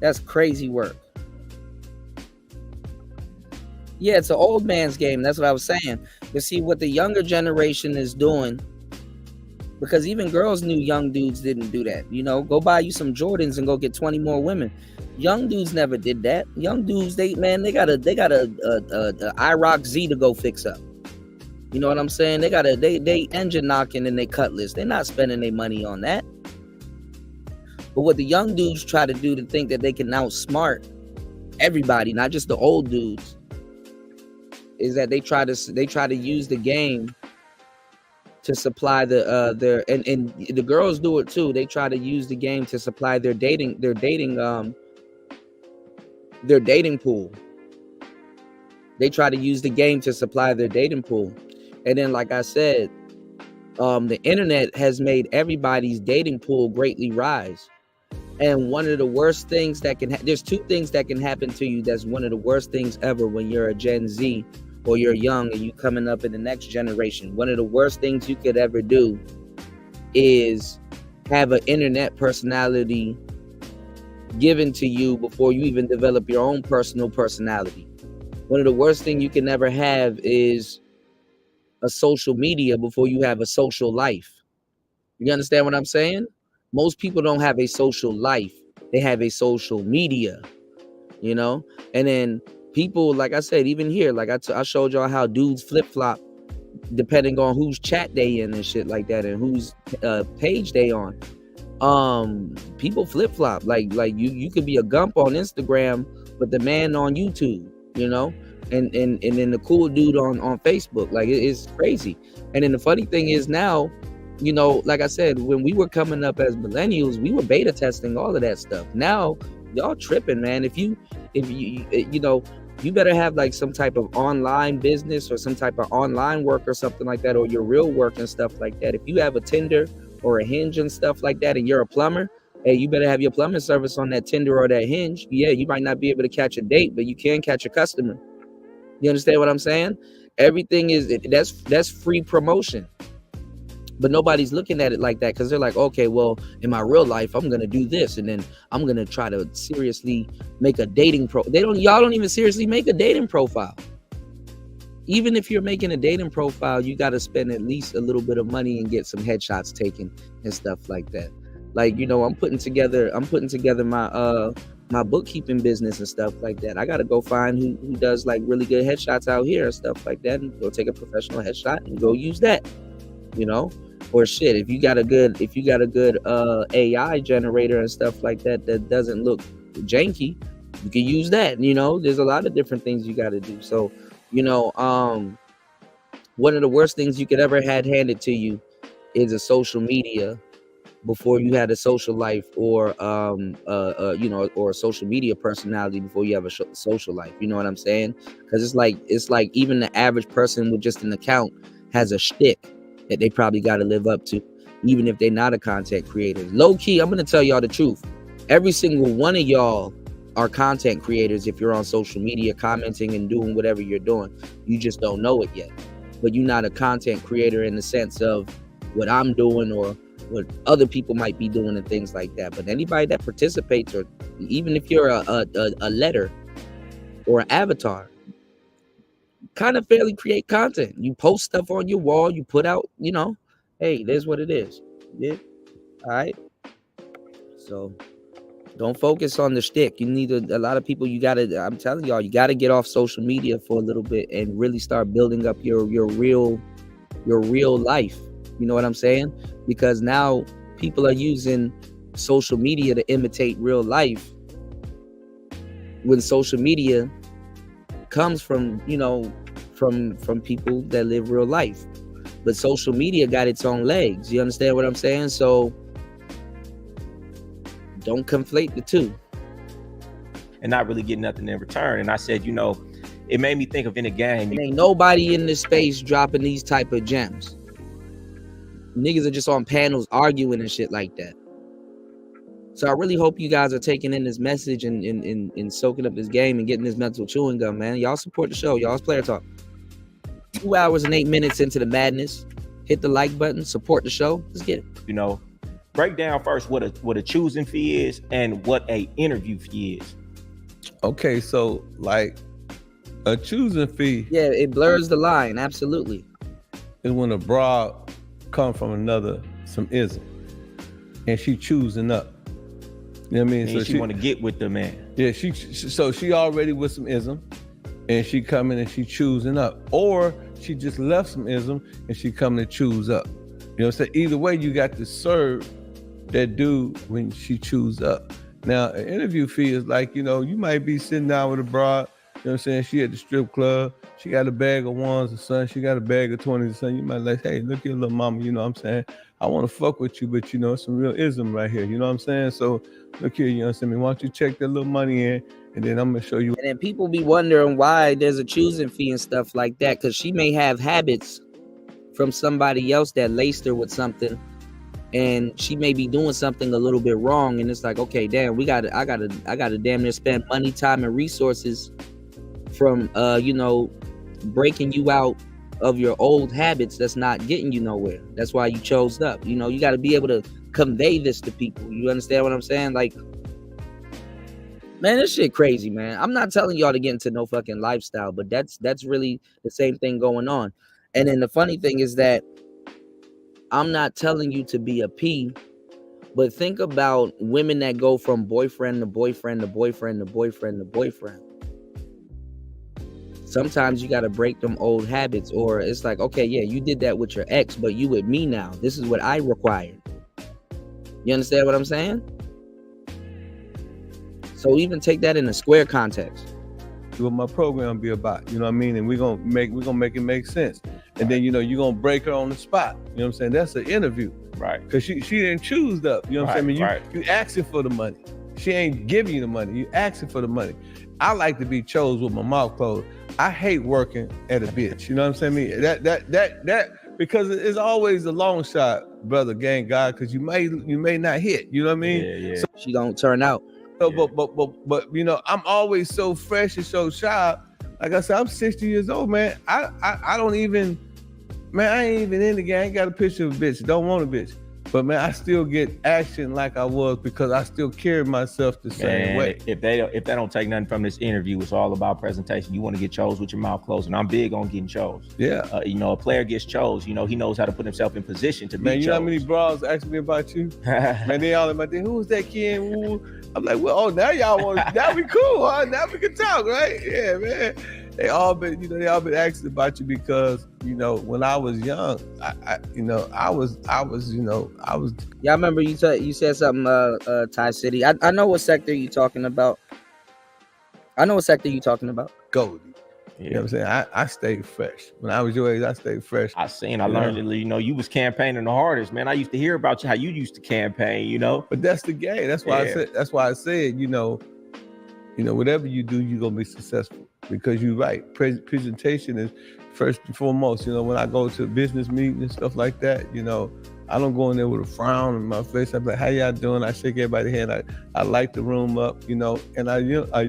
That's crazy work. Yeah, it's an old man's game. That's what I was saying. But see what the younger generation is doing, because even girls knew young dudes didn't do that. You know, go buy you some Jordans and go get 20 more women. Young dudes never did that. Young dudes, they got a IROC Z to go fix up. You know what I'm saying? They engine knocking and they cutlass. They're not spending their money on that. But what the young dudes try to do to think that they can outsmart everybody, not just the old dudes, is that they try to use the game to supply their and the girls do it too. They try to use the game to supply their dating pool. They try to use the game to supply their dating pool. And then, like I said, the internet has made everybody's dating pool greatly rise. And one of the worst things that can there's two things that can happen to you that's one of the worst things ever when you're a Gen Z or you're young and you coming up in the next generation. One of the worst things you could ever do is have an internet personality given to you before you even develop your own personal personality. One of the worst things you can ever have is a social media before you have a social life. You understand what I'm saying? Most people don't have a social life. They have a social media, you know? And then people, like I said, even here, like I showed y'all how dudes flip-flop depending on whose chat they in and shit like that and whose page they on. People flip-flop. Like you could be a gump on Instagram, but the man on YouTube, you know? And then the cool dude on Facebook. Like, it's crazy. And then the funny thing is now, you know, like I said, when we were coming up as millennials, we were beta testing all of that stuff. Now, y'all tripping, man. If you know, you better have like some type of online business or some type of online work or something like that, or your real work and stuff like that. If you have a Tinder or a Hinge and stuff like that, and you're a plumber, hey, you better have your plumbing service on that Tinder or that Hinge. Yeah, you might not be able to catch a date, but you can catch a customer. You understand what I'm saying? Everything is that's free promotion. But nobody's looking at it like that because they're like, okay, well, in my real life, I'm gonna do this, and then I'm gonna try to seriously make a dating y'all don't even seriously make a dating profile. Even if you're making a dating profile, you gotta spend at least a little bit of money and get some headshots taken and stuff like that. Like, you know, I'm putting together my bookkeeping business and stuff like that. I gotta go find who does like really good headshots out here and stuff like that, and go take a professional headshot and go use that, you know. Or shit, if you got a good AI generator and stuff like that doesn't look janky, you can use that. You know, there's a lot of different things you got to do. So, you know, one of the worst things you could ever had handed to you is a social media before you had a social life, or you know, or a social media personality before you have a social life. You know what I'm saying? Because it's like even the average person with just an account has a shtick that they probably got to live up to, even if they're not a content creator. Low key, I'm gonna tell y'all the truth. Every single one of y'all are content creators if you're on social media commenting and doing whatever you're doing. You just don't know it yet. But you're not a content creator in the sense of what I'm doing or what other people might be doing and things like that. But anybody that participates, or even if you're a letter or an avatar, kind of fairly create content. You post stuff on your wall, you put out, you know, hey, there's what it is. Yeah. All right. So don't focus on the shtick. You need a lot of people. I'm telling y'all, you gotta get off social media for a little bit and really start building up your real life. You know what I'm saying? Because now people are using social media to imitate real life, when social media comes from, you know, from people that live real life. But social media got its own legs. You understand what I'm saying? So don't conflate the two. And not really get nothing in return. And I said, you know, it made me think of in a game. Ain't nobody in this space dropping these type of gems. Niggas are just on panels arguing and shit like that. So I really hope you guys are taking in this message and soaking up this game and getting this mental chewing gum, man. Y'all support the show. Y'all's Player Talk. 2 hours and 8 minutes into the madness. Hit the like button. Support the show. Let's get it. You know, break down first what a choosing fee is and what a interview fee is. Okay, so like a choosing fee. Yeah, it blurs the line. Absolutely. Is when a broad come from some ism, and she choosing up. You know what I mean? And so she want to get with the man. Yeah, she already with some ism, and she coming and she choosing up, or she just left some ism and she coming to choose up. You know what I'm saying? Either way, you got to serve that dude when she choose up. Now, an interview fee is like, you know, you might be sitting down with a broad know what I'm saying? She at the strip club. She got a bag of ones or something. She got a bag of 20s or something. You might like, hey, look here, little mama. You know what I'm saying? I want to fuck with you, but you know, it's some real ism right here. You know what I'm saying? So look here, you understand me? Why don't you check that little money in, and then I'm going to show you. And then people be wondering why there's a choosing fee and stuff like that, because she may have habits from somebody else that laced her with something, and she may be doing something a little bit wrong, and it's like, okay, damn, I gotta damn near spend money, time, and resources from breaking you out of your old habits that's not getting you nowhere. That's why you chose up. You know, you got to be able to convey this to people. You understand what I'm saying? Like, man, this shit crazy, man. I'm not telling y'all to get into no fucking lifestyle, but that's really the same thing going on. And then the funny thing is that I'm not telling you to be a P, but think about women that go from boyfriend to boyfriend to boyfriend to boyfriend to boyfriend. Sometimes you got to break them old habits, or it's like, okay, yeah, you did that with your ex, but you with me now. This is what I required. You understand what I'm saying? So even take that in a square context. What my program be about, you know what I mean? And we're gonna make it make sense. And then, you know, you're gonna break her on the spot. You know what I'm saying? That's an interview. Right. Because she didn't choose up. You know what I'm saying? I mean, you asking for the money. She ain't giving you the money. You asking for the money. I like to be chose with my mouth closed. I hate working at a bitch. You know what I'm saying? That because it's always a long shot, brother, gang guy, because you may not hit. You know what I mean? Yeah. So she don't turn out. So, but you know, I'm always so fresh and so sharp. Like I said, I'm 60 years old, man. I don't even, man, I ain't even in the game. I ain't got a picture of a bitch. Don't want a bitch. But man, I still get action like I was because I still carry myself the same way. If they don't take nothing from this interview, it's all about presentation. You want to get chose with your mouth closed, and I'm big on getting chose. Yeah. You know, a player gets chose. You know, he knows how to put himself in position to be chose. Man, you know how many bras ask me about you? Man, they all in my thing. Who's that kid? I'm like, well, now y'all want, now we cool, huh? Now we can talk, right? Yeah, man. They all been asking about you because, you know, when I was young, I was. Yeah, I remember you said something, Thai City. I know what sector you talking about. Goldie. You know what I'm saying? I stayed fresh. When I was your age, I stayed fresh. I learned, you know, you was campaigning the hardest, man. I used to hear about you, how you used to campaign, you know. But that's the game. That's why I said, you know, whatever you do, you're gonna be successful. Because you're right. Presentation is first and foremost. You know, when I go to business meetings and stuff like that, you know, I don't go in there with a frown on my face. I'm like, how y'all doing? I shake everybody's hand. I light the room up, you know, and I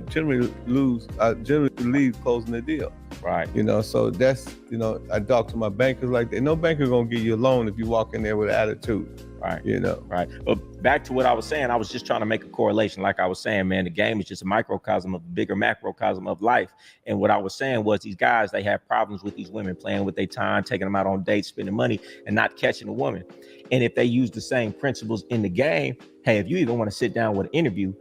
generally leave closing the deal. Right. You know, so that's, you know, I talk to my bankers like that. No banker gonna give you a loan if you walk in there with an attitude. Right. You know. Right. But back to what I was saying, I was just trying to make a correlation. Like I was saying, man, the game is just a microcosm of a bigger macrocosm of life. And what I was saying was these guys, they have problems with these women, playing with their time, taking them out on dates, spending money, and not catching a woman. And if they use the same principles in the game, hey, if you even want to sit down with an interview,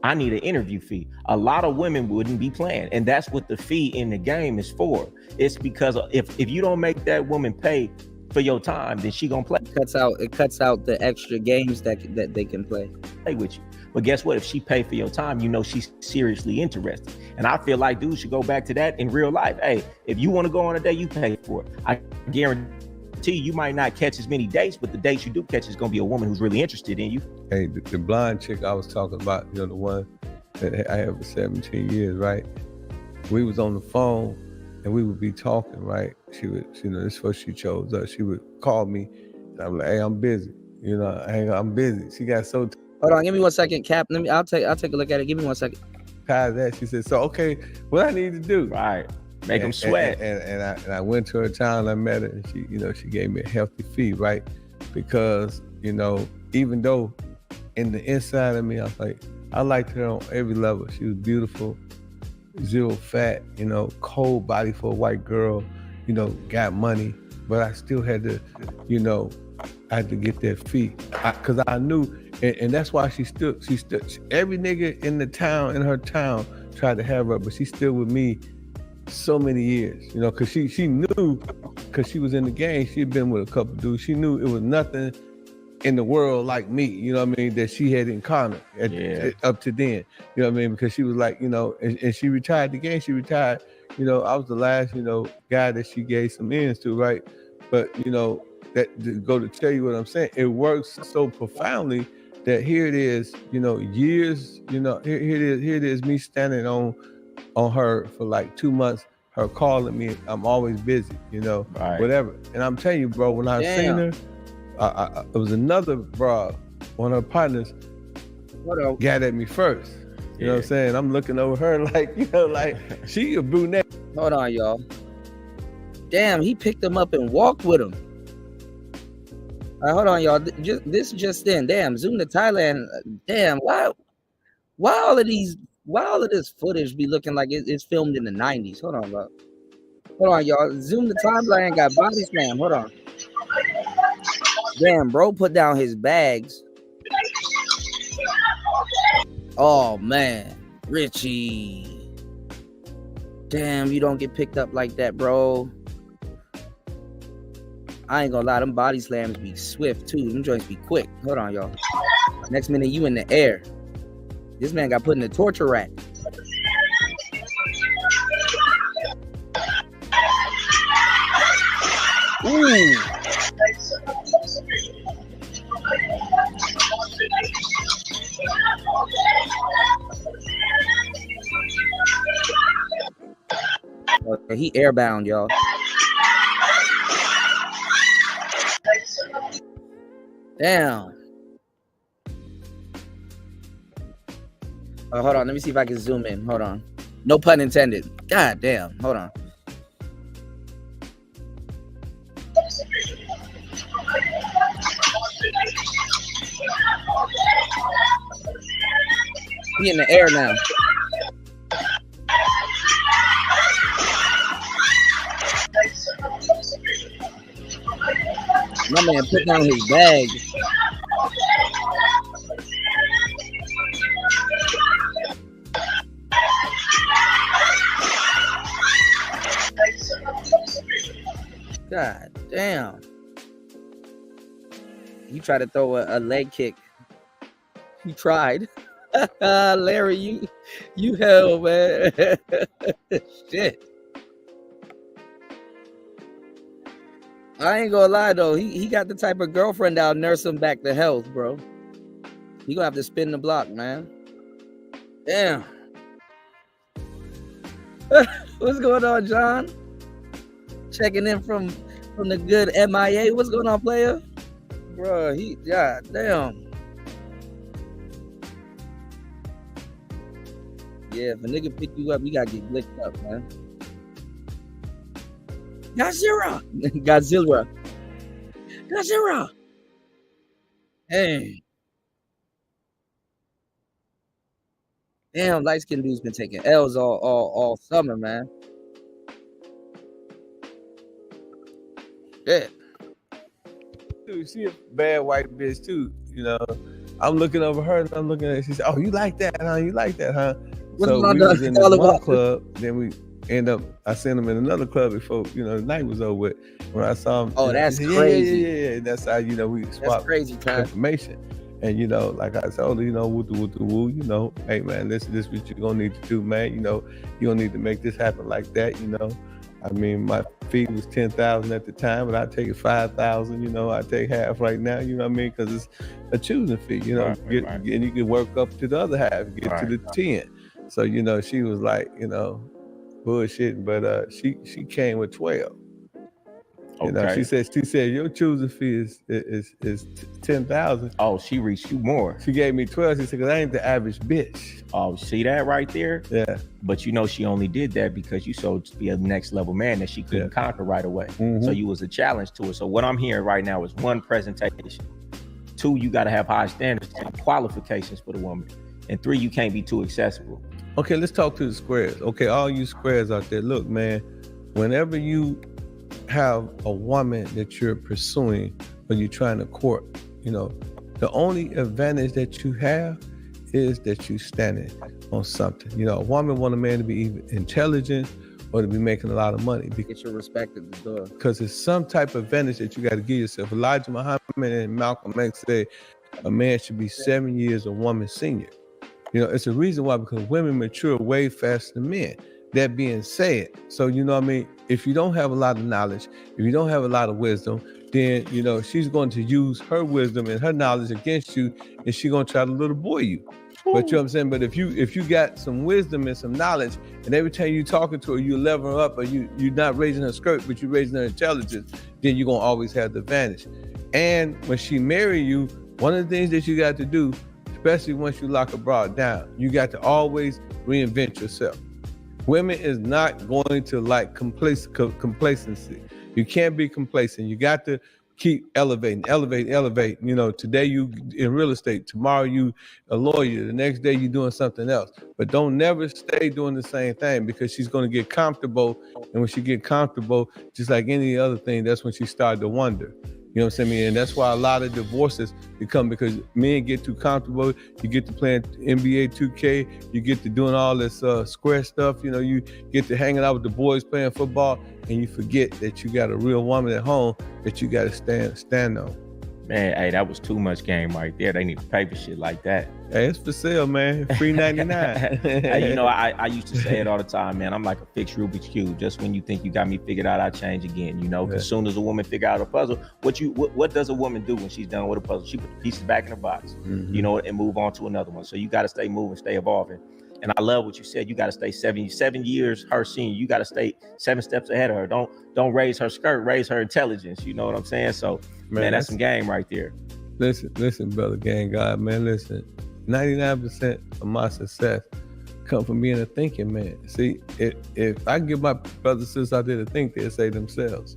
I need an interview fee. A lot of women wouldn't be playing. And that's what the fee in the game is for. It's because if you don't make that woman pay for your time, then she gonna play. It cuts out the extra games that they can play with you. But guess what? If she pay for your time, you know she's seriously interested. And I feel like dudes should go back to that in real life. Hey, if you want to go on a date, you pay for it. I guarantee you might not catch as many dates, but the dates you do catch is gonna be a woman who's really interested in you. Hey, the blind chick I was talking about, you know, the one that I have for 17 years, right? We was on the phone and we would be talking, right? She would, you know, this is what she chose us. She would call me and I'm like, hey, I'm busy. You know, I'm busy. She got so hold on, give me 1 second, Cap. I'll take a look at it. Give me 1 second. Past that, she said, so okay, what I need to do? Right. Make them sweat. And I went to her town, I met her, and she, you know, she gave me a healthy fee, right? Because, you know, even though in the inside of me, I was like, I liked her on every level. She was beautiful, zero fat, you know, cold body for a white girl, you know, got money, but I still had to, you know, I had to get that fee. Cause I knew, and that's why she stood, every nigga in her town tried to have her, but she stood with me so many years, you know, cause she knew, cause she was in the game, she'd been with a couple dudes, she knew it was nothing in the world like me, you know what I mean, that she had encountered up to then, you know what I mean, because she was like, you know, and she retired again. She retired, you know, I was the last, you know, guy that she gave some ends to, right? But, you know, that to go to tell you what I'm saying, it works so profoundly that here it is, you know, years, you know, here it is me standing on her for like 2 months, her calling me, I'm always busy, you know, whatever. And I'm telling you, bro, when I seen her, it was another bro, one of her partners, got at me first. You know what I'm saying? I'm looking over her like, you know, like she a brunette. Hold on, y'all. Damn, he picked him up and walked with him. All right, hold on, y'all. Just in. Damn, zoom to Thailand. Damn, why all of this footage be looking like it's filmed in the 90s? Hold on, bro. Hold on, y'all. Zoom the timeline, got body slam. Hold on. Damn, bro put down his bags. Oh, man. Richie. Damn, you don't get picked up like that, bro. I ain't gonna lie, them body slams be swift, too. Them joints be quick. Hold on, y'all. Next minute, you in the air. This man got put in the torture rack. Ooh. Okay, he airbound, y'all. Damn. Hold on, let me see if I can zoom in. Hold on. No pun intended. God damn. Hold on. He in the air now. My man put down his bag. God damn. You tried to throw a leg kick. You tried. Larry, you hell, man. Shit. I ain't gonna lie though, he got the type of girlfriend that'll nurse him back to health, bro. You gonna have to spin the block, man. Damn. What's going on, John? Checking in from the good MIA. What's going on, player? Bro, god damn. Yeah, if a nigga pick you up, you gotta get licked up, man. Godzilla. Hey. Damn, light skinned dude's been taking L's all summer, man. Yeah. Dude, she a bad white bitch too, you know. I'm looking over her and I'm looking at her. She said, "Oh, you like that, huh? You like that, huh?" So we was in this one club, then we end up, I sent him in another club before, you know, the night was over with. When I saw him, oh, that's crazy. Yeah. That's how, you know, we swapped information. And, you know, like I told her, you know, woo, you know, hey, man, this what you're going to need to do, man. You know, you're going to need to make this happen like that, you know. I mean, my fee was $10,000 at the time, but I take it $5,000, you know, I take half right now, you know what I mean? Because it's a choosing fee, you know, and you can work up to the other half, get to the 10. So, you know, she was like, you know, bullshitting, but she came with 12. You know, she said your choosing fee is 10,000. Oh, she reached you more. She gave me 12. She said, "Cause I ain't the average bitch." Oh, see that right there? Yeah. But you know, she only did that because you showed to be a next level man that she couldn't conquer right away. Mm-hmm. So you was a challenge to her. So what I'm hearing right now is 1, presentation. 2, you got to have high standards and qualifications for the woman. And 3, you can't be too accessible. Okay, let's talk to the squares. Okay, all you squares out there, look, man, whenever you have a woman that you're pursuing or you're trying to court, you know, the only advantage that you have is that you're standing on something. You know, a woman want a man to be either intelligent or to be making a lot of money. Get your respect at the door. Because it's some type of advantage that you got to give yourself. Elijah Muhammad and Malcolm X said a man should be 7 years a woman senior. You know, it's a reason why, because women mature way faster than men. That being said, so you know what I mean, if you don't have a lot of knowledge, if you don't have a lot of wisdom, then you know she's going to use her wisdom and her knowledge against you, and she's going to try to little boy you. But you know what I'm saying? But if you got some wisdom and some knowledge, and every time you talking to her, you level her up, or you're not raising her skirt, but you're raising her intelligence, then you're gonna always have the advantage. And when she marry you, one of the things that you got to do, especially once you lock a broad down, you got to always reinvent yourself. Women is not going to like complacency. You can't be complacent. You got to keep elevating. You know, today you in real estate, tomorrow you a lawyer, the next day you doing something else. But don't never stay doing the same thing, because she's going to get comfortable. And when she get comfortable, just like any other thing, that's when she started to wonder. You know what I'm saying? And that's why a lot of divorces become, because men get too comfortable. You get to playing NBA 2K. You get to doing all this square stuff. You know, you get to hanging out with the boys playing football, and you forget that you got a real woman at home that you got to stand on. Man, hey, that was too much game right there. They need to pay for shit like that. Hey, it's for sale, man. Free 99. Hey, you know, I used to say it all the time, man. I'm like a fixed Rubik's Cube. Just when you think you got me figured out, I change again. You know, because as soon as a woman figure out a puzzle, what does a woman do when she's done with a puzzle? She put the pieces back in the box, you know, and move on to another one. So you got to stay moving, stay evolving. And I love what you said. You got to stay 7 years her senior. You got to stay 7 steps ahead of her. Don't raise her skirt, raise her intelligence. You know what I'm saying? So, man, that's some game right there. Listen, brother gang God, man, listen. 99% of my success come from being a thinking man. See, if I give my brothers and sisters out there to think, they'll say themselves.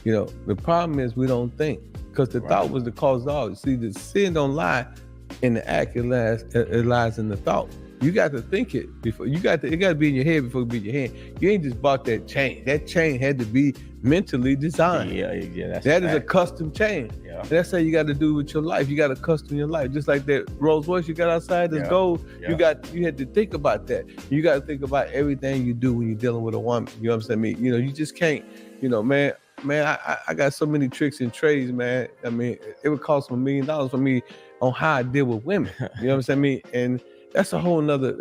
You know, the problem is we don't think, because the thought was the cause of all. See, the sin don't lie in the act, it lies in the thought. You got to think it before. It got to be in your head before it be in your hand. You ain't just bought that chain. That chain had to be mentally designed. Yeah. That is a custom chain. Yeah. And that's how you got to do with your life. You got to custom your life. Just like that Rolls Royce you got outside that's gold. Yeah. You had to think about that. You got to think about everything you do when you're dealing with a woman. You know what I'm saying? You know, you just can't. You know, man, I got so many tricks and trades, man. I mean, it would cost $1 million for me on how I deal with women. You know what I'm saying? And that's a whole nother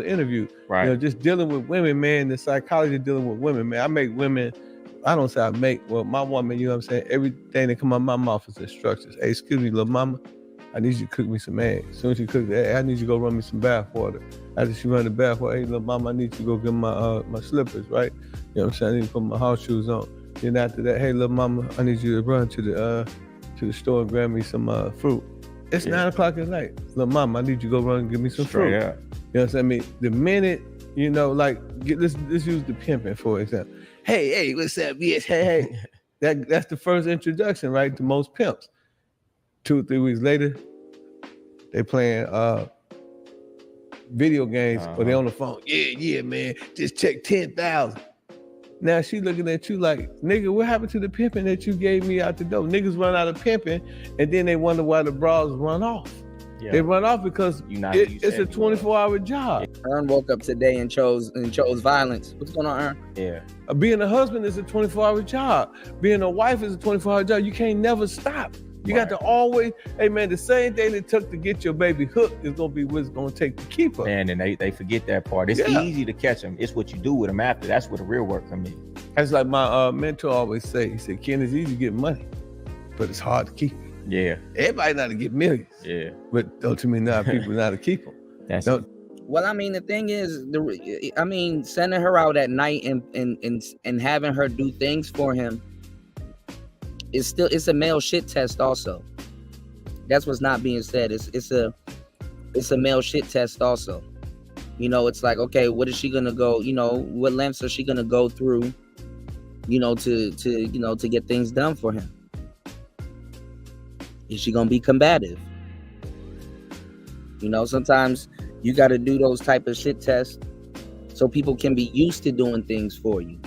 interview. Right. You know, just dealing with women, man, the psychology of dealing with women, man. I make women, I don't say I make, well, my woman, you know what I'm saying? Everything that come out of my mouth is instructions. Hey, excuse me, little mama, I need you to cook me some eggs. As soon as you cook the egg, I need you to go run me some bath water. After she run the bath water, hey, little mama, I need you to go get my slippers, right? You know what I'm saying? I need to put my house shoes on. Then after that, hey, little mama, I need you to run to the store and grab me some fruit. It's 9 o'clock at night. Little mama, I need you to go run and give me some fruit. Yeah. You know what I'm saying? I mean, the minute, you know, like, let's use the pimping, for example. Hey, what's up, bitch? Hey. That's the first introduction, right, to most pimps. 2 or 3 weeks later, they playing video games, or they on the phone. Yeah, man, just check 10,000. Now she looking at you like, nigga, what happened to the pimping that you gave me out the door? Niggas run out of pimping, and then they wonder why the bras run off. Yeah. They run off because it's a 24-hour job. Ern woke up today and chose violence. What's going on, Ern? Yeah. Being a husband is a 24-hour job. Being a wife is a 24-hour job. You can't never stop. You got to always, hey man, the same thing it took to get your baby hooked is gonna be what it's gonna take to keep her. Man, and they forget that part. It's easy to catch them. It's what you do with them after. That's where the real work comes in. That's like my mentor always say. He said, Ken, it's easy to get money, but it's hard to keep it. Yeah. Everybody know how to get millions. Yeah. But don't you mean now people know how to keep them? Well, I mean, the thing is, sending her out at night and having her do things for him, it's a male shit test also. That's what's not being said. It's a male shit test also. You know, it's like, okay, what is she gonna go, you know, what lengths is she gonna go through, you know, to get things done for him? Is she gonna be combative? You know, sometimes you gotta do those type of shit tests so people can be used to doing things for you.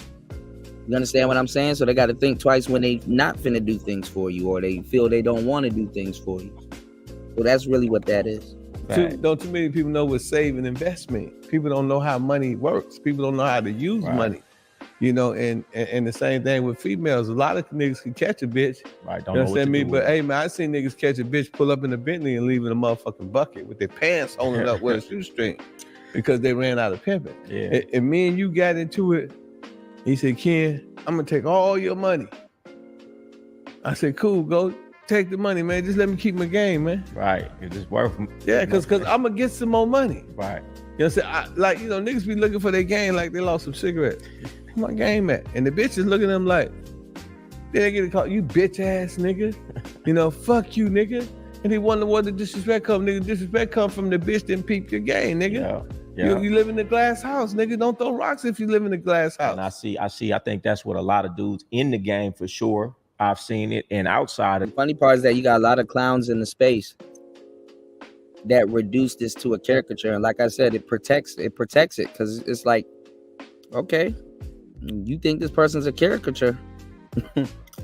You understand what I'm saying? So they got to think twice when they not finna do things for you, or they feel they don't want to do things for you. So that's really what that is. Don't too many people know what save and invest mean. People don't know how money works. People don't know how to use money. You know, and the same thing with females. A lot of niggas can catch a bitch. Right, don't know what to do. But hey, man, I seen niggas catch a bitch, pull up in a Bentley and leave in a motherfucking bucket with their pants holding up with a shoestring because they ran out of pimping. Yeah. And me and you got into it. He said, Ken, I'm gonna take all your money. I said, cool, go take the money, man. Just let me keep my game, man. Right. It's just worth. Yeah, because I'm gonna get some more money. Right. You know what I'm saying? Niggas be looking for their game like they lost some cigarettes. Where my game at? And the bitches looking at them like, they get a call, you bitch ass nigga. You know, fuck you, nigga. And they wonder where the disrespect come. Nigga, disrespect come from the bitch that peeped your game, nigga. Yeah. You live in the glass house, nigga. Don't throw rocks if you live in the glass house. And I think that's what a lot of dudes in the game for sure. I've seen it, and outside of. The funny part is that you got a lot of clowns in the space that reduce this to a caricature. And like I said, it protects it because it's like, okay, you think this person's a caricature.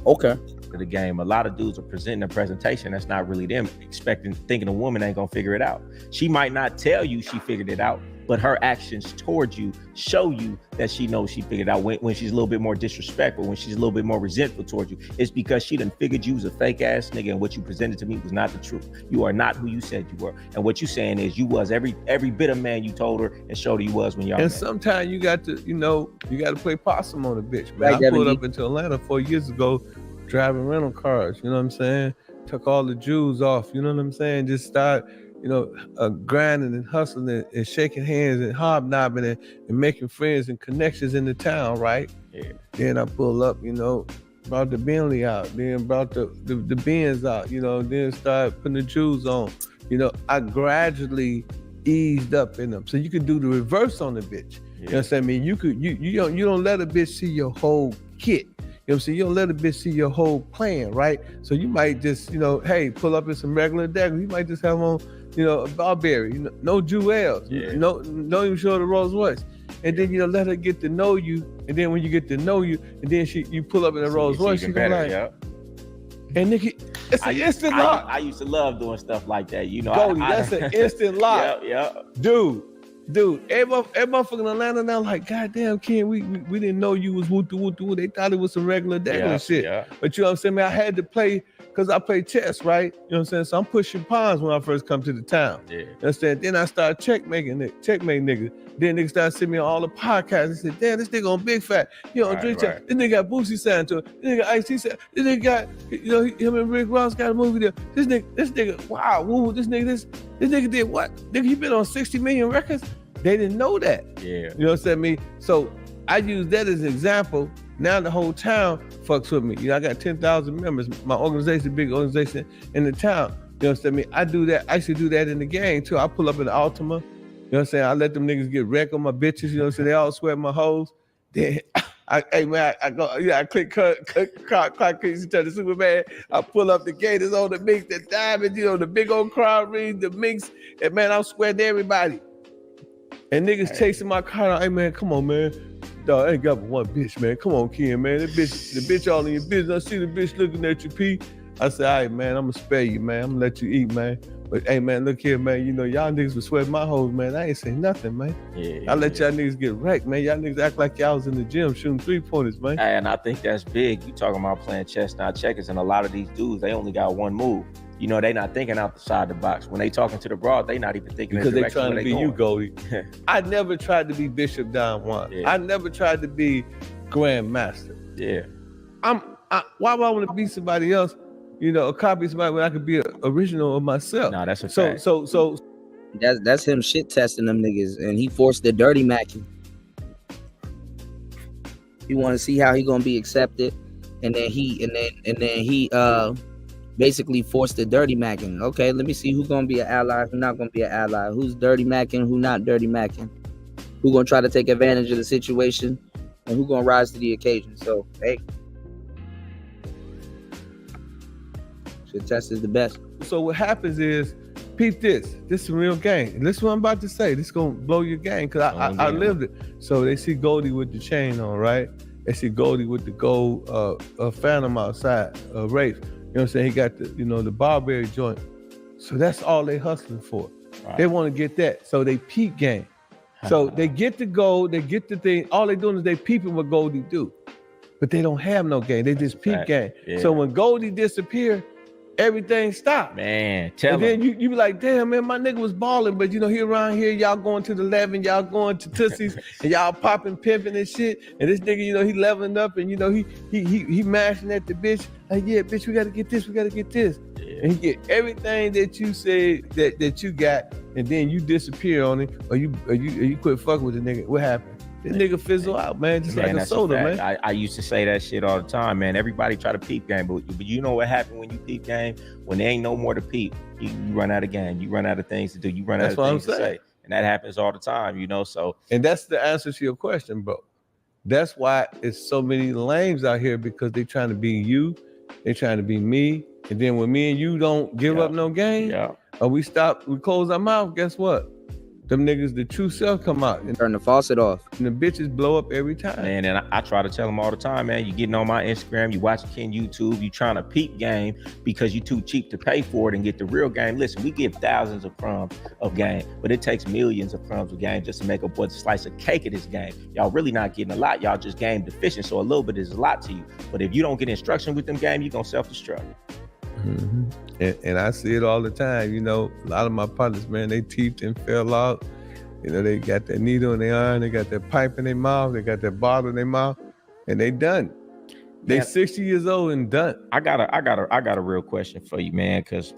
Okay. The game, a lot of dudes are presenting a presentation that's not really them, thinking a woman ain't gonna figure it out. She might not tell you she figured it out, but her actions towards you show you that she knows she figured it out. When she's a little bit more disrespectful, when she's a little bit more resentful towards you, it's because she done figured you was a fake ass nigga, and what you presented to me was not the truth. You are not who you said you were, and what you saying is you was every bit of man you told her and showed her you was when y'all. And sometimes you got to play possum on a bitch, man. I pulled up into Atlanta 4 years ago, driving rental cars. You know what I'm saying? Took all the Jews off. You know what I'm saying? Just start, grinding and hustling and shaking hands and hobnobbing and making friends and connections in the town, right? Yeah. Then I pull up, brought the Bentley out, then brought the Benz out, then started putting the Jews on. I gradually eased up in them. So you could do the reverse on the bitch. Yeah. You know what I'm saying? I mean, you don't let a bitch see your whole kit. You know what I'm saying? You don't let a bitch see your whole plan, right? So you might just, hey, pull up in some regular daggers. You might just have on, a Barberry, no jewels, no even show the Rolls Royce. And then, let her get to know you. And then when you get to know you, and then you pull up in a Rolls Royce, she gonna like, and Nikki, it's an instant lock. I used to love doing stuff like that. Goldie, that's an instant lock. Yeah. Dude, every motherfucker in Atlanta now like, goddamn, Ken, we didn't know you was woo-doo. They thought it was some regular daggler shit. Yeah. But you know what I'm saying, man? I had to play, because I play chess, right? You know what I'm saying? So I'm pushing pawns when I first come to the town. Yeah. You understand? Then I started checkmate niggas. Then niggas started sending me on all the podcasts. They said, damn, this nigga on Big Fat. Drink Chat. This nigga got Boosie signed to it. This nigga Ice-T said, this nigga got, him and Rick Ross got a movie there. This nigga, wow, woo, this nigga did what? Nigga, he been on 60 million records? They didn't know that. Yeah. You know what I'm saying? So I use that as an example. Now the whole town fucks with me. I got 10,000 members. My organization, big organization in the town. You know what I'm saying? I do that. I used to do that in the game too. I pull up in the Altima. You know what I'm saying? I let them niggas get wrecked on my bitches. You know what I'm saying? They all sweat my hoes. Then I go, I click cut, crazy to the Superman. I pull up the gators on the minks, the diamond, the big old crowd ring, the minks, and man, I'm sweating everybody. And niggas chasing my car. Hey man, come on, man. Dog, I ain't got but one bitch, man. Come on, Ken, man. The bitch all in your business. I see the bitch looking at you, P. I said, all right, man, I'm gonna spare you, man. I'm gonna let you eat, man. But hey, man, look here, man. Y'all niggas was sweating my hoes, man. I ain't saying nothing, man. I let y'all niggas get wrecked, man. Y'all niggas act like y'all was in the gym shooting 3-pointers, man. And I think that's big. You talking about playing chess, not checkers, and a lot of these dudes, they only got one move. They not thinking outside the box. When they talking to the broad, they not even thinking because they trying to be you, Goldie. I never tried to be Bishop Don Juan. Yeah. I never tried to be Grandmaster. Yeah. Why would I want to be somebody else? A copy of somebody when I could be an original of myself. No, that's a fact. So that's him shit testing them niggas, and he forced the dirty macking. You want to see how he gonna be accepted, and then he basically forced the dirty macking. Okay, let me see who's gonna be an ally, who's not gonna be an ally, who's dirty macking, who not dirty macking, who gonna try to take advantage of the situation, and who gonna rise to the occasion. So hey, shit test is the best. So what happens is, peep this is some real game. This is what I'm about to say. This is gonna blow your game because I lived it. So they see Goldie with the chain on, right? They see Goldie with the gold Phantom outside, race. You know what I'm saying? He got the Barberry joint. So that's all they hustling for. Right. They want to get that. So they peep game. So they get the gold, they get the thing. All they doing is they peeping what Goldie do. But they don't have no game. They just peep game. Yeah. So when Goldie disappear, everything stopped. Man, then you be like, damn, man, my nigga was balling, but you know, he around here, y'all going to the 11, y'all going to Tootsie's, and y'all popping, pimping and shit. And this nigga, you know, he leveling up, and you know, he mashing at the bitch. Like, yeah, bitch, we gotta get this, we gotta get this. Yeah. And he get everything that you said that you got, and then you disappear on it, or you quit fucking with the nigga. What happened? This nigga fizzle out, man, just like a soda, man. I used to say that shit all the time, man. Everybody try to peep game, but you know what happened when you peep game? When there ain't no more to peep, you run out of game. You run out of things to do. You run out of things to say. And that happens all the time, you know, so. And that's the answer to your question, bro. That's why it's so many lames out here, because they trying to be you, they trying to be me. And then when me and you don't give up no game, or we close our mouth, guess what? Them niggas, the true self come out and turn the faucet off. And the bitches blow up every time. Man, and I try to tell them all the time, man, you getting on my Instagram, you watching Ken YouTube, you trying to peep game because you too cheap to pay for it and get the real game. Listen, we give thousands of crumbs of game, but it takes millions of crumbs of game just to make a slice of cake of this game. Y'all really not getting a lot. Y'all just game deficient, so a little bit is a lot to you. But if you don't get instruction with them game, you're going to self-destruct. Mm-hmm. And I see it all the time. You know, a lot of my partners, man, they teethed and fell out. You know, they got that needle in their arm, they got that pipe in their mouth, they got that bottle in their mouth, and they done. They 60 years old and done. I got a real question for you, man, because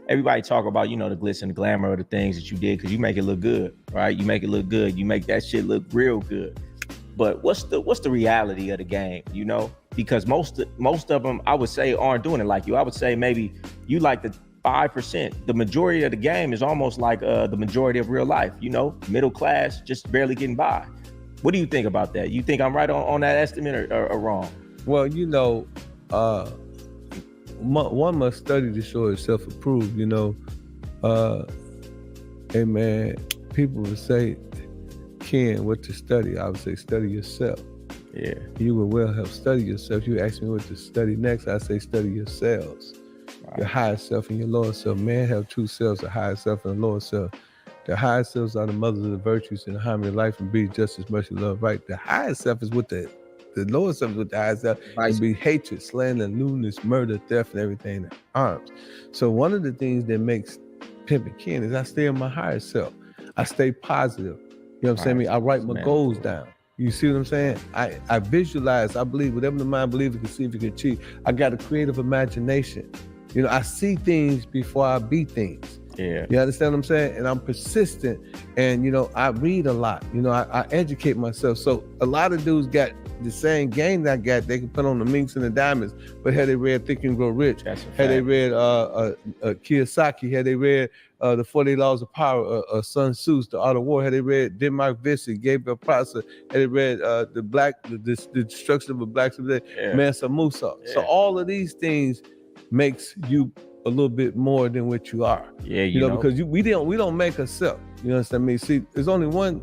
everybody talk about, you know, the glitz and the glamour of the things that you did, because you make it look good, right? You make it look good. You make that shit look real good. But what's the reality of the game, you know? Because most of them, I would say, aren't doing it like you. I would say maybe you like the 5%. The majority of the game is almost like the majority of real life, you know? Middle class, just barely getting by. What do you think about that? You think I'm right on that estimate or wrong? Well, you know, one must study to show itself approved, you know? Hey, man, people would say, Ken, what to study? I would say, study yourself. Yeah. You would well help study yourself. You ask me what to study next, I say study yourselves. Right. Your higher self and your lower self. Man have two selves, a higher self and a lower self. The higher selves are the mothers of the virtues and the harmony of life and be just as much as love, right? The higher self is with the lower self is with the higher self. It be hatred, slander, lewdness, murder, theft, and everything in arms. So one of the things that makes Pimpin' Ken is I stay in my higher self. I stay positive. You know what I'm saying? I write my goals down. You see what I'm saying? I visualize, I believe, whatever the mind believes it can see if it can achieve. I got a creative imagination. You know, I see things before I be things. Yeah. You understand what I'm saying? And I'm persistent. And, you know, I read a lot. You know, I educate myself. So a lot of dudes got the same game that I got. They can put on the minks and the diamonds. But had they read Think and Grow Rich, had they read Kiyosaki, had they read the 48 Laws of Power, Sun Tzu, The Art of War, had they read Denmark Vesey, Gabriel Prosser, had they read the Destruction of a Black Civilization, Mansa Musa. Yeah. So all of these things makes you a little bit more than what you are. Yeah, you know, because we don't make ourselves. You understand me? See, there's only one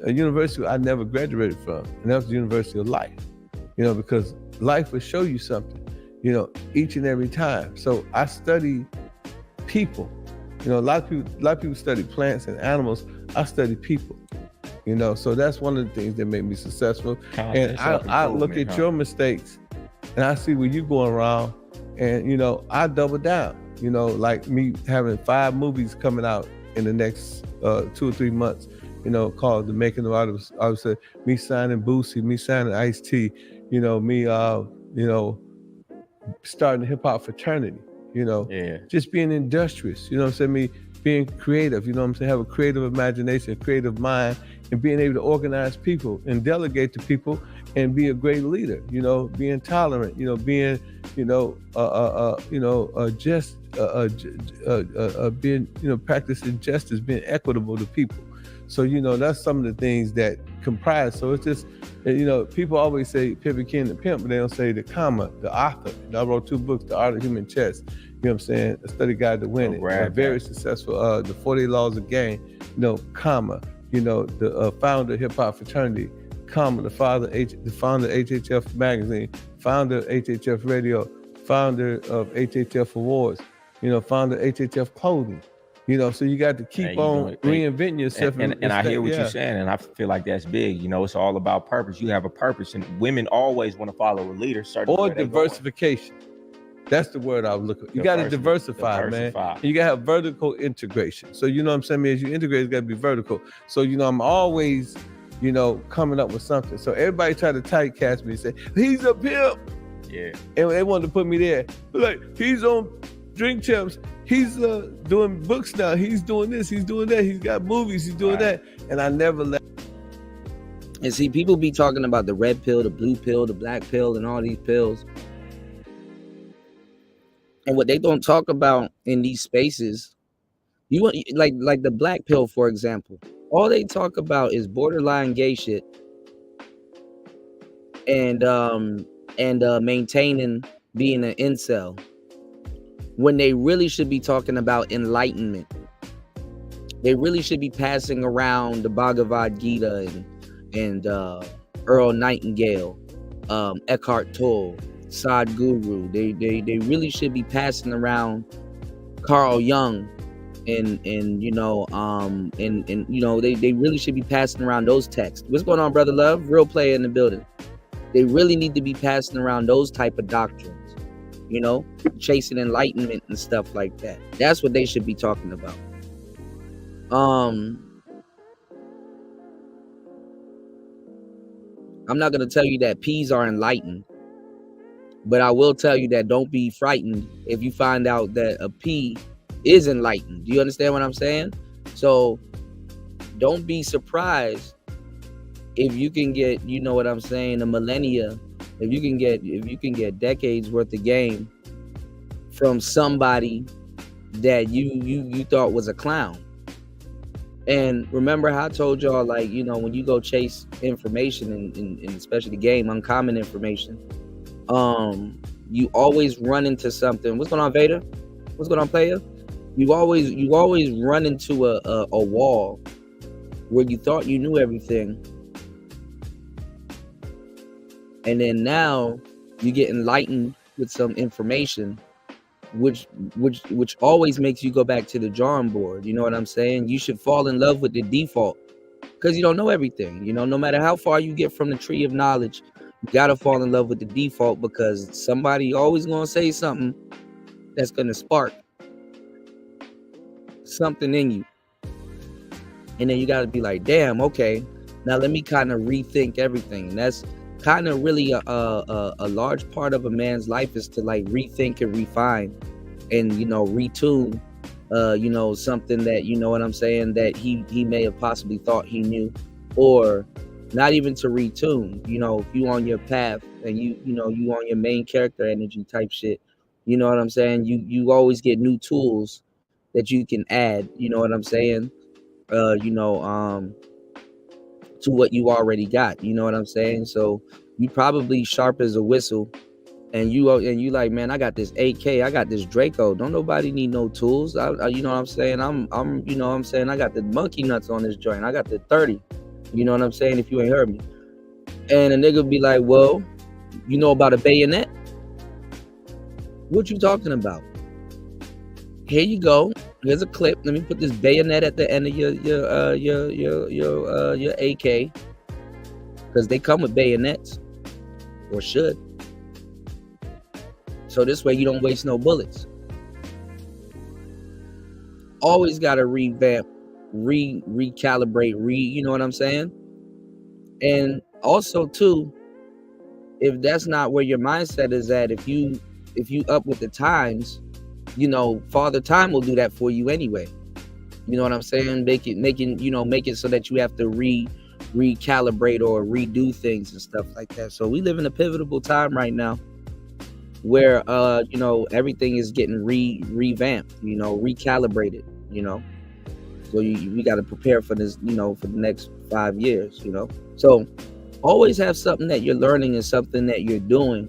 university I never graduated from, and that was the University of Life. You know, because life will show you something, you know, each and every time. So I study people. You know, a lot of people study plants and animals. I study people. You know, so that's one of the things that make me successful. And I look at your mistakes, and I see where you going around. And, you know, I double down, you know, like me having 5 movies coming out in the next 2 or 3 months, you know, called The Making of Artists. I would say me signing Boosie, me signing Ice-T, you know, me, you know, starting the hip hop fraternity, you know, just being industrious, you know what I'm saying? Me being creative, you know what I'm saying? Have a creative imagination, a creative mind, and being able to organize people and delegate to people and be a great leader, you know, being tolerant, you know, being, you know, being, you know, practicing justice, being equitable to people. So, you know, that's some of the things that comprise. So it's just, you know, people always say Pimpin' Ken the Pimp, but they don't say the comma, the author. You know, I wrote 2 books, The Art of Human Chess, you know what I'm saying? A study guide to winning. Very successful. The 48 Laws of Game, you know, comma, you know, the founder of Hip Hop Fraternity, comma, the founder of HHF Magazine, founder of HHF Radio, founder of HHF Awards, you know, founder of HHF Clothing. You know, so you got to keep on reinventing yourself. And I hear what you're saying, and I feel like that's big. You know, it's all about purpose. You have a purpose, and women always want to follow a leader. Or diversification. That's the word I was looking for. You got to diversify, man. And you got to have vertical integration. So, you know what I'm saying? As you integrate, it's got to be vertical. So, you know, I'm always, you know, coming up with something. So everybody try to typecast me and say, he's a pimp. Yeah. And they wanted to put me there. Like, he's on Drink Champs. He's doing books now. He's doing this. He's doing that. He's got movies. He's doing that. And I never let. And see, people be talking about the red pill, the blue pill, the black pill, and all these pills. And what they don't talk about in these spaces, you want like the black pill, for example. All they talk about is borderline gay shit and maintaining being an incel, when they really should be talking about enlightenment. They really should be passing around the Bhagavad Gita and Earl Nightingale, Eckhart Tolle, Sadhguru. They really should be passing around Carl Jung and you know you know they really should be passing around those texts. What's going on, Brother Love? Real player in the building. They really need to be passing around those type of doctrines, you know, chasing enlightenment and stuff like that. That's what they should be talking about. I'm not going to tell you that peas are enlightened, but I will tell you that don't be frightened if you find out that a pea is enlightened. Do you understand what I'm saying? So don't be surprised if you can get, you know what I'm saying, a millennia, if you can get decades worth of game from somebody that you thought was a clown. And remember how I told y'all, like, you know, when you go chase information and especially the game, uncommon information, you always run into something. What's going on, Vader? What's going on, player? You always run into a wall where you thought you knew everything, and then now you get enlightened with some information, which always makes you go back to the drawing board. You know what I'm saying? You should fall in love with the default, because you don't know everything. You know, no matter how far you get from the tree of knowledge, you gotta fall in love with the default, because somebody always gonna say something that's gonna spark something in you, and then you gotta be like, damn, okay, now let me kind of rethink everything. And that's kind of really a large part of a man's life, is to like rethink and refine and, you know, retune you know, something that, you know what I'm saying, that he may have possibly thought he knew, or not even to retune. You know, if you on your path and you know you on your main character energy type shit, you know what I'm saying, you always get new tools that you can add, you know what I'm saying, you know, to what you already got, you know what I'm saying. So you probably sharp as a whistle, and you like, man, I got this AK, I got this Draco, don't nobody need no tools. I you know what I'm saying, I'm you know what I'm saying, I got the monkey nuts on this joint, I got the 30, you know what I'm saying, if you ain't heard me. And a nigga be like, well, you know about a bayonet? What you talking about? Here you go. Here's a clip. Let me put this bayonet at the end of your AK, because they come with bayonets, or should. So this way you don't waste no bullets. Always gotta revamp, recalibrate, you know what I'm saying? And also too, if that's not where your mindset is at, if you up with the times, you know, Father Time will do that for you anyway. You know what I'm saying? Make it so that you have to recalibrate or redo things and stuff like that. So we live in a pivotal time right now, where you know, everything is getting revamped, you know, recalibrated, you know. So we got to prepare for this, you know, for the next 5 years, you know. So always have something that you're learning and something that you're doing,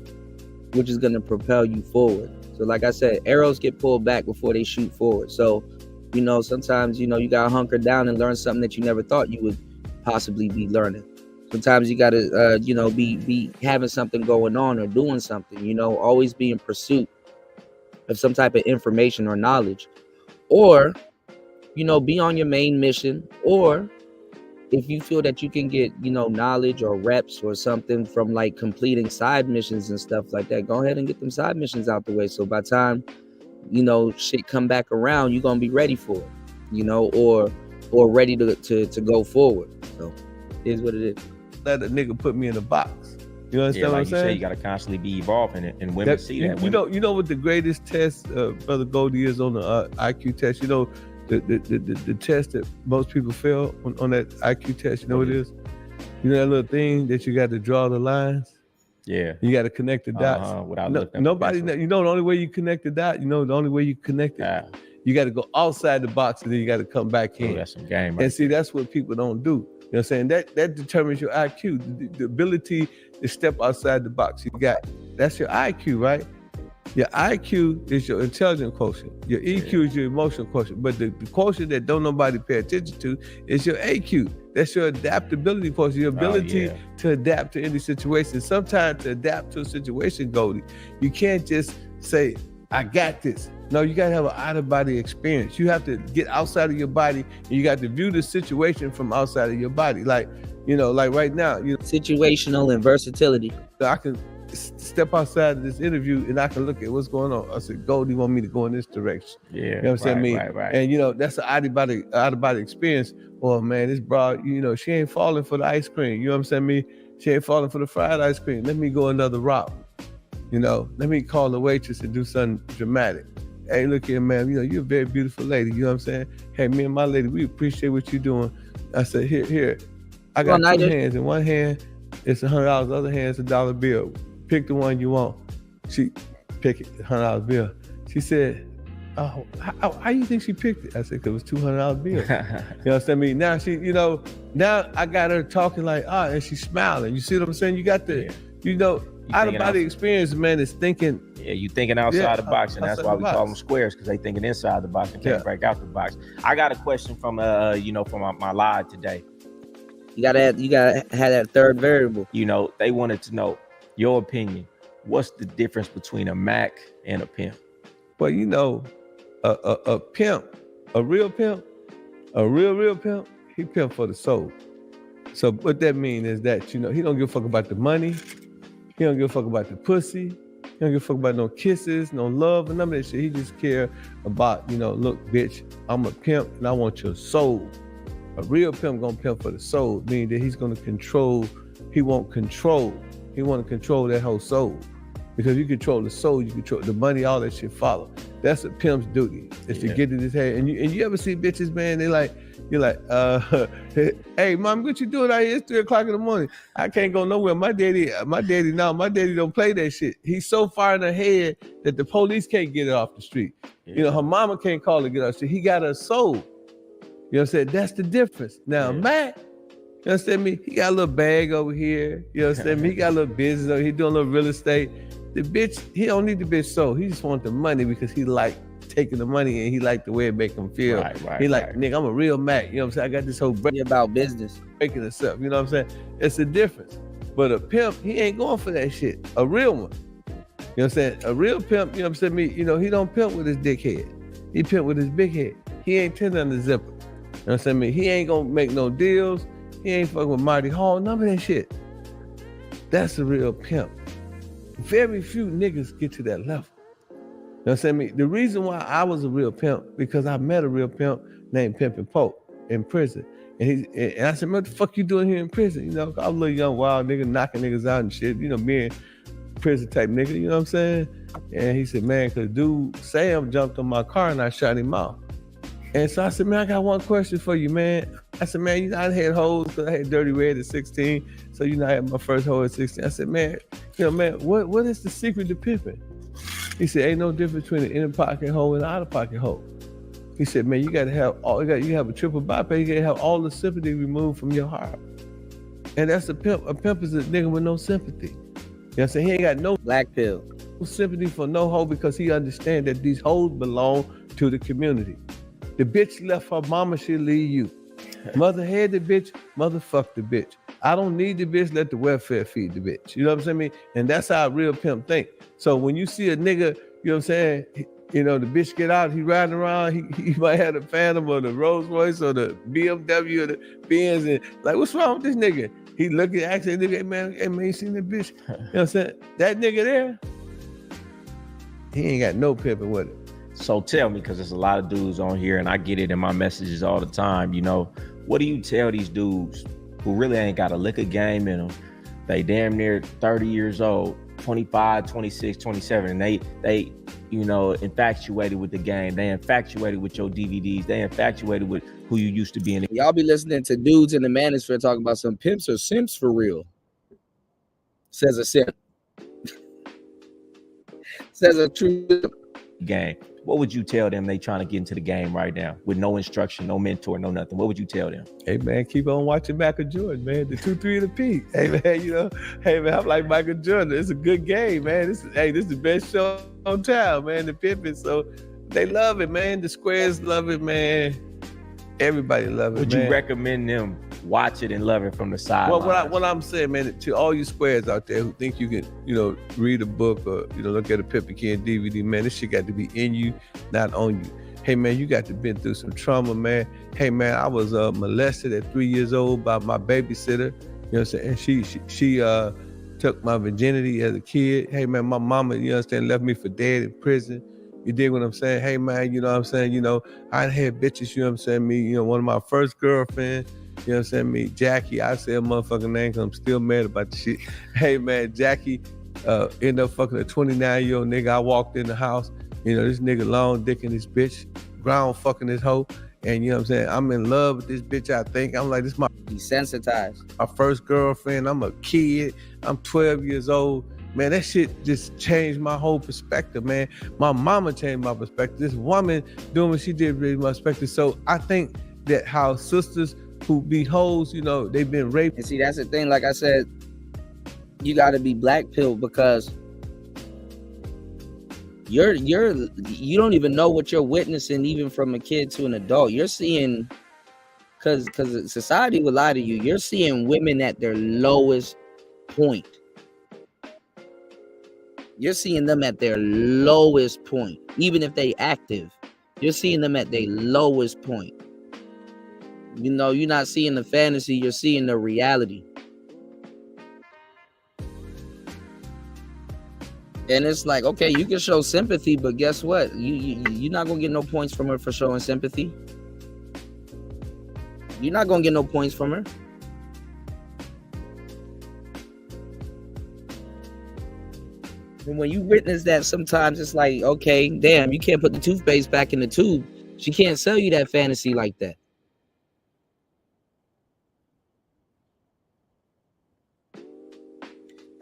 which is going to propel you forward. So like I said, arrows get pulled back before they shoot forward. So, you know, sometimes, you know, you got to hunker down and learn something that you never thought you would possibly be learning. Sometimes you got to, you know, be having something going on or doing something, you know, always be in pursuit of some type of information or knowledge. Or be on your main mission, or if you feel that you can get, knowledge or reps or something from like completing side missions and stuff like that, go ahead and get them side missions out the way. So by the time, shit come back around, you're gonna be ready for it, or ready to go forward. So it is what it is. Let a nigga put me in a box. You understand what I'm saying? You say, you got to constantly be evolving it, and women see that. You know what the greatest test, Brother Goldie, is on the IQ test? The test that most people fail on that IQ test, you know what it is? You know that little thing that you got to draw the lines? Yeah. You got to connect the dots. Nobody, the only way you connect the dot, the only way you connect it, you got to go outside the box and then you got to come back in. That's some game, right? And see, that's what people don't do. You know what I'm saying? That determines your IQ, the ability to step outside the box. That's your IQ, right? Your IQ is your intelligence quotient. Your EQ is your emotional quotient. But the quotient that don't nobody pay attention to is your AQ. That's your adaptability quotient, your ability to adapt to any situation. Sometimes to adapt to a situation, Goldie, you can't just say, I got this. No, you got to have an out-of-body experience. You have to get outside of your body, and you got to view the situation from outside of your body. Like right now. Situational and versatility. I can step outside of this interview, and I can look at what's going on. I said, Goldie want me to go in this direction. Yeah, you know what I'm saying? Right. And, that's an out-of-body experience. Oh, man, this broad, she ain't falling for the ice cream. You know what I'm saying? She ain't falling for the fried ice cream. Let me go another route. Let me call the waitress and do something dramatic. Hey, look here, man, you're a very beautiful lady. You know what I'm saying? Hey, me and my lady, we appreciate what you're doing. I said, here. I got two hands. In one hand, it's $100. The other hand is $1 bill. Pick the one you want. She picked it, $100 bill. She said, oh, how you think she picked it? I said, because it was $200 bill. You know what I mean? Now she, now I got her talking like, and she's smiling. You see what I'm saying? You got the, out-of-body experience, man, is thinking. Yeah, you thinking outside the box, and that's why we call them squares, because they thinking inside the box and can't break out the box. I got a question from from my live today. You gotta have that third variable. They wanted to know your opinion. What's the difference between a Mac and a pimp? Well, a pimp, a real pimp, he pimp for the soul. So what that means is that, he don't give a fuck about the money. He don't give a fuck about the pussy. He don't give a fuck about no kisses, no love, and none of that shit. He just care about, look, bitch, I'm a pimp and I want your soul. A real pimp gonna pimp for the soul, meaning that he's gonna control. He want control. He want to control that whole soul. Because you control the soul, you control the money, all that shit follow. That's a pimp's duty, is to get in his head. And you ever see bitches, man, you're like, hey, mom, what you doing out here? It's 3:00 in the morning. I can't go nowhere. My daddy don't play that shit. He's so far in the head that the police can't get it off the street. Her mama can't call to get off the street. He got a soul. You know what I'm saying? That's the difference. Now, Matt, you understand me? He got a little bag over here. You understand me? He got a little business over here. He doing a little real estate. The bitch, he don't need the bitch soul. He just want the money because he like taking the money and he like the way it make him feel. Nigga, I'm a real Mac. You know what I'm saying? I got this whole break about business. Breaking itself. You know what I'm saying? It's a difference. But a pimp, he ain't going for that shit. A real one. You know what I'm saying? A real pimp, you know what I'm saying? He don't pimp with his dick head. He pimp with his big head. He ain't tender on the zipper. You know what I'm saying? He ain't gonna make no deals. He ain't fucking with Marty Hall. None of that shit. That's a real pimp. Very few niggas get to that level. You know what I'm saying? The reason why I was a real pimp, because I met a real pimp named Pimpin' Pope in prison. And I said, what the fuck you doing here in prison? I was a little young, wild nigga, knocking niggas out and shit, being prison type nigga, you know what I'm saying? And he said, man, because dude, Sam jumped on my car and I shot him out. And so I said, man, I got one question for you, man. I said, man, I had hoes because I had Dirty Red at 16. So, I had my first hoe at 16. I said, man, what is the secret to pimping? He said, ain't no difference between an inner pocket hoe and an outer pocket hoe. He said, man, you got to have you have a triple bypass. You got to have all the sympathy removed from your heart. And that's a pimp. A pimp is a nigga with no sympathy. You know what I'm saying? He ain't got no black pill. No sympathy for no hoe because he understands that these hoes belong to the community. The bitch left her mama, she'll leave you. Mother had the bitch, mother fucked the bitch. I don't need the bitch, let the welfare feed the bitch. You know what I'm saying? And that's how a real pimp think. So when you see a nigga, you know what I'm saying, You know, the bitch get out, he riding around, he might have the Phantom or the Rolls Royce or the BMW or the Benz, and like, what's wrong with this nigga? He looking, asking, nigga, hey man, you seen that bitch? You know what I'm saying? That nigga there, he ain't got no pimping with it. So tell me, because there's a lot of dudes on here, and I get it in my messages all the time, you know, what do you tell these dudes who really ain't got a lick of game in them? They damn near 30 years old, 25, 26, 27, and they you know, infatuated with the game. They infatuated with your DVDs. They infatuated with who you used to be in. Y'all be listening to dudes in the manosphere talking about some pimps or simps for real. Says a simp. Says a true game. What would you tell them they trying to get into the game right now with no instruction, no mentor, no nothing? What would you tell them? Hey man, keep on watching Michael Jordan, man. The 2-3 of the P. Hey man, you know, hey man, I'm like Michael Jordan. It's a good game, man. This is the best show on town, man. The Pippin, so they love it, man. The squares love it, man. Everybody love it. Would you recommend them watch it and love it from the side? Well, what I'm saying, man, to all you squares out there who think you can, you know, read a book or, you know, look at a Pippin Ken DVD, man, this shit got to be in you, not on you. Hey man, you got to been through some trauma, man. Hey man, I was molested at 3 years old by my babysitter. You know what I'm saying? And she took my virginity as a kid. Hey man, my mama, you understand, left me for dead in prison. You dig what I'm saying? Hey man, you know what I'm saying? You know, I had bitches, you know what I'm saying? Me, you know, one of my first girlfriends, you know what I'm saying? Me, Jackie, I say a motherfucking name because I'm still mad about the shit. Hey man, Jackie ended up fucking a 29-year-old nigga. I walked in the house, you know, this nigga long dick in this bitch, ground fucking this hoe. And you know what I'm saying? I'm in love with this bitch, I think. I'm like, this is my desensitized. My first girlfriend. I'm a kid. I'm 12 years old. Man, that shit just changed my whole perspective, man. My mama changed my perspective. This woman doing what she did really my perspective. So I think that how sisters who be hoes, you know, they've been raped. And see, that's the thing. Like I said, you got to be black pilled because you don't even know what you're witnessing, even from a kid to an adult. You're seeing, because society will lie to you. You're seeing women at their lowest point. You're seeing them at their lowest point, even if they active. You're seeing them at their lowest point. You know, you're not seeing the fantasy, you're seeing the reality. And it's like, okay, you can show sympathy, but guess what? You're not gonna get no points from her for showing sympathy. You're not gonna get no points from her. And when you witness that, sometimes it's like, okay, damn, you can't put the toothpaste back in the tube. She can't sell you that fantasy like that.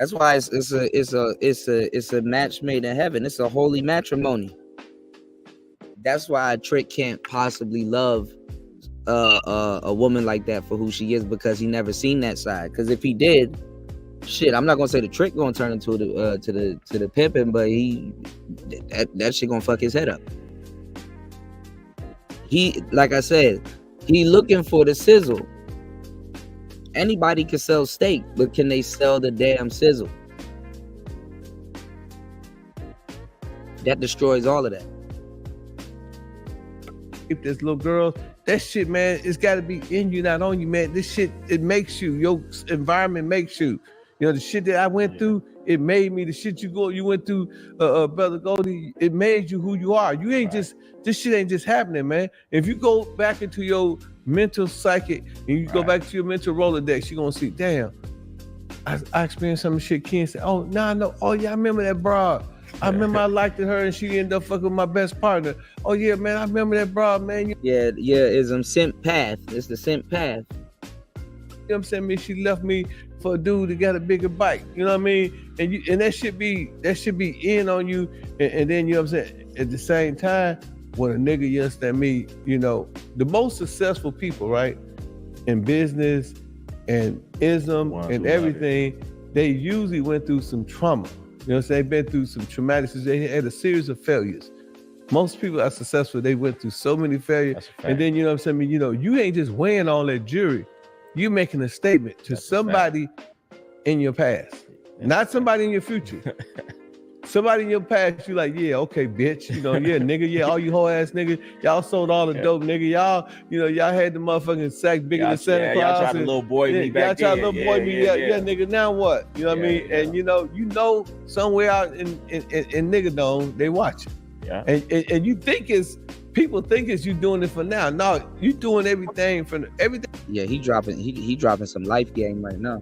That's why it's a match made in heaven. It's a holy matrimony. That's why a Trick can't possibly love a woman like that for who she is, because he never seen that side. Because if he did, shit, I'm not gonna say the Trick gonna turn into the pimping, but that shit gonna fuck his head up. He, like I said, he looking for the sizzle. Anybody can sell steak, but can they sell the damn sizzle? That destroys all of that. If there's little girls, that shit, man, it's got to be in you, not on you, man. This shit, it makes you. Your environment makes you. You know, the shit that I went through, it made me. The shit you went through, Brother Goldie, it made you who you are. You ain't just, this shit ain't just happening, man. If you go back into your mental psychic and you go back to your mental Rolodex, you're gonna see, damn, I experienced some shit. Ken said, oh, no, oh yeah, I remember that broad. I remember I liked her and she ended up fucking with my best partner. Oh yeah, man, I remember that broad, man. Yeah, it's a simp path. It's the simp path. You know what I'm saying? Man, she left me for a dude that got a bigger bike. You know what I mean? And that should be in on you. And then, you know what I'm saying? At the same time, when a nigga, you understand me, you know, the most successful people, right, in business and ism and everything, they usually went through some trauma. You know what I'm saying? They've been through some traumatic, they had a series of failures. Most people are successful, they went through so many failures. And then, you know what I'm saying? I mean, you know, you ain't just weighing all that jury. You're making a statement to somebody in your past, not somebody in your future. somebody in your past, you like, yeah, okay, bitch, you know, yeah, nigga, yeah, all you whole ass niggas, y'all sold all the dope, nigga, y'all, you know, y'all had the motherfucking sack bigger than Santa Claus. Y'all tried to little boy me back then. Y'all tried to little boy me, yeah, nigga. Now what? You know what I mean? And you know, somewhere out in nigga dome, they watching. Yeah. And you think people think it's you doing it for now. No, you doing everything for everything. Yeah, he dropping some life game right now.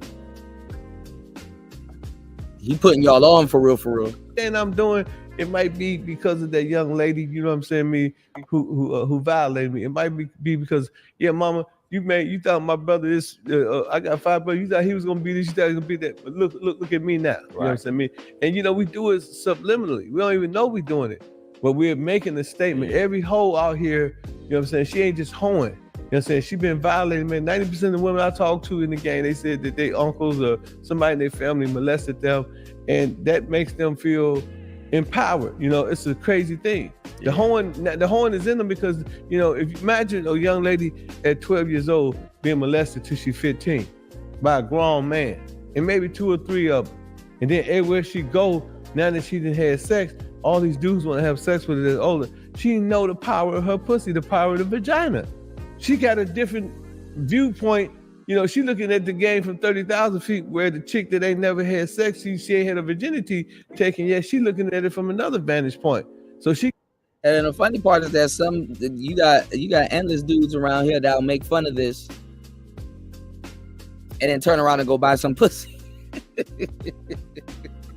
He putting y'all on for real. And I'm doing, it might be because of that young lady, you know what I'm saying, me, who violated me. It might be because, yeah, mama, you thought my brother is, I got 5 brothers, you thought he was gonna be this, you thought he was gonna be that. But look at me now. You know what I'm saying? And we do it subliminally. We don't even know we doing it. But we're making a statement. Every hoe out here, you know what I'm saying, she ain't just hoeing. You know what I'm saying? She been violated, man. 90% of the women I talked to in the game, they said that their uncles or somebody in their family molested them, and that makes them feel empowered. You know, it's a crazy thing. The hoeing is in them because, if you imagine a young lady at 12 years old being molested till she's 15 by a grown man, and maybe 2 or 3 of them, and then everywhere she go, now that she done had sex, all these dudes want to have sex with her that's older. She know the power of her pussy, the power of the vagina. She got a different viewpoint. She looking at the game from 30,000 feet, where the chick that ain't never had sex, she ain't had her virginity taken yet. She looking at it from another vantage point. So she. And then the funny part is that you got endless dudes around here that'll make fun of this, and then turn around and go buy some pussy. You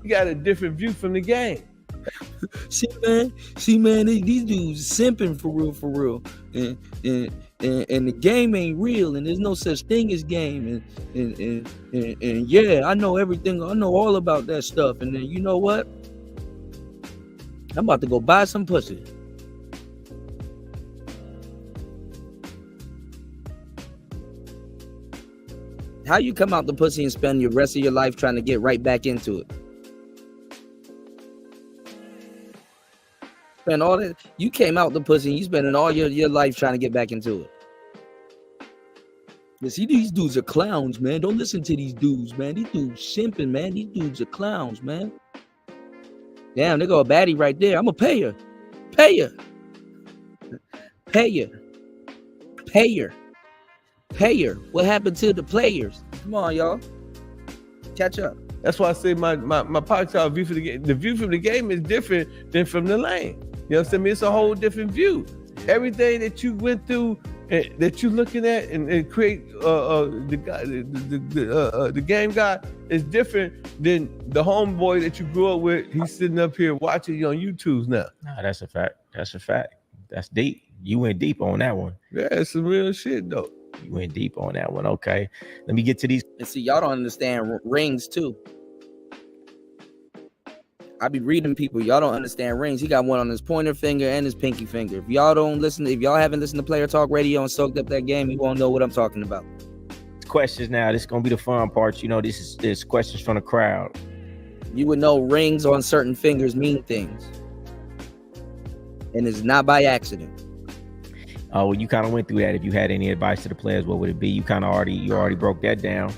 got a different view from the game. See man, these dudes simping for real, and the game ain't real, and there's no such thing as game, and yeah, I know everything, I know all about that stuff, and then you know what? I'm about to go buy some pussy. How you come out the pussy and spend the rest of your life trying to get right back into it? Spend all that, you came out the pussy and you spending all your life trying to get back into it. You see, these dudes are clowns, man. Don't listen to these dudes, man. These dudes simping, man. These dudes are clowns, man. Damn, there go a baddie right there. I'm gonna pay her. What happened to the players? Come on, y'all. Catch up. That's why I say my podcast view for the game. The view from the game is different than from the lane. You know what I'm saying? It's a whole different view. Everything that you went through, that you're looking at and create the game guy is different than the homeboy that you grew up with. He's sitting up here watching you on YouTube now. Nah, that's a fact. That's deep. You went deep on that one. Yeah, it's some real shit though. You went deep on that one. Okay, let me get to these. And see, y'all don't understand rings too. I be reading people. Y'all don't understand rings. He got one on his pointer finger and his pinky finger. If y'all haven't listened to Player Talk Radio and soaked up that game, you won't know what I'm talking about. Questions now. This is gonna be the fun part. This is questions from the crowd. You would know rings on certain fingers mean things, and it's not by accident. Oh, well, you kind of went through that. If you had any advice to the players, what would it be? You already broke that down.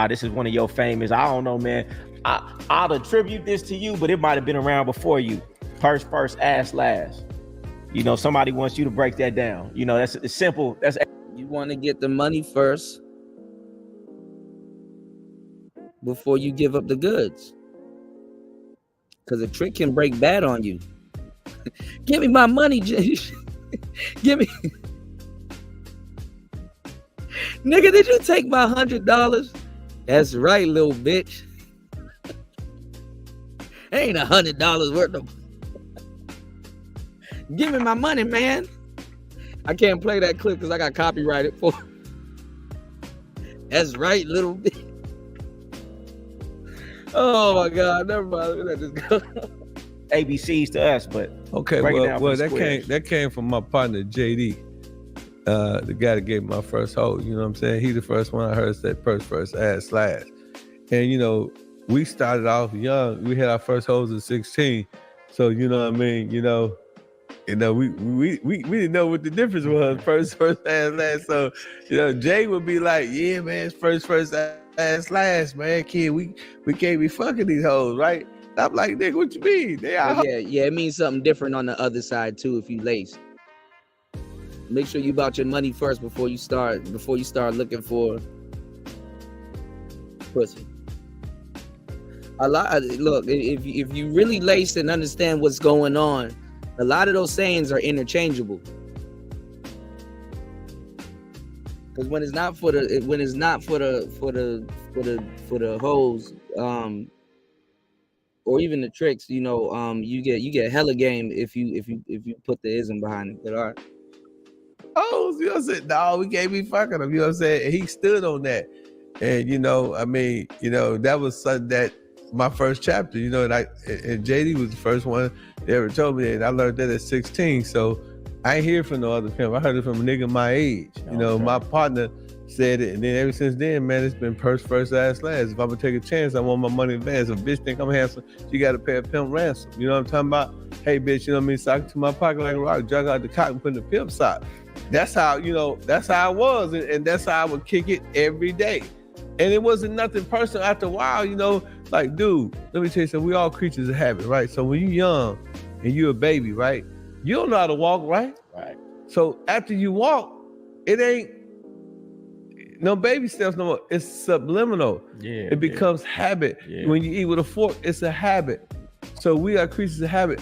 This is one of your famous. I don't know, man. I'll attribute this to you, but it might have been around before you. Purse first, ass last. Somebody wants you to break that down. That's simple. You want to get the money first before you give up the goods, because a trick can break bad on you. Give me my money, give me. Nigga, did you take my $100? That's right, little bitch. Ain't $100 worth of. Give me my money, man. I can't play that clip because I got copyrighted for. That's right, little bitch. Oh my God, never mind. Let this go. ABCs to us, but okay. Well, that came from my partner JD, the guy that gave me my first hoe. You know what I'm saying? He the first one I heard say purse first, ass last. And we started off young. We had our first hoes at 16. So you know what I mean? We didn't know what the difference was. First, ass last. So Jay would be like, yeah, man, it's first, ass last, man. Kid, we can't be fucking these hoes, right? I'm like, nigga, what you mean? They are. Yeah, it means something different on the other side too. If you laced, make sure you about your money first before you start looking for pussy. Look, if you really laced and understand what's going on, a lot of those sayings are interchangeable. Because when it's not for the hoes, or even the tricks, you get hella game if you put the ism behind it. But all right. Oh, you know what I'm saying? No, we can't be fucking him. You know what I'm saying? And he stood on that. And that was something that my first chapter, and JD was the first one that ever told me that. And I learned that at 16. So I ain't hear from no other pimp. I heard it from a nigga my age. My partner said it, and then ever since then, man, it's been purse first, ass last. If I'm gonna take a chance, I want my money in advance. If a bitch think I'm handsome, she gotta pay a pimp ransom. You know what I'm talking about? Hey, bitch, you know what I mean? Sock to my pocket like a rock, drag out the cock and put in the pimp sock. That's how, that's how I was, and that's how I would kick it every day. And it wasn't nothing personal. After a while, like, dude, let me tell you something. We all creatures of habit, right? So when you young and you a baby, right? You don't know how to walk, right? Right. So after you walk, it ain't no baby steps no more. It's subliminal. Yeah. It becomes habit. Yeah. When you eat with a fork, it's a habit. So we are creatures of habit.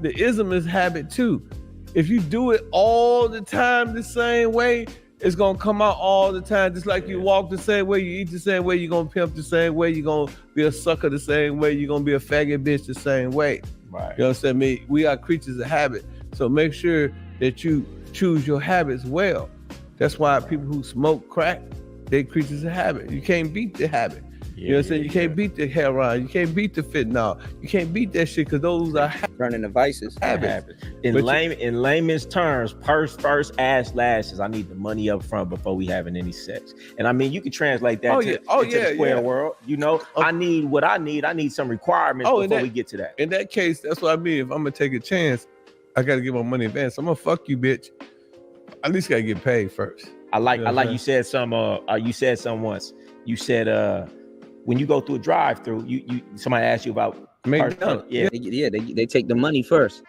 The ism is habit too. If you do it all the time the same way, it's gonna come out all the time. Just like you walk the same way, you eat the same way, you're gonna pimp the same way, you're gonna be a sucker the same way, you're gonna be a faggot bitch the same way. Right. You know what I'm saying? We are creatures of habit. So make sure that you choose your habits well. That's why people who smoke crack, they creatures of habit. You can't beat the habit. You know what I'm saying? You can't beat the heroin. You can't beat the fentanyl. You can't beat that shit because those are turning the vices. Habits. In layman's terms, purse first, ass last. I need the money up front before we having any sex. And I mean, you can translate that to the square world. I need what I need. I need some requirements before we get to that. In that case, that's what I mean. If I'm gonna take a chance, I gotta get my money in advance. I'm gonna fuck you, bitch. At least gotta get paid first. I like you said some. You said some once. You said when you go through a drive-through, somebody asked you about McDonald's. They take the money first.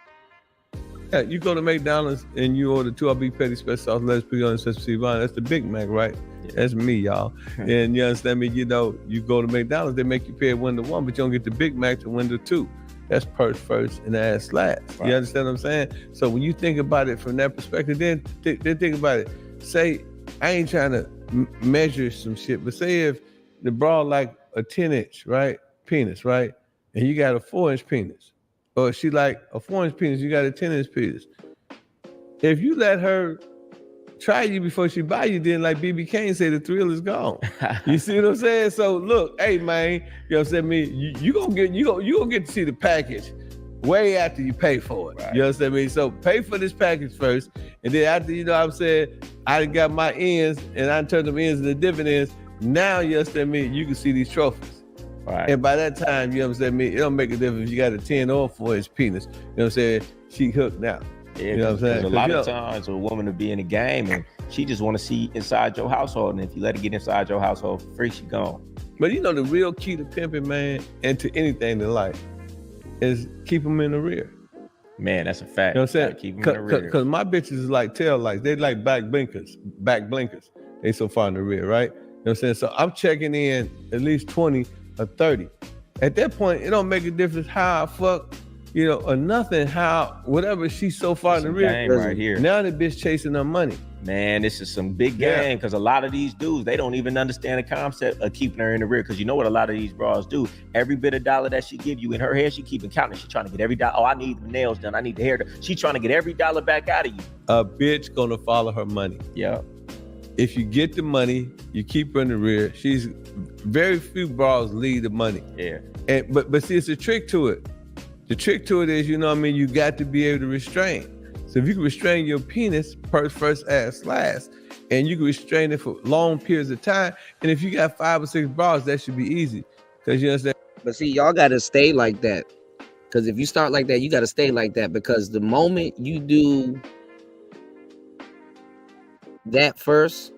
Yeah, you go to McDonald's and you order 2 beef patty, special sauce, lettuce, pickle, and sesame seed. That's the Big Mac, right? Yeah. That's me, y'all. And you understand me? You go to McDonald's, they make you pay a 1 to 1, but you don't get the Big Mac to 1 to 2. That's purse first and ass last. Right. You understand what I'm saying? So when you think about it from that perspective, then think about it. Say, I ain't trying to measure some shit, but say if the bra like a 10-inch, right? Penis, right? And you got a 4-inch penis. Or she like a 4-inch penis, you got a 10-inch penis. If you let her try you before she buy you, then like BB King said, the thrill is gone. You see what I'm saying? So look, hey man, you know what I'm saying? You gonna get to see the package way after you pay for it. Right. You know what I'm saying? So pay for this package first, and then after what I'm saying, I got my ends and I turned them ends into dividends. Now you understand me, you can see these trophies. Right. And by that time, you understand me, it don't make a difference if you got a 10 or 4-inch penis. You know what I'm saying? She hooked now. Yeah, you know what I'm saying? A lot of times a woman will be in the game and she just want to see inside your household. And if you let her get inside your household for free, she gone. But the real key to pimping, man, and to anything in life is keep them in the rear. Man, that's a fact. You know what I'm saying? Keep them in the rear. Because my bitches is like tail lights. They like back blinkers. They so far in the rear, right? You know what I'm saying? So I'm checking in at least 20 or 30. At that point, it don't make a difference how I fuck, or nothing, whatever, she's so far in the rear. Right here. Now the bitch chasing her money. Man, this is some big game because a lot of these dudes, they don't even understand the concept of keeping her in the rear. Because you know what a lot of these bras do? Every bit of dollar that she give you in her hair, she keeping counting. She trying to get every dollar. Oh, I need the nails done. I need the hair done. She trying to get every dollar back out of you. A bitch gonna follow her money. Yeah. If you get the money, you keep her in the rear. Very few bras lead the money. Yeah. But see, it's a trick to it. The trick to it is, you got to be able to restrain. So if you can restrain your penis, purse first, ass last, and you can restrain it for long periods of time, and if you got 5 or 6 bras, that should be easy. Because you understand? But see, y'all got to stay like that. Because if you start like that, you got to stay like that. Because the moment you do that first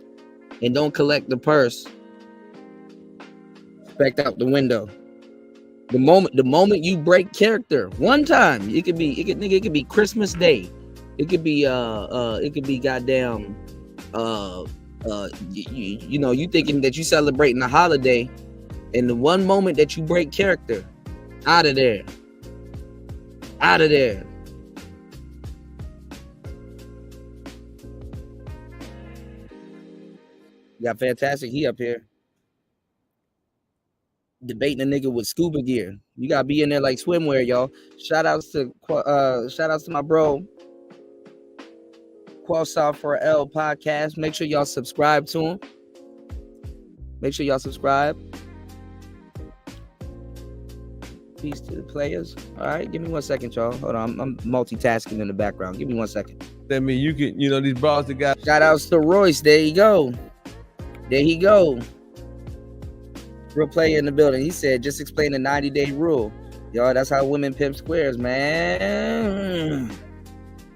and don't collect the purse, back out the window. The moment you break character one time, it could be Christmas Day. It could be goddamn you thinking that you celebrating a holiday, and the one moment that you break character, out of there. You got Fantastic. He up here debating a nigga with scuba gear. You gotta be in there like swimwear, y'all. Shout outs to my bro Quasar for L podcast. Make sure y'all subscribe to him. Peace to the players. All right, give me 1 second, y'all. Hold on, I'm multitasking in the background. Give me 1 second. I mean, you can, these bras that got. Shout outs to Royce. There he go. Real player in the building. He said, just explain the 90-day rule. Y'all, that's how women pimp squares, man.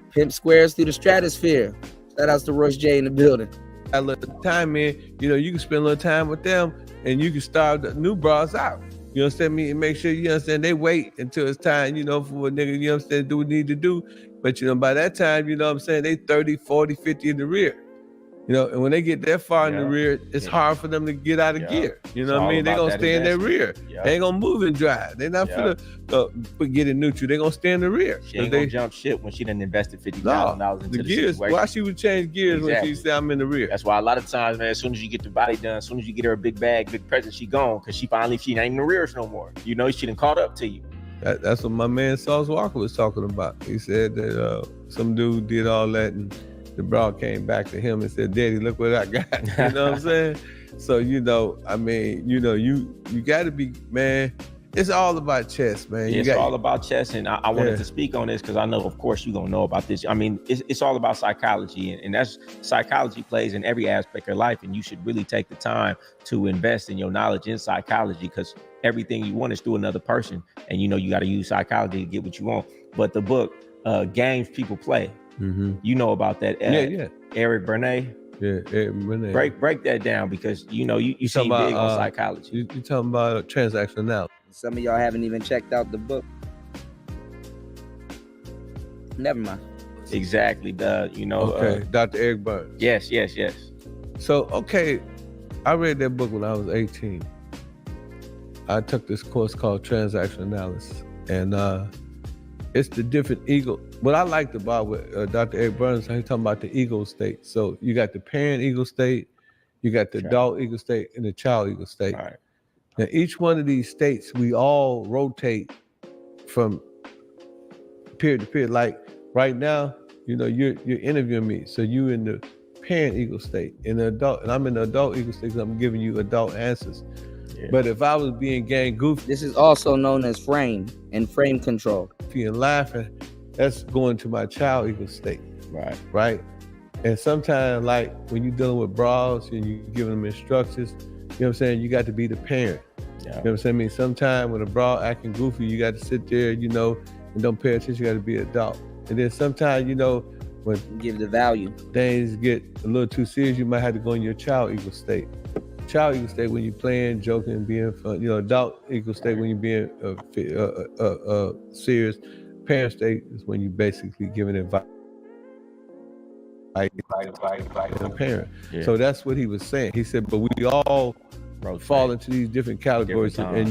Pimp squares through the stratosphere. Shout outs to Royce J in the building. A little time in, you can spend a little time with them, and you can start the new bras out. You understand me? And make sure you understand they wait until it's time, for a nigga, you understand, do what need to do. But by that time, they 30, 40, 50 in the rear. And when they get that far in the rear, it's hard for them to get out of gear. You know what I mean? They're going to stay in their rear. They ain't going to move and drive. They're not going to get in neutral. They're going to stay in the rear. She ain't going to jump ship when she done invested $50,000 into the gears. situation. Why she would change gears when she say I'm in the rear? That's why a lot of times, man, as soon as you get the body done, as soon as you get her a big bag, big present, she gone. Because she ain't in the rears no more. She done caught up to you. That's what my man Sauce Walker was talking about. He said that some dude did all that, and the bra came back to him and said, Daddy, look what I got. You know what I'm saying? So, you got to be, man, it's all about chess, man. It's all about chess. And I wanted to speak on this because I know, of course, you're going to know about this. I mean, it's all about psychology. And that's psychology plays in every aspect of life. And you should really take the time to invest in your knowledge in psychology, because everything you want is through another person. And, you got to use psychology to get what you want. But the book, Games People Play, mm-hmm. You know about that. Eric Bernay. Yeah, Eric Bernay. Break that down, because you seem big on psychology. You talking about transactional analysis. Some of y'all haven't even checked out the book. Never mind. Exactly. Okay, Dr. Eric Burns. Yes. So, I read that book when I was 18. I took this course called Transactional Analysis, and it's the different ego. What I liked about what Dr. Eric Burns, he's talking about the ego state. So you got the parent ego state, you got the adult ego state, and the child ego state. All right. Now, each one of these states, we all rotate from period to period. Like right now, you're interviewing me, so you in the parent ego state, and I'm in the adult ego state because I'm giving you adult answers. Yeah. But if I was being gang goofy, this is also known as frame and frame control. And laughing, that's going to my child ego state. Right. And sometimes, like when you're dealing with bras and you're giving them instructions, you know what I'm saying, you got to be the parent. Yeah. You know what I'm saying? I mean, sometimes when a bra acting goofy, you got to sit there, and don't pay attention. You got to be an adult. And then sometimes, when you give the value, things get a little too serious, you might have to go in your child ego state. Child ego state when you're playing, joking, being fun. Adult ego state when you're being serious. Parent state is when you basically giving advice. Parent. Yeah. So that's what he was saying. He said, but we all fall into these different categories and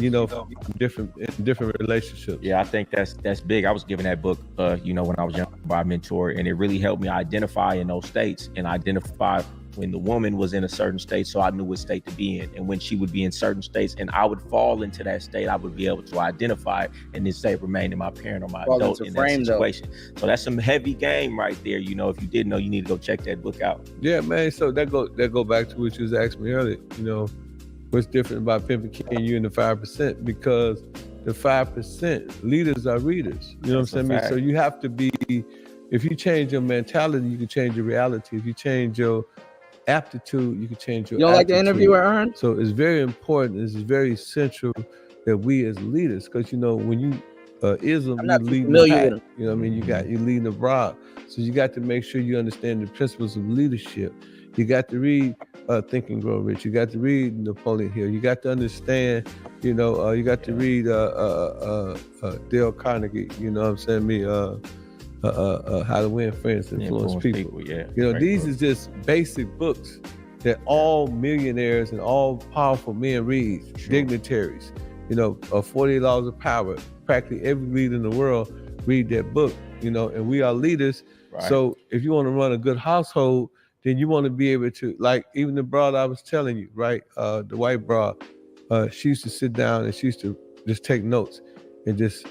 different relationships. Yeah, I think that's big. I was given that book, when I was young by a mentor, and it really helped me identify in those states and identify when the woman was in a certain state, so I knew what state to be in. And when she would be in certain states and I would fall into that state, I would be able to identify it and then say remain in my parent or my adult in that situation. So that's some heavy game right there. If you didn't know, you need to go check that book out. Yeah, man. So that go back to what you was asking me earlier. What's different about Pimpin' King, you and the 5%? Because the 5% leaders are readers. You know what I'm saying? So you have to be, if you change your mentality, you can change your reality. If you change your aptitude, you can change your. You don't like the interview with Ern? So it's very important. It's very essential that we as leaders, because when you ism, I'm you not too leading the familiar pack. with them. You know what I mean? You leading the broad. So you got to make sure you understand the principles of leadership. You got to read Think and Grow Rich. You got to read Napoleon Hill. You got to understand, you got to read Dale Carnegie, you know what I'm saying? How to Win Friends, Influence People. Yeah. These is just basic books that all millionaires and all powerful men read, dignitaries. 48 Laws of Power. Practically every leader in the world read that book, and we are leaders. Right. So if you want to run a good household, then you want to be able to, like even the broad I was telling you, right? The white broad, she used to sit down and she used to just take notes and just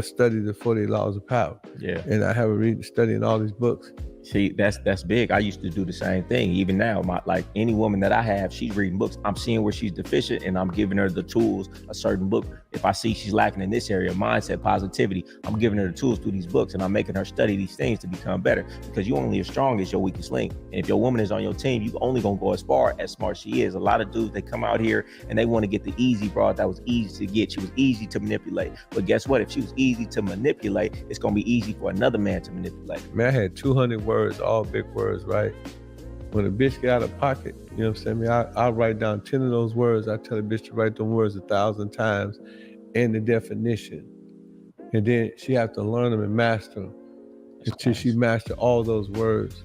study the 48 Laws of Power. Yeah. And I have her studying all these books. See, that's big. I used to do the same thing. Even now, like any woman that I have, she's reading books. I'm seeing where she's deficient and I'm giving her the tools, a certain book. If I see she's lacking in this area, mindset, positivity, I'm giving her the tools through these books and I'm making her study these things to become better, because you only as strong as your weakest link. And if your woman is on your team, you only gonna go as far as smart she is. A lot of dudes, they come out here and they want to get the easy broad that was easy to get. She was easy to manipulate. But guess what? If she was easy to manipulate, it's gonna be easy for another man to manipulate. Man, I had 200 words, all big words, right? When a bitch get out of pocket, you know what I'm saying? I'll write down 10 of those words. I tell a bitch to write them words 1,000 times and the definition. And then she have to learn them and master them until she master all those words.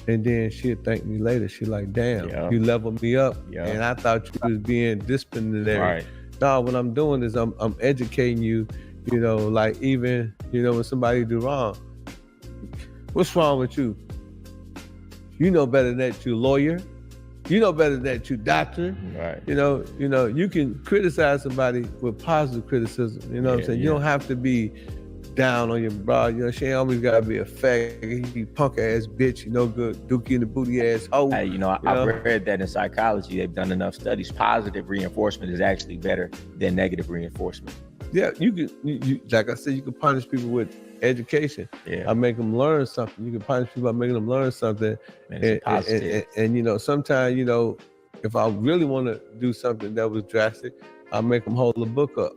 And then she'll thank me later. She like, damn, you leveled me up. And I thought you was being disciplinary. Right. No, what I'm doing is I'm educating you, like even, when somebody do wrong. What's wrong with you? You know better than that, you lawyer. You know better than that, you doctor. Right. You can criticize somebody with positive criticism. You know what I'm saying? You don't have to be down on your broad. She ain't always gotta be a faggot, punk ass bitch, no good, dookie in the booty ass hoe. Hey, I've read that in psychology, they've done enough studies. Positive reinforcement is actually better than negative reinforcement. Yeah, you like I said, you can punish people with education. I make them learn something. You can punish people by making them learn something. And sometimes, if I really want to do something that was drastic, I make them hold the book up.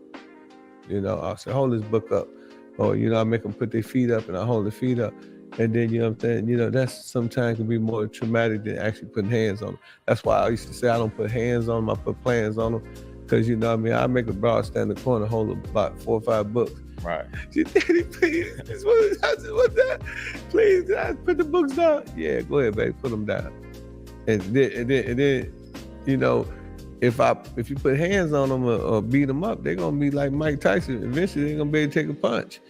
I'll say, hold this book up. Or, I make them put their feet up and I hold their feet up. And then, what I'm saying? That's sometimes can be more traumatic than actually putting hands on them. That's why I used to say I don't put hands on them, I put plans on them. Because, I make a broad stand in the corner, hold about 4 or 5 books. Right. Daddy, please. I said, what's that? Please, can I put the books down? Yeah, go ahead, baby, put them down. And then, if you put hands on them or beat them up, they're gonna be like Mike Tyson. Eventually, they're gonna be able to take a punch.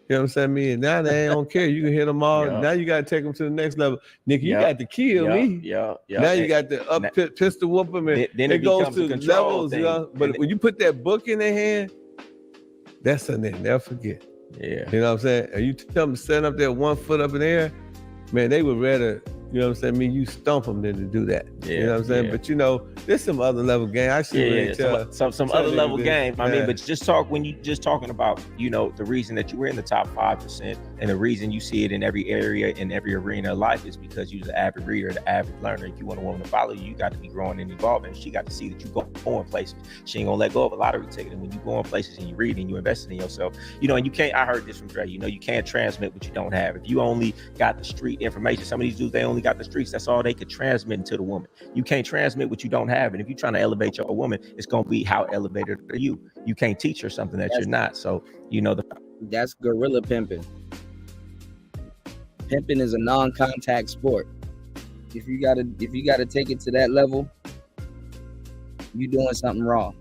You know what I'm saying? And now they don't care. You can hit them all. Now you got to take them to the next level. Nigga, you got to kill me. Now you got to pistol whoop them. And then it goes to levels. But when you put that book in their hand, that's something they'll never forget. Yeah. You know what I'm saying? And you tell them to stand up there 1 foot up in the air, man, they would rather, you stump them than to do that. You know what I'm saying? But there's some other level game. I should really tell. Some other level game. I mean, but when you just talking about, the reason that you were in the top 5% and the reason you see it in every area, in every arena of life is because you're the avid reader, the avid learner. If you want a woman to follow you, you got to be growing and evolving. She got to see that you going places. She ain't gonna let go of a lottery ticket. And when you go in places and you read and you invest in yourself, and you can't, I heard this from Dre, you can't transmit what you don't have. If you only got the street information, some of these dudes, they only got the streets. That's all they could transmit to the woman. You can't transmit what you don't have. And if you're trying to elevate your woman, it's going to be how elevated are you. You can't teach her something that you're not. So, that's guerrilla pimping. Pimping is a non-contact sport. If you gotta take it to that level, you're doing something wrong.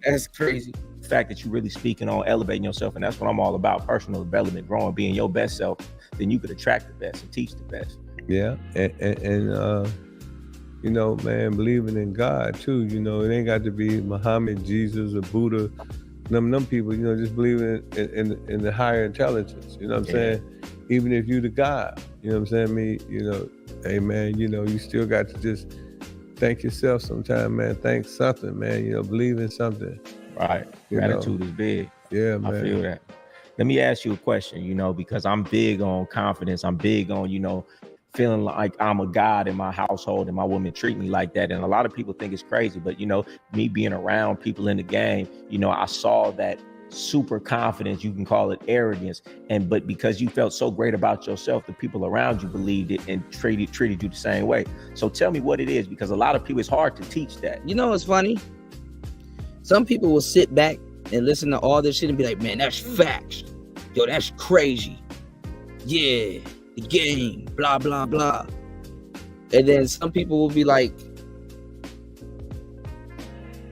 That's crazy. The fact that you're really speaking on elevating yourself, and that's what I'm all about: personal development, growing, being your best self. Then you could attract the best and teach the best. Yeah, and man, believing in God too. It ain't got to be Muhammad, Jesus, or Buddha. Them people, just believing in the higher intelligence. You know what I'm saying? Even if you the God, you know what I'm saying? Hey man, you still got to just thank yourself sometime, man. Thank something, man. Believe in something. Right. Gratitude is big. Yeah, man. I feel that. Let me ask you a question, because I'm big on confidence. I'm big on, feeling like I'm a god in my household and my woman treat me like that. And a lot of people think it's crazy, but me being around people in the game, I saw that super confidence, you can call it arrogance, but because you felt so great about yourself, the people around you believed it and treated you the same way. So tell me what it is, because a lot of people, it's hard to teach that. It's funny. Some people will sit back and listen to all this shit and be like, man, that's facts. Yo, that's crazy. Yeah, the game, blah, blah, blah. And then some people will be like,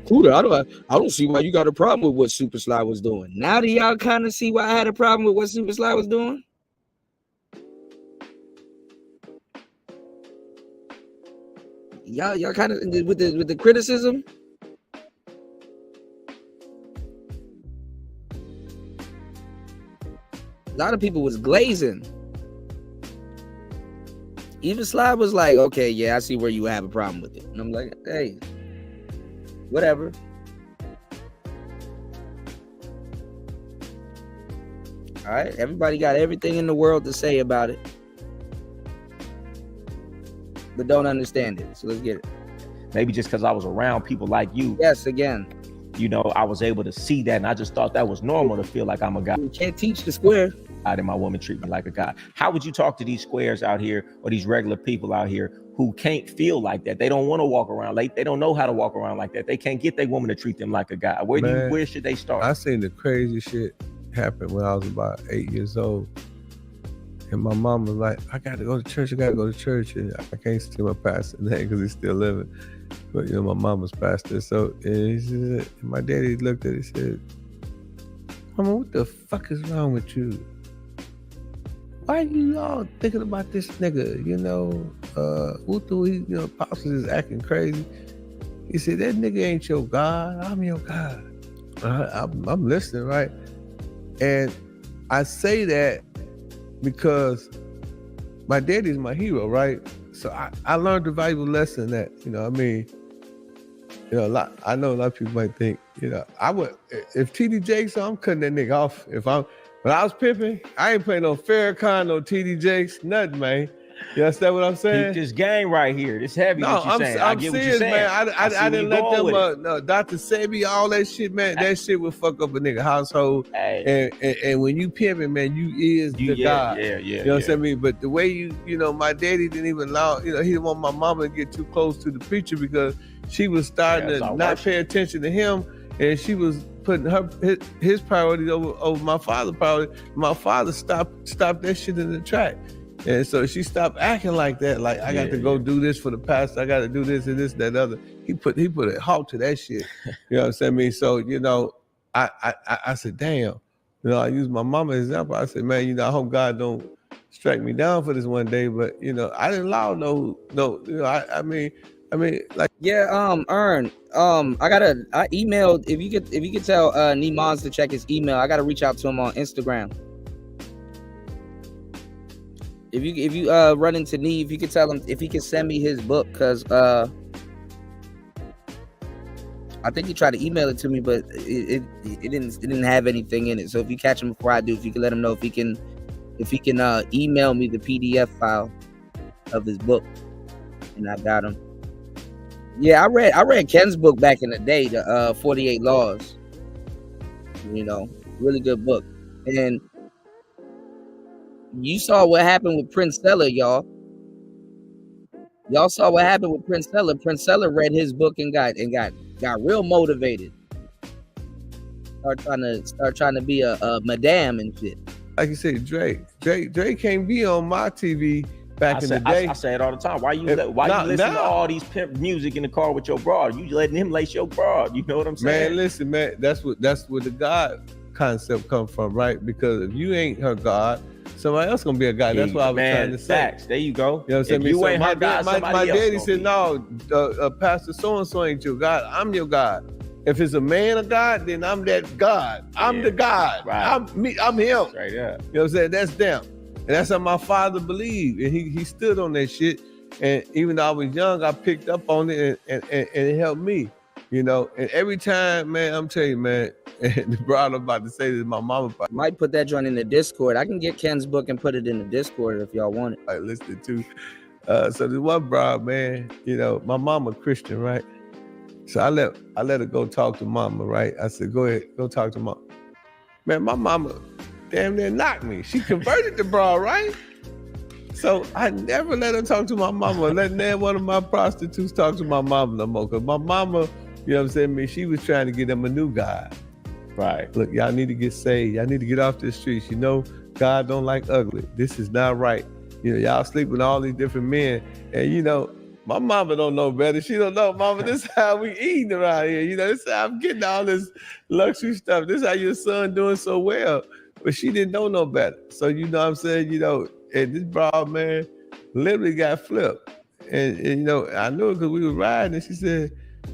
Kuda, I don't see why you got a problem with what Super Sly was doing. Now do y'all kind of see why I had a problem with what Super Sly was doing? Y'all kind of with the criticism. A lot of people was glazing. Even Sly was like, okay, yeah, I see where you have a problem with it. And I'm like, hey, whatever. All right, everybody got everything in the world to say about it, but don't understand it. So let's get it. Maybe just because I was around people like you. Yes, again. I was able to see that, and I just thought that was normal to feel like I'm a guy. You can't teach the square. And my woman treat me like a guy. How would you talk to these squares out here, or these regular people out here who can't feel like that? They don't want to walk around like, they don't know how to walk around like that. They can't get their woman to treat them like a guy. Where should they start? I seen the crazy shit happen when I was about 8 years old. And my mom was like, I got to go to church. And I can't see my pastor name because he's still living. But, my mom was pastor. So and he said, my daddy looked at it and said, Mama, what the fuck is wrong with you? Why you all thinking about this nigga? Pops is acting crazy. He said, that nigga ain't your God. I'm your God. I'm listening, right? And I say that because my daddy's my hero, right? So I learned a valuable lesson that, I know a lot of people might think, I would, if TD Jakes, I'm cutting that nigga off. When I was pimping, I ain't playing no Farrakhan, no TD Jakes, nothing, man. You understand what I'm saying? This game right here, this heavy. No, I'm serious, man. I didn't let them, Dr. Sebi, all that shit, man. That shit will fuck up a nigga household. Hey. And when you pimping, man, you is the God. Yeah. You know what I mean? But the way my daddy didn't even allow, he didn't want my mama to get too close to the preacher because she was starting to not pay attention to him, and she was putting his priorities over my father's priority. My father stopped that shit in the track. And so she stopped acting like that. Like, I got to go do this for the pastor. I got to do this and this, that, other. He put a halt to that shit. You know what I'm saying? So, I said, damn. I used my mama as an example. I said, man, I hope God don't strike me down for this one day. But, I didn't allow Ern, I emailed, if you could tell Nimans to check his email. I gotta reach out to him on Instagram. If you run into Nee, if you could tell him if he could send me his book, because I think he tried to email it to me, but it didn't have anything in it. So if you catch him before I do, if you can let him know if he can email me the PDF file of his book, and I got him. Yeah, I read Ken's book back in the day, the 48 Laws. Really good book. And you saw what happened with Prince Stella, y'all. Y'all saw what happened with Prince Stella. Prince Stella read his book and got real motivated. Start trying to be a madame and shit. Like you said, Drake can't be on my TV back in the day. I say it all the time. Why you listen to all these pimp music in the car with your broad? You letting him lace your broad. You know what I'm saying? Man, listen, man. That's where the God concept come from, right? Because if you ain't her God, somebody else gonna be a God. That's what I was trying to say. Facts. There you go. You know what I'm saying? You ain't her God, my daddy said, no, Pastor so-and-so ain't your God. I'm your God. If it's a man of God, then I'm that God. I'm the God. Right. I'm him. Right, yeah. You know what I'm saying? That's them. And that's how my father believed. And he stood on that shit. And even though I was young, I picked up on it and it helped me. And every time, man, I'm telling you, man, And the bra I'm about to say this, my mama might put that joint in the Discord. I can get Ken's book and put it in the Discord if y'all want it. I listened to. So this one bra, man, you know, my mama Christian, right? So I let her go talk to mama, right? I said, go ahead, go talk to mama. Man, my mama damn near knocked me. She converted the bra, right? So I never let her talk to my mama, or let one of my prostitutes talk to my mama no more. Cause my mama, you know what I'm saying, me, she was trying to get them a new guy. Right. Look, y'all need to get saved. Y'all need to get off the streets. You know, God don't like ugly. This is not right. You know, y'all sleep with all these different men. And you know, my mama don't know better. She don't know, mama, this is how we eating around here. You know, this is how I'm getting all this luxury stuff. This is how your son doing so well. But she didn't know no better. So, you know what I'm saying? You know, and this bra, man, literally got flipped. And you know, I knew it because we were riding, and she said,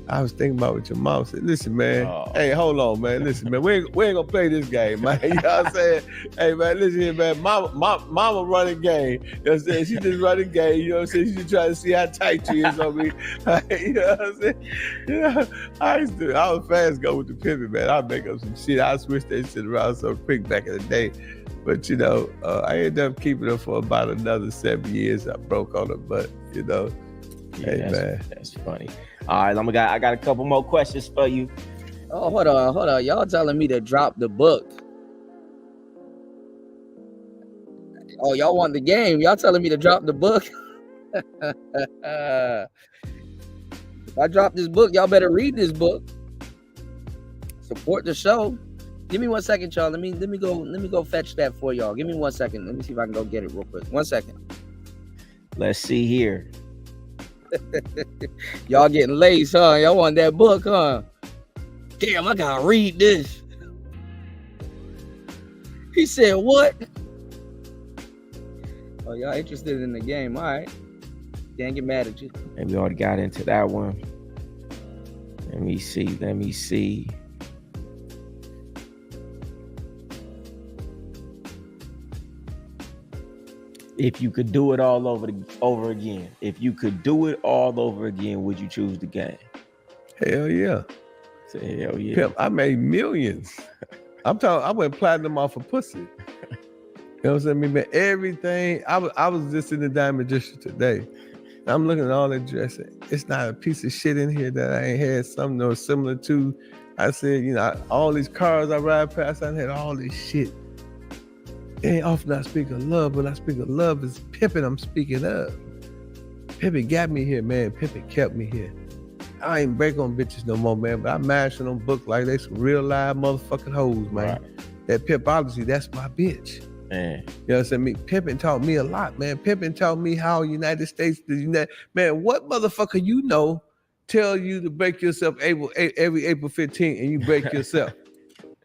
I was thinking about what your mom said. Listen, man. Hey, hold on, man. Listen, man. We ain't gonna play this game, man. You know what I'm saying? Hey, man, listen here, man. Mama running game. You know what I'm saying? She just running game. You know what I'm saying? She just trying to see how tight she is on me. You know what I'm saying? You know, I was fast go with the pivot, man. I'd make up some shit. I switched that shit around so quick back in the day. But, you know, I ended up keeping her for about another 7 years. I broke on her, but, you know, yeah, hey, man. That's funny. All right, I got a couple more questions for you. Oh, hold on. Y'all telling me to drop the book. Oh, y'all want the game. Y'all telling me to drop the book. If I drop this book, y'all better read this book. Support the show. Give me 1 second, y'all. Let me go fetch that for y'all. Give me 1 second. Let me see if I can go get it real quick. 1 second. Let's see here. Y'all getting laced, huh? Y'all want that book, huh? Damn, I gotta read this. He said, what? Oh, y'all interested in the game. All right. Can't get mad at you. And we already got into that one. Let me see. If you could do it all over again, would you choose the game? Hell yeah. Say hell yeah. Pimp, I made millions. I'm talking, I went platinum off of pussy. You know what I'm saying? I mean, everything. I was just in the Diamond District today. I'm looking at all that dressing. It's not a piece of shit in here that I ain't had something or similar to. I said, you know, all these cars I ride past, I had all this shit. It ain't often I speak of love, but I speak of love is pimping I'm speaking of. Pimping got me here, man. Pimping kept me here. I ain't break on bitches no more, man, but I mash on them books like they some real live motherfucking hoes, man. Right. That pimpology, that's my bitch. Man. You know what I'm saying? Pimping taught me a lot, man. Pimping taught me how United States, man, what motherfucker you know tell you to break yourself every April 15th and you break yourself?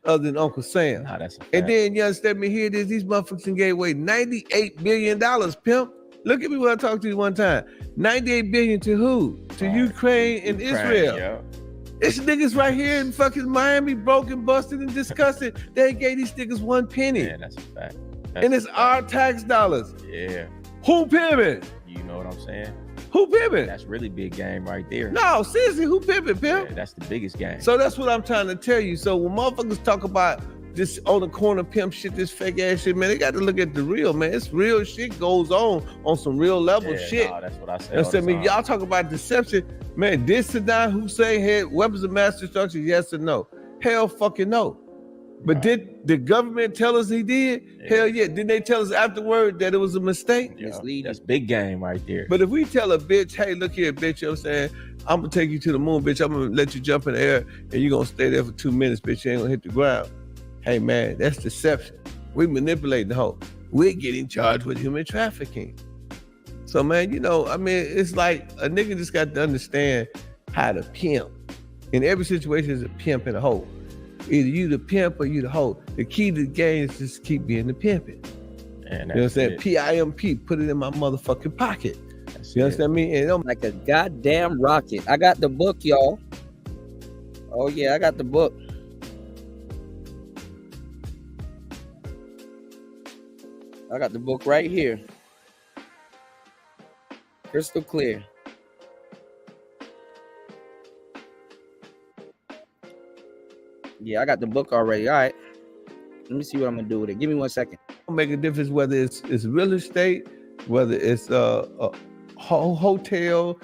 Other than Uncle Sam. Nah, that's a fact. And then you understand me, here it is, these motherfuckers gave away $98 billion, pimp. Look at me when I talked to you one time. $98 billion to who? To Ukraine and Israel. Yeah. It's niggas right here in fucking Miami, broken, busted, and disgusted. They ain't gave these niggas 1 penny. Yeah, that's a fact. And it's our tax dollars. Yeah. Who pimping? You know what I'm saying? Who pimping? That's really big game right there. No, seriously, who pimping, pimp? Yeah, that's the biggest game. So that's what I'm trying to tell you. So when motherfuckers talk about this on the corner pimp shit, this fake ass shit, man, they got to look at the real, man. It's real shit goes on some real level shit. Nah, that's what I say. I mean, y'all talk about deception, man. Did Saddam Hussein had weapons of mass destruction? Yes or no? Hell fucking no. But did the government tell us he did? Yeah. Hell yeah. Didn't they tell us afterward that it was a mistake? Yeah, that's big game right there. But if we tell a bitch, hey, look here, bitch, you know what I'm saying? I'm going to take you to the moon, bitch. I'm going to let you jump in the air and you're going to stay there for 2 minutes, bitch. You ain't going to hit the ground. Hey, man, that's deception. We manipulating the whole. We're getting charged with human trafficking. So, man, you know, I mean, it's like a nigga just got to understand how to pimp. In every situation is a pimp and a hoe. Either you the pimp or you the hoe. The key to the game is just keep being the pimping. You know what I'm saying? PIMP, put it in my motherfucking pocket. You understand me? And I'm like a goddamn rocket. I got the book, y'all. Oh yeah, I got the book. I got the book right here. Crystal clear. Yeah, I got the book already. All right. Let me see what I'm gonna do with it. Give me 1 second. It'll make a difference whether it's real estate, whether it's a hotel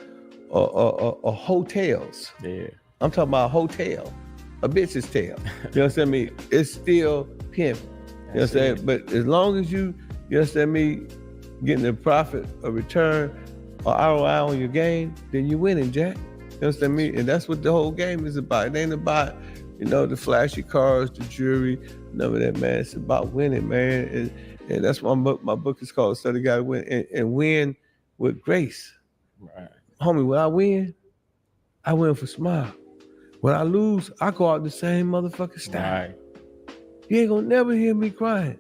or hotels. Yeah. I'm talking about a hotel, a bitch's tail. You understand me? It's still pimp. You understand? But as long as you understand me, getting a profit, a return, or ROI on your game, then you're winning, Jack. You understand me? And that's what the whole game is about. It ain't about, the flashy cars, the jewelry, none of that, man. It's about winning, man. And that's why my book is called Study Guide to Win, and win with grace. Right. Homie, when I win for smile. When I lose, I go out the same motherfucking style. Right. You ain't gonna never hear me crying.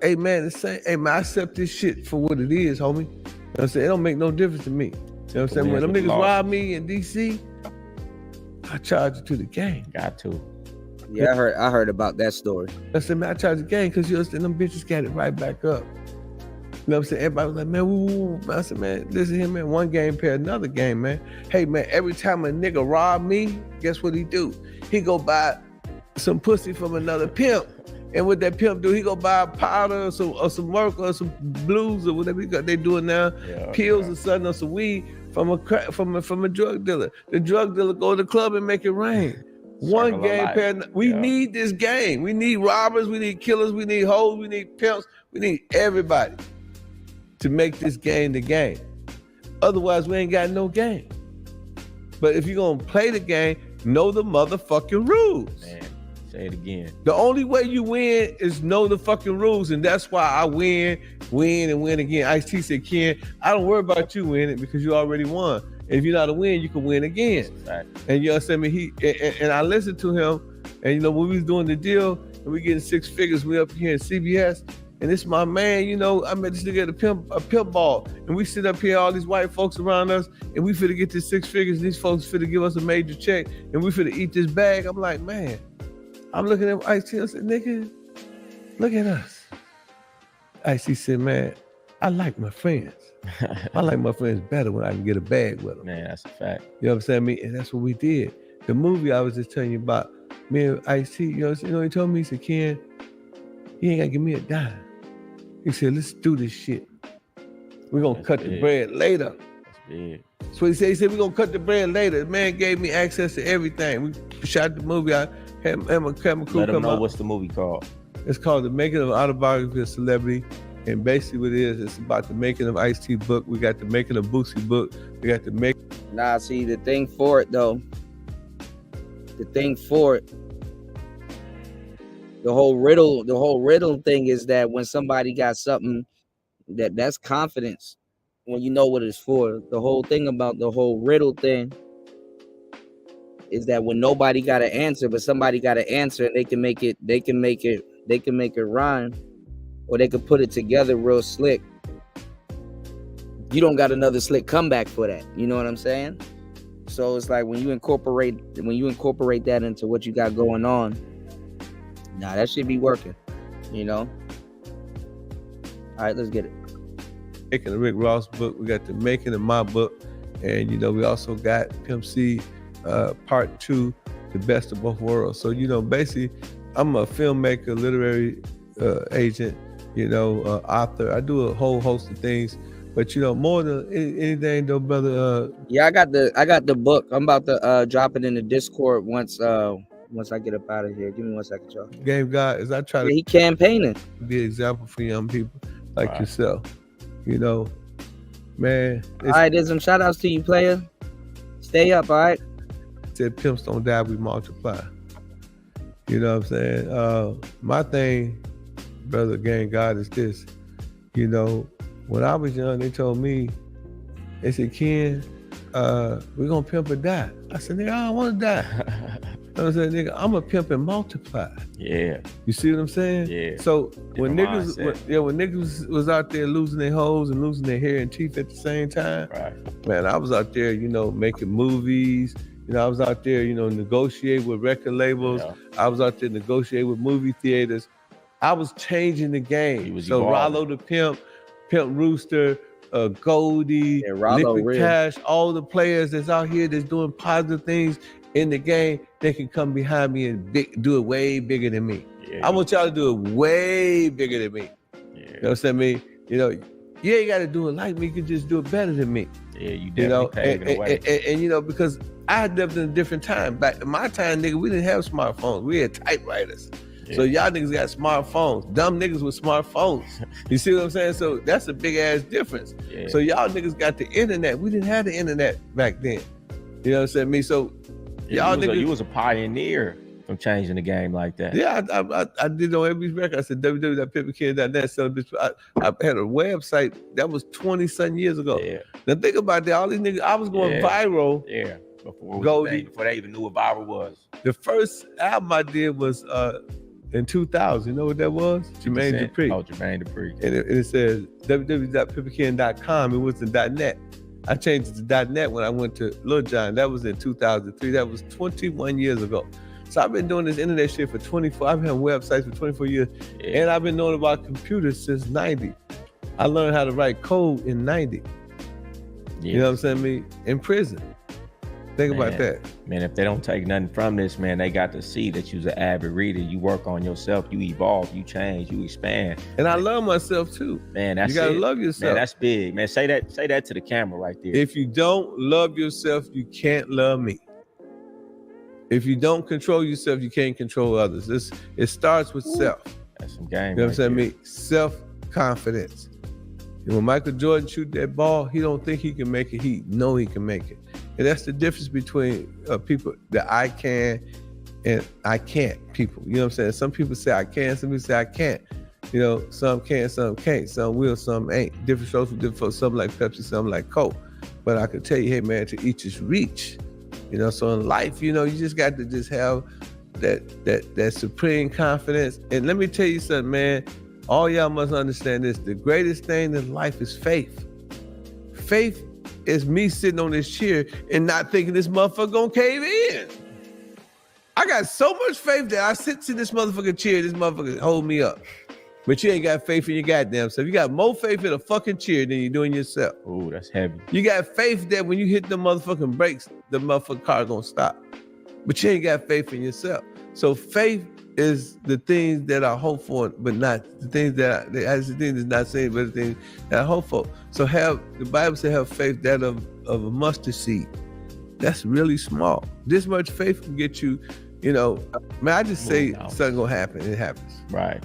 Hey man, I accept this shit for what it is, homie. You know what I'm saying? It don't make no difference to me. You know what I'm saying? When them niggas rob me in DC, I charge it to the gang. Got to. Yeah, I heard about that story. I said, man, I charge the gang because you understand them bitches got it right back up. You know what I'm saying? Everybody was like, man, woo. I said, man, listen here, man. One game pay another game, man. Hey, man, every time a nigga rob me, guess what he do? He go buy some pussy from another pimp. And what that pimp do, he go buy a powder or some work or some blues or whatever they doing now, pills or something or some weed from a drug dealer. The drug dealer go to the club and make it rain. One game pay another. We need this game. We need robbers. We need killers. We need hoes. We need pimps. We need everybody to make this game the game. Otherwise, we ain't got no game. But if you're gonna play the game, know the motherfucking rules. Man, say it again. The only way you win is know the fucking rules, and that's why I win again. Ice-T said, Ken, I don't worry about you winning because you already won. And if you're not a win, you can win again. Right. And you understand me? And I listened to him, and when we was doing the deal, and we getting 6 figures, we up here in CBS. And it's my man, I met this nigga at a pimp ball. And we sit up here, all these white folks around us, and we finna get this 6 figures, and these folks finna give us a major check, and we finna eat this bag. I'm like, man, I'm looking at Ice-T, I said, nigga, look at us. Ice-T said, man, I like my friends. I like my friends better when I can get a bag with them. Man, that's a fact. You know what I'm saying? And that's what we did. The movie I was just telling you about, me and Ice-T, he told me, he said, Ken, you ain't gotta give me a dime. He said, let's do this shit. We're going to cut the bread later. That's big. That's what he said. He said, we're going to cut the bread later. The man gave me access to everything. We shot the movie. I had my camera crew Let them come know out. what's the movie called. It's called The Making of Autobiography of a Celebrity. And basically what it is, it's about the making of Ice-T book. We got the making of Boosie book. We got the make. Nah, see, the thing for it, the whole riddle thing is that when somebody got something that's confidence, when you know what it's for. The whole thing about the whole riddle thing is that when nobody got an answer, but somebody got an answer, and they can make it rhyme, or they can put it together real slick. You don't got another slick comeback for that. You know what I'm saying? So it's like when you incorporate that into what you got going on, nah, that should be working, All right, let's get it. Making the Rick Ross book, we got the making of my book, and we also got Pimp C Part 2, The Best of Both Worlds. So basically, I'm a filmmaker, literary agent, author. I do a whole host of things, but more than anything, though, brother. Yeah, I got the book. I'm about to drop it in the Discord once I get up out of here. Give me 1 second, y'all. Game God, as I try to he campaigning, be an example for young people like yourself. Man. All right, there's some shout outs to you, player. Stay up, all right? Said pimps don't die, we multiply. You know what I'm saying? My thing, brother, Game God, is this. When I was young, they told me, they said, Ken, we're gonna pimp or die. I said, nigga, I don't wanna die. I said, nigga, I'm a pimp and multiply. Yeah. You see what I'm saying? Yeah. So when niggas was out there losing their hoes and losing their hair and teeth at the same time, right. Man, I was out there, making movies. I was out there, negotiate with record labels. Yeah. I was out there negotiate with movie theaters. I was changing the game. So Rollo the Pimp Rooster, Goldie, Liquid Cash, all the players that's out here that's doing positive things in the game, they can come behind me and do it way bigger than me. Yeah, I want y'all to do it way bigger than me. Yeah. You know what I'm saying? You know, you ain't got to do it like me. You can just do it better than me. Yeah, you definitely paving the way. And, you know, because I lived in a different time. Back in my time, nigga, we didn't have smartphones. We had typewriters. Yeah. So y'all niggas got smartphones. Dumb niggas with smartphones. You see what I'm saying? So that's a big ass difference. Yeah. So y'all niggas got the internet. We didn't have the internet back then. You know what I'm saying? So y'all niggas, you was a pioneer from changing the game like that. Yeah, I did on every record. I said www.pimpandken.net. So I had a website that was 20-something years ago. Yeah. Now think about that. All these niggas, I was going viral. Yeah. Before they even knew what viral was. The first album I did was in 2000. You know what that was? Jermaine Dupri. Oh, Jermaine Dupri. And it says www.pimpandken.com. It was the .net. I changed it to .net when I went to Lil Jon. That was in 2003. That was 21 years ago. So I've been doing this internet shit for 24. I've had websites for 24 years. Yeah. And I've been knowing about computers since 90. I learned how to write code in 90. Yeah. You know what I'm saying? Me in prison. Think about that. Man, if they don't take nothing from this, man, they got to see that you're an avid reader. You work on yourself, you evolve, you change, you expand. And I love myself too. Man, that's you gotta love yourself. Man, that's big. Man, say that to the camera right there. If you don't love yourself, you can't love me. If you don't control yourself, you can't control others. It starts with self. That's some game. You know what I'm saying? Self-confidence. And when Michael Jordan shoot that ball, he don't think he can make it. He know he can make it. And that's the difference between people that I can and I can't people. You know what I'm saying? Some people say I can, some people say I can't. You know, some can, some can't. Some will, some ain't. Different strokes for different folks. Some like Pepsi, some like Coke. But I could tell you, hey man, to each his reach. You know, so in life, you know, you just got to just have that supreme confidence. And let me tell you something, man. All y'all must understand this. The greatest thing in life is faith. Faith is me sitting on this chair and not thinking this motherfucker gonna cave in. I got so much faith that I sit in this motherfucking chair, this motherfucker hold me up. But you ain't got faith in your goddamn self. You got more faith in a fucking chair than you do in yourself. Ooh, that's heavy. You got faith that when you hit the motherfucking brakes, the motherfucking car gonna stop. But you ain't got faith in yourself. So faith is the things that I hope for, but not the things that that's the thing that's not saying, but the things that I hope for. So the Bible says have faith that of a mustard seed. That's really small. This much faith can get you, you know, man, I just say something gonna happen, it happens. Right.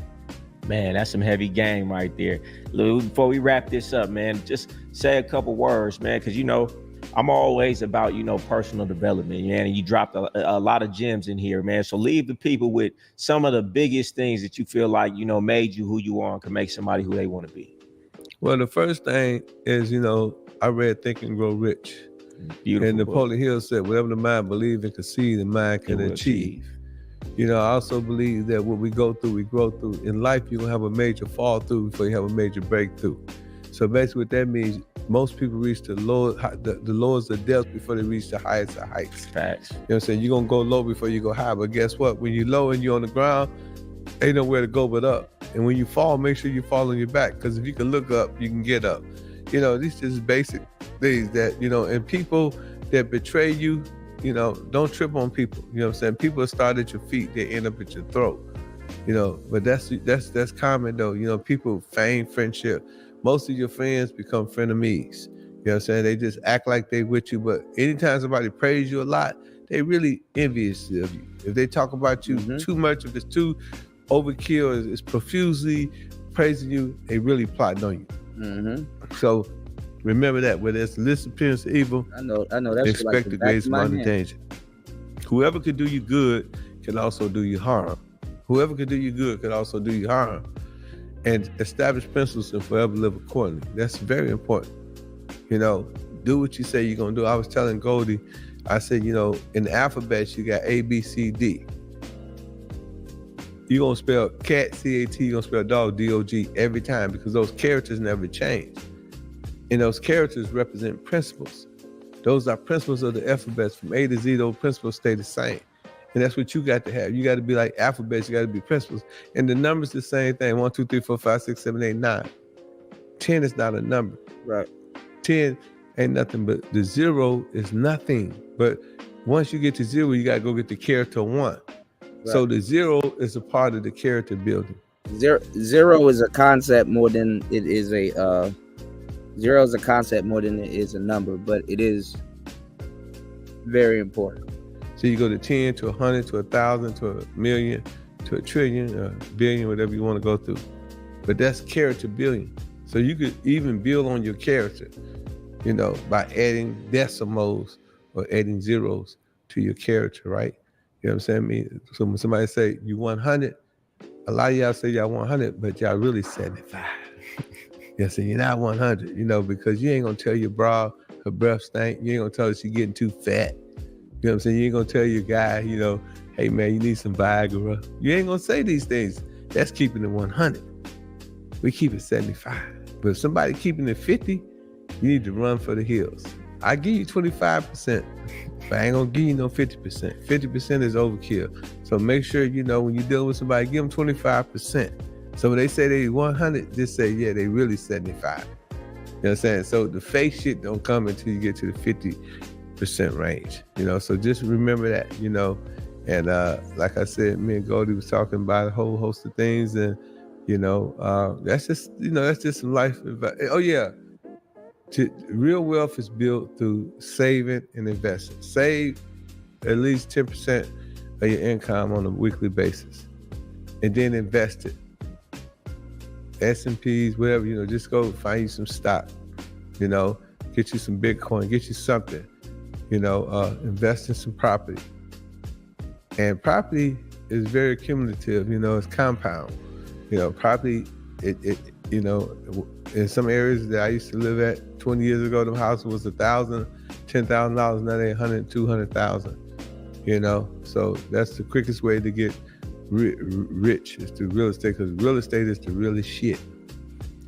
Man, that's some heavy game right there. Before we wrap this up, man, just say a couple words, man, because, you know, I'm always about, you know, personal development, man, and you dropped a lot of gems in here, man. So leave the people with some of the biggest things that you feel like, you know, made you who you are and can make somebody who they want to be. Well, the first thing is, you know, I read Think and Grow Rich. Beautiful. And Napoleon Hill said, whatever the mind believes and conceive, the mind can achieve. You know, I also believe that what we go through, we grow through. In life, you're going to have a major fall through before you have a major breakthrough. So basically what that means, most people reach the lowest of depths before they reach the highest of heights. Facts. You know what I'm saying? You're going to go low before you go high. But guess what? When you're low and you're on the ground, ain't nowhere to go but up. And when you fall, make sure you fall on your back. Because if you can look up, you can get up. You know, these just basic things that, you know, and people that betray you, you know, don't trip on people. You know what I'm saying? People start at your feet, they end up at your throat. You know, but that's common though. You know, people feign friendship. Most of your friends become frenemies. You know what I'm saying? They just act like they with you, but anytime somebody praise you a lot, they really envious of you. If they talk about you too much, if it's too overkill, it's profusely praising you, they really plotting on you. So remember that, whether it's the least appearance of evil, I know that's expect like the greatest amount of danger. Whoever could do you good can also do you harm. Whoever could do you good can also do you harm. And establish principles and forever live accordingly. That's very important. You know, do what you say you're gonna do. I was telling Goldie, I said, you know, in the alphabet, you got A, B, C, D. You're gonna spell cat, C-A-T, you're gonna spell dog, D-O-G, every time, because those characters never change. And those characters represent principles. Those are principles of the alphabets. From A to Z, those principles stay the same. And that's what you got to have. You got to be like alphabets, you got to be principles. And the numbers the same thing. 1, 2, 3, 4, 5, 6, 7, 8, 9. 10 is not a number. Right. 10 ain't nothing, but the 0 is nothing. But once you get to 0, you got to go get the character 1. Right. So the 0 is a part of the character building. Zero is a concept more than it is a 0 is a concept more than it is a number, but it is very important. So you go to 10 to 100 to 1,000 to 1,000,000 to 1,000,000,000 or 1,000,000,000, whatever you want to go through. But that's character building. So you could even build on your character, by adding decimals or adding zeros to your character, right? You know what I'm saying? So when somebody say you 100, a lot of y'all say y'all 100, but y'all really 75. So you're not 100, because you ain't gonna tell your bra her breath stink. You ain't gonna tell her she getting too fat. You know what I'm saying? You ain't gonna tell your guy, hey man, you need some Viagra. You ain't gonna say these things. That's keeping it 100. We keep it 75. But if somebody keeping it 50, you need to run for the hills. I give you 25%, but I ain't gonna give you no 50%. 50% is overkill. So make sure, when you deal with somebody, give them 25%. So when they say they 100, just say, yeah, they really 75. You know what I'm saying? So the fake shit don't come until you get to the 50% range, so just remember that, and like I said, me and Goldie was talking about a whole host of things, and that's just some life advice. Oh yeah, real wealth is built through saving and investing. Save at least 10% of your income on a weekly basis, and then invest it. S&Ps, whatever, just go find you some stock, get you some Bitcoin, get you something, invest in some property. And property is very cumulative, it's compound. Property, in some areas that I used to live at 20 years ago, the house was $1,000, $10,000, now they're $100,000, $200,000, so that's the quickest way to get rich is through real estate, because real estate is the realest shit.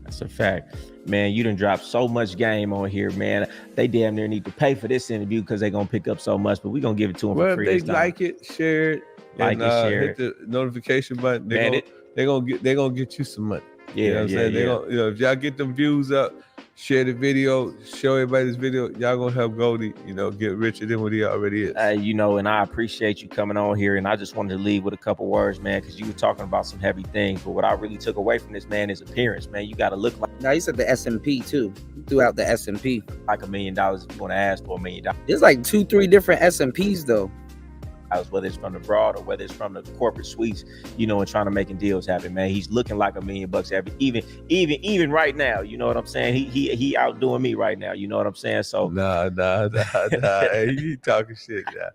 That's a fact. Man, you done dropped so much game on here, man. They damn near need to pay for this interview because they're going to pick up so much, but we're going to give it to them for free. Well, if they like it, share it, hit the notification button. They're gonna get you some money. Yeah, you know what I'm saying? They're gonna, if y'all get them views up, share the video, show everybody this video, y'all gonna help Goldie, get richer than what he already is. And I appreciate you coming on here, and I just wanted to leave with a couple words, man, because you were talking about some heavy things, but what I really took away from this, man, is appearance, man. You gotta look like... Now, you said the S&P too. You threw out the S&P. Like $1 million if you want to ask for $1 million. There's like 2-3 different S&Ps though. Whether it's from the broad or whether it's from the corporate suites, and trying to making deals happen, man. He's looking like $1 million even right now. You know what I'm saying? He outdoing me right now. You know what I'm saying? So nah. Hey, you talking shit, yeah.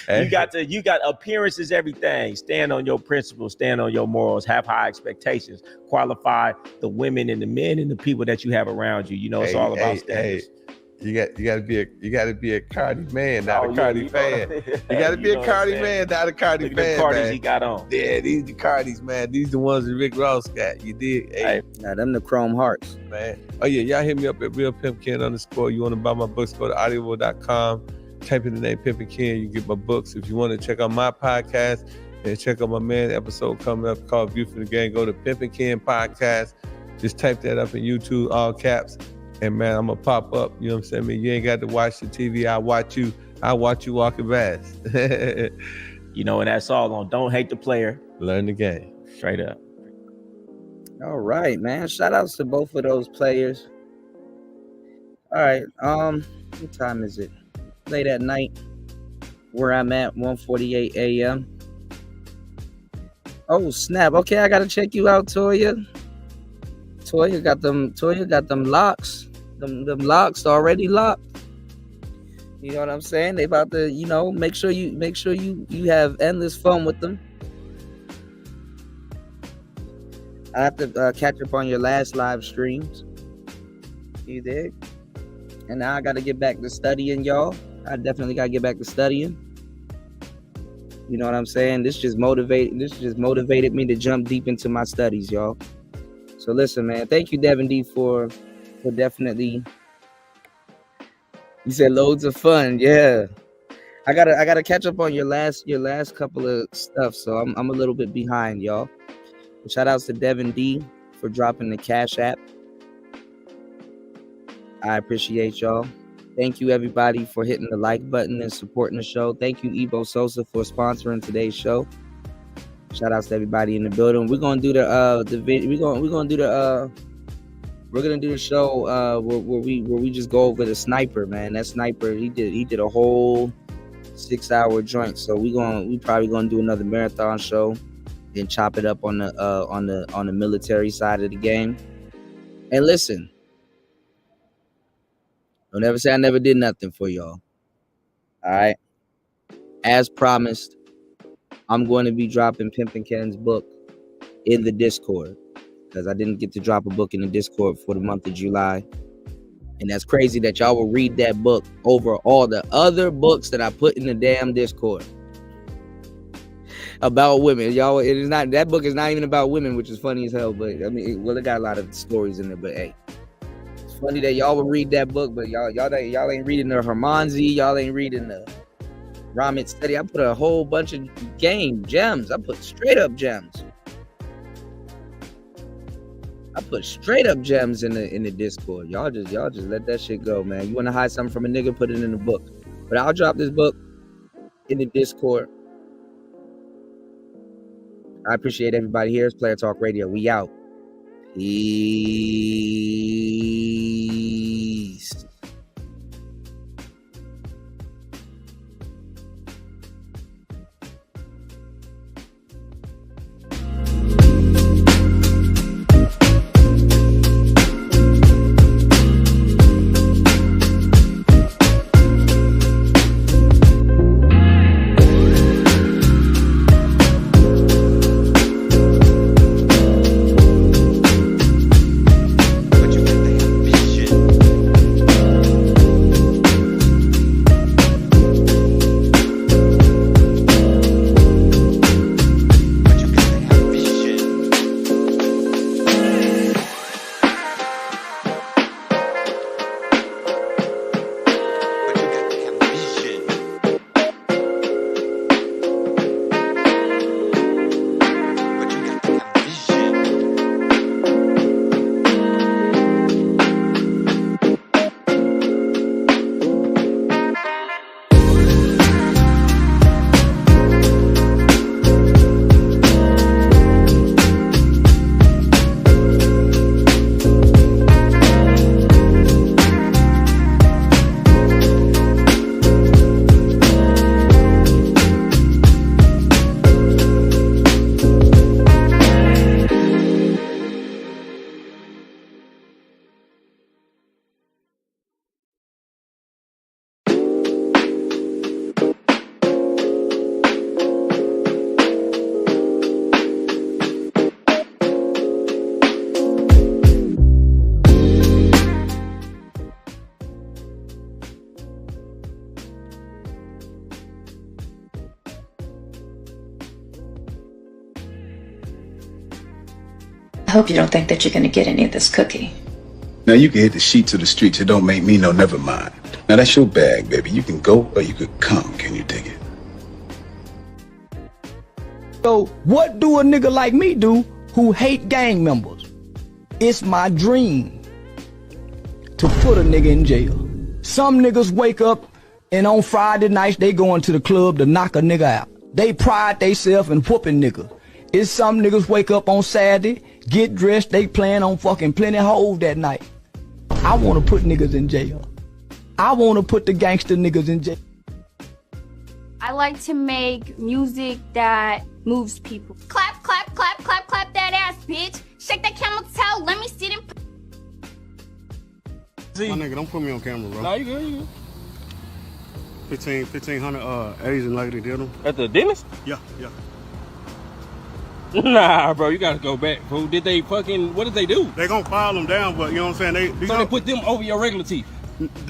Hey. You got appearances, everything. Stand on your principles, stand on your morals, have high expectations, qualify the women and the men and the people that you have around you. It's all about standards. You got to be a Cardi man, not a Cardi fan. You got to be a Cardi man, not a Cardi fan. The Cardis man. He got on. Yeah, these the Cardis, man. These the ones that Rick Ross got. You dig? Hey. Now them the Chrome Hearts, man. Oh yeah, y'all hit me up at realpimpken_. You want to buy my books? Go to audible.com. Type in the name Pimp and Ken. You get my books. If you want to check out my podcast and check out my man episode coming up called View from the Gang, go to Pimp and Ken podcast. Just type that up in YouTube, all caps. And man, I'm gonna pop up. You know what I'm saying? You ain't got to watch the TV. I watch you walking past. And that's all on Don't Hate the Player. Learn the game. Straight up. All right, man. Shout outs to both of those players. All right. What time is it? Late at night. Where I'm at, 1:48 a.m. Oh snap. Okay, I gotta check you out, Toya. Toya got them locks. Them locks already locked. You know what I'm saying? They about to, make sure you have endless fun with them. I have to catch up on your last live streams. You dig? And now I got to get back to studying, y'all. I definitely got to get back to studying. You know what I'm saying? This just motivated me to jump deep into my studies, y'all. So listen, man. Thank you, Devin D, for definitely. You said loads of fun, yeah. I gotta catch up on your last couple of stuff, so I'm a little bit behind, y'all. Shout outs to Devin D for dropping the Cash App. I appreciate y'all. Thank you, everybody, for hitting the like button and supporting the show. Thank you, Evo Sosa, for sponsoring today's show. Shout outs to everybody in the building. We're gonna do the video. We're gonna do the show where we just go over the sniper, man. That sniper, he did a whole 6-hour joint. So we probably gonna do another marathon show, then chop it up on the military side of the game. And listen, don't ever say I never did nothing for y'all. All right. As promised, I'm going to be dropping Pimpin' Ken's book in the Discord, because I didn't get to drop a book in the Discord for the month of July. And that's crazy that y'all will read that book over all the other books that I put in the damn Discord about women. Y'all, that book is not even about women, which is funny as hell. But I mean, it got a lot of stories in there. But hey, it's funny that y'all will read that book, but y'all ain't reading the Hermanzi, y'all ain't reading the Ramit Study. I put a whole bunch of gems. I put straight up gems. I put straight up gems in the Discord. Y'all just let that shit go, man. You want to hide something from a nigga, put it in the book. But I'll drop this book in the Discord. I appreciate everybody here. It's Player Talk Radio. We out. Peace. I hope you don't think that you're going to get any of this cookie. Now you can hit the sheets of the streets. It don't make me no never mind. Now that's your bag, baby. You can go or you could come. Can you dig it? So what do a nigga like me do who hate gang members? It's my dream to put a nigga in jail. Some niggas wake up and on Friday nights they going to the club to knock a nigga out. They pride theyself in whooping nigga. It's some niggas wake up on Saturday, get dressed, they plan on fucking plenty hoes that night. I want to put niggas in jail. I want to put the gangster niggas in jail. I like to make music that moves people. Clap, clap, clap, clap, clap that ass, bitch. Shake that camel toe, let me see them. My nigga, don't put me on camera, bro. Nah, you good, you good. 1,500 Asian lady did them. At the dentist? Yeah. Nah, bro, you gotta go back, bro. What did they do? They gonna file them down, but you know what I'm saying? They put them over your regular teeth?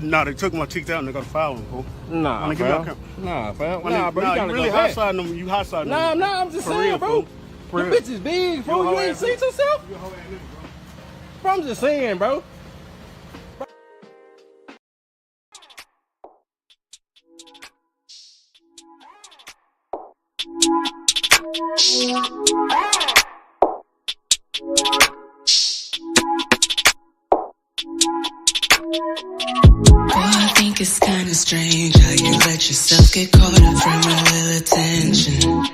Nah, they took my teeth out and they gotta file them, bro. Nah, fam. Nah, bro, you gotta really go back. hot-siding them, you hot-siding Nah, them. I'm just For saying, real, bro. For Your real. bitch is big, bro. You ain't seen yourself? Bro, I'm just saying, bro. I think think it's kinda strange how you let yourself get caught up from a little attention.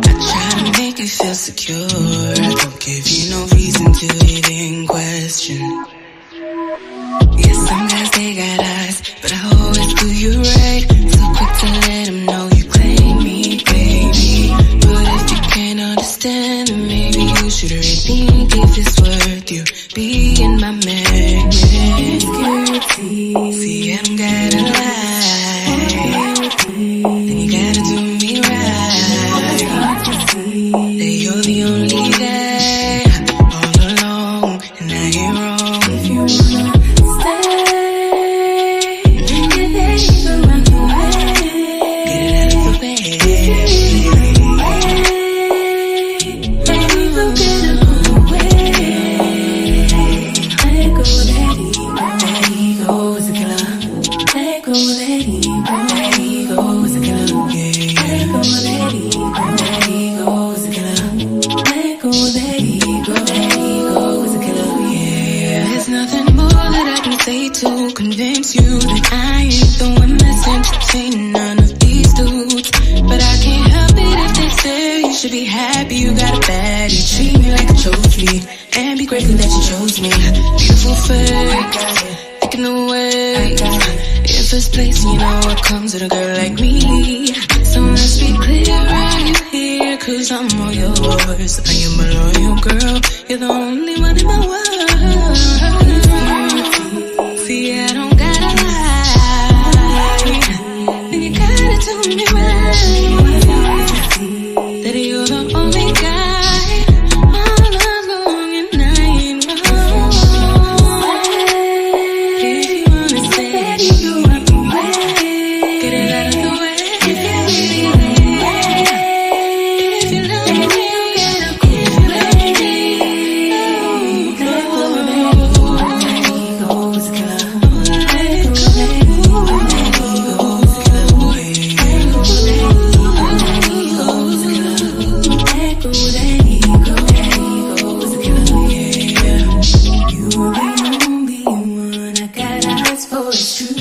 I try to make you feel secure. I don't give you no reason to even question. Yeah, some guys, they got eyes, but I always do you right. So quick to let them know you claim me, baby. But if you can't understand, then maybe you should rethink if it's worth you being my man. See, I don't gotta lie, then you gotta do me right. That you're the only guy all along, and I ain't wrong. If you wanna stay, get there, you can run away. Get it out of the way. Baby, go get it away. Let go, let ego. Let ego is a killer. Let go, let ego. Let ego is a killer. Yeah. Let go, let ego. Let ego is a killer. Let go, let ego. Let ego is a killer. Yeah. There's nothing more that I can say to convince you that I ain't the one that's entertaining none of these dudes. But I can't help it if they say you should be happy you got a bad. You treat me like a trophy and be grateful that you chose me. Beautiful fake, thinking away. In first place, you know what comes with a girl like me. So let's be clear, are you here? Cause I'm all yours. I am a loyal girl. You're the only one in my world. See, I don't gotta lie, then you gotta do me right. That you're the only guy all along, and I ain't wrong. If you wanna stay, you go out the way. Get it out of the way. If you really like, if you love me, you gotta go away. You're the only one I got eyes for, it's true.